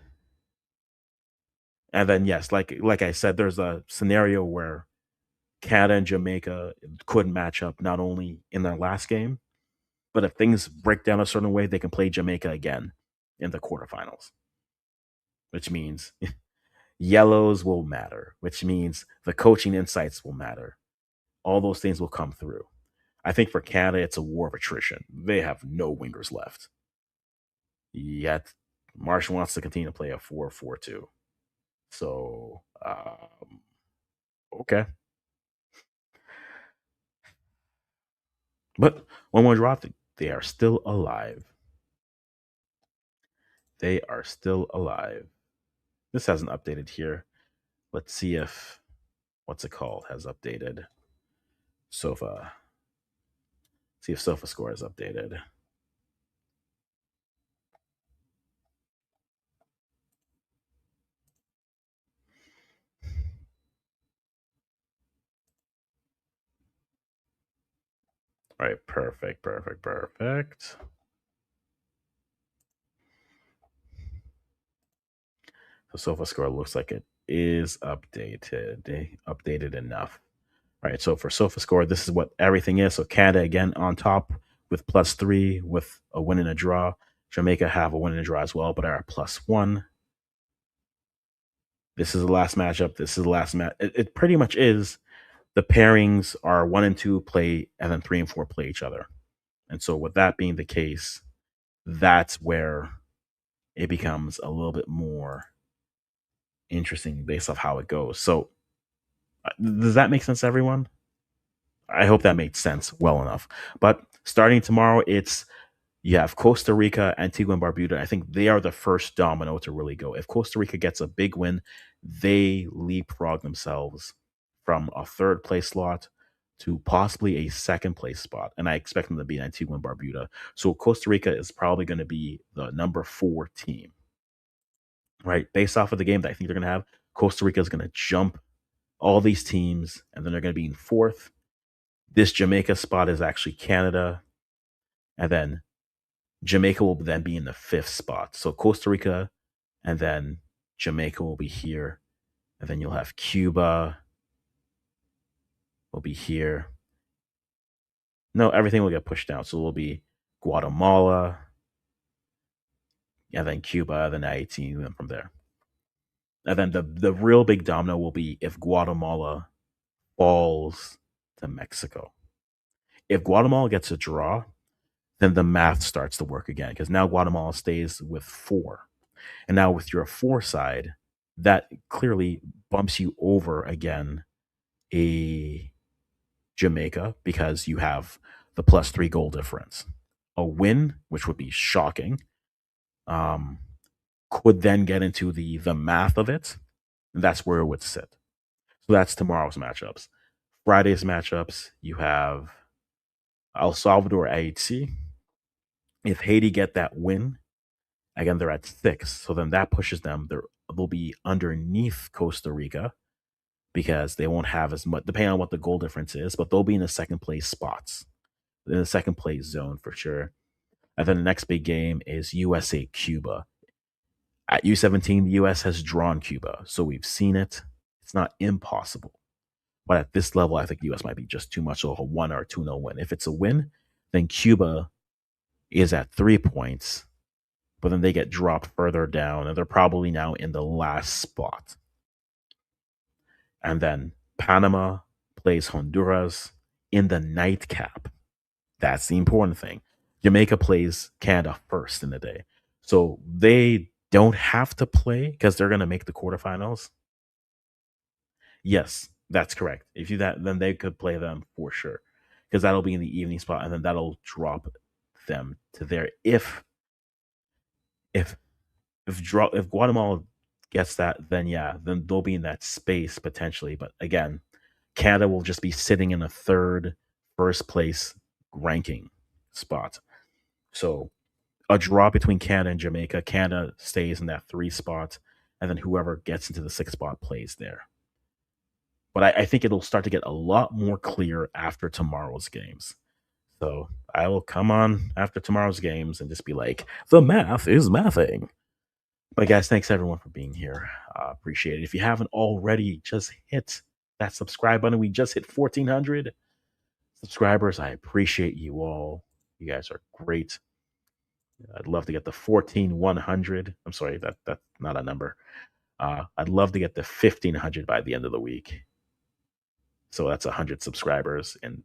S1: And then yes, like I said, there's a scenario where Canada and Jamaica could match up not only in their last game, but if things break down a certain way, they can play Jamaica again in the quarterfinals, which means yellows will matter, which means the coaching insights will matter. All those things will come through. I think for Canada, it's a war of attrition. They have no wingers left. Yet Marsh wants to continue to play a 4-4-2. So, okay. But one more draw, they are still alive. They are still alive. This hasn't updated here. Let's see if what's it called has updated. Sofa. See if Sofa Score is updated. All right, perfect, perfect, perfect. The Sofa Score looks like it is updated. Updated enough. All right, so for Sofa Score, this is what everything is. So Canada again on top with +3 with a win and a draw. Jamaica have a win and a draw as well, but are +1. This is the last matchup. This is the last match. It pretty much is. The pairings are 1 and 2 play, and then 3 and 4 play each other. And so, with that being the case, that's where it becomes a little bit more interesting based off how it goes. So, does that make sense to everyone? I hope that made sense well enough. But starting tomorrow, it's you have Costa Rica, Antigua, and Barbuda. I think they are the first domino to really go. If Costa Rica gets a big win, they leapfrog themselves from a third place slot to possibly a second place spot. And I expect them to be Antigua and Barbuda. So Costa Rica is probably going to be the number 4 team, right? Based off of the game that I think they're going to have, Costa Rica is going to jump all these teams, and then they're going to be in fourth. This Jamaica spot is actually Canada. And then Jamaica will then be in the 5th spot. So Costa Rica and then Jamaica will be here. And then you'll have Cuba will be here. No, everything will get pushed down. So it will be Guatemala, and then Cuba, then Haiti, and then from there. And then the real big domino will be if Guatemala falls to Mexico. If Guatemala gets a draw, then the math starts to work again because now Guatemala stays with 4. And now with your 4 side, that clearly bumps you over again a Jamaica because you have the +3 goal difference. A win, which would be shocking, could then get into the math of it, and that's where it would sit. So that's tomorrow's matchups. Friday's matchups, you have El Salvador Haiti. If Haiti get that win, again they're at 6. So then that pushes them. They'll be underneath Costa Rica because they won't have as much, depending on what the goal difference is, but they'll be in the second place spots, in the second place zone for sure. And then the next big game is USA Cuba. At U17, the US has drawn Cuba, so we've seen it. It's not impossible. But at this level, I think the US might be just too much of a 1 or 2-0 win. If it's a win, then Cuba is at 3 points, but then they get dropped further down, and they're probably now in the last spot. And then Panama plays Honduras in the nightcap. That's the important thing. Jamaica plays Canada first in the day. So they don't have to play because they're going to make the quarterfinals. Yes, that's correct. If you that, then they could play them for sure because that'll be in the evening spot, and then that'll drop them to there. If if Guatemala gets that, then yeah, then they'll be in that space potentially. But again, Canada will just be sitting in a third, first place ranking spot. So a draw between Canada and Jamaica, Canada stays in that 3 spot, and then whoever gets into the 6th spot plays there. But I think it'll start to get a lot more clear after tomorrow's games. So I will come on after tomorrow's games and just be like, the math is mathing. But guys, thanks everyone for being here. Appreciate it. If you haven't already, just hit that subscribe button. We just hit 1,400 subscribers. I appreciate you all. You guys are great. I'd love to get the 14,100. I'm sorry, that's not a number. I'd love to get the 1,500 by the end of the week. So that's 100 subscribers in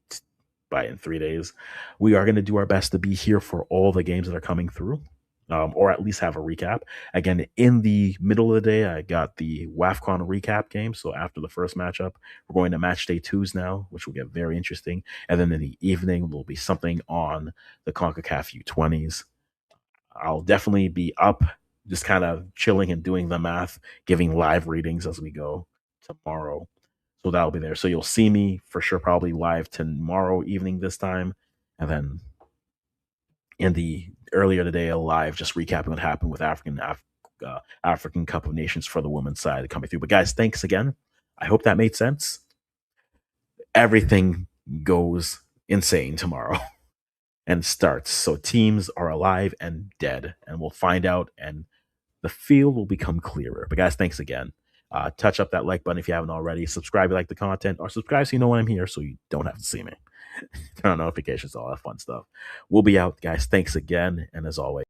S1: 3 days. We are going to do our best to be here for all the games that are coming through, or at least have a recap. Again, in the middle of the day, I got the WAFCON recap game. So after the first matchup, we're going to match day 2s now, which will get very interesting. And then in the evening, there'll be something on the CONCACAF U20s. I'll definitely be up, just kind of chilling and doing the math, giving live readings as we go tomorrow. So that'll be there. So you'll see me for sure, probably live tomorrow evening this time. And then in the earlier today, live, just recapping what happened with African Cup of Nations for the women's side coming through. But guys, thanks again. I hope that made sense. Everything goes insane tomorrow and starts. So teams are alive and dead, and we'll find out, and the field will become clearer. But guys, thanks again. Touch up that like button if you haven't already. Subscribe if you like the content, or subscribe so you know when I'm here so you don't have to see me. Turn on notifications, all that fun stuff. We'll be out, guys. Thanks again. And as always,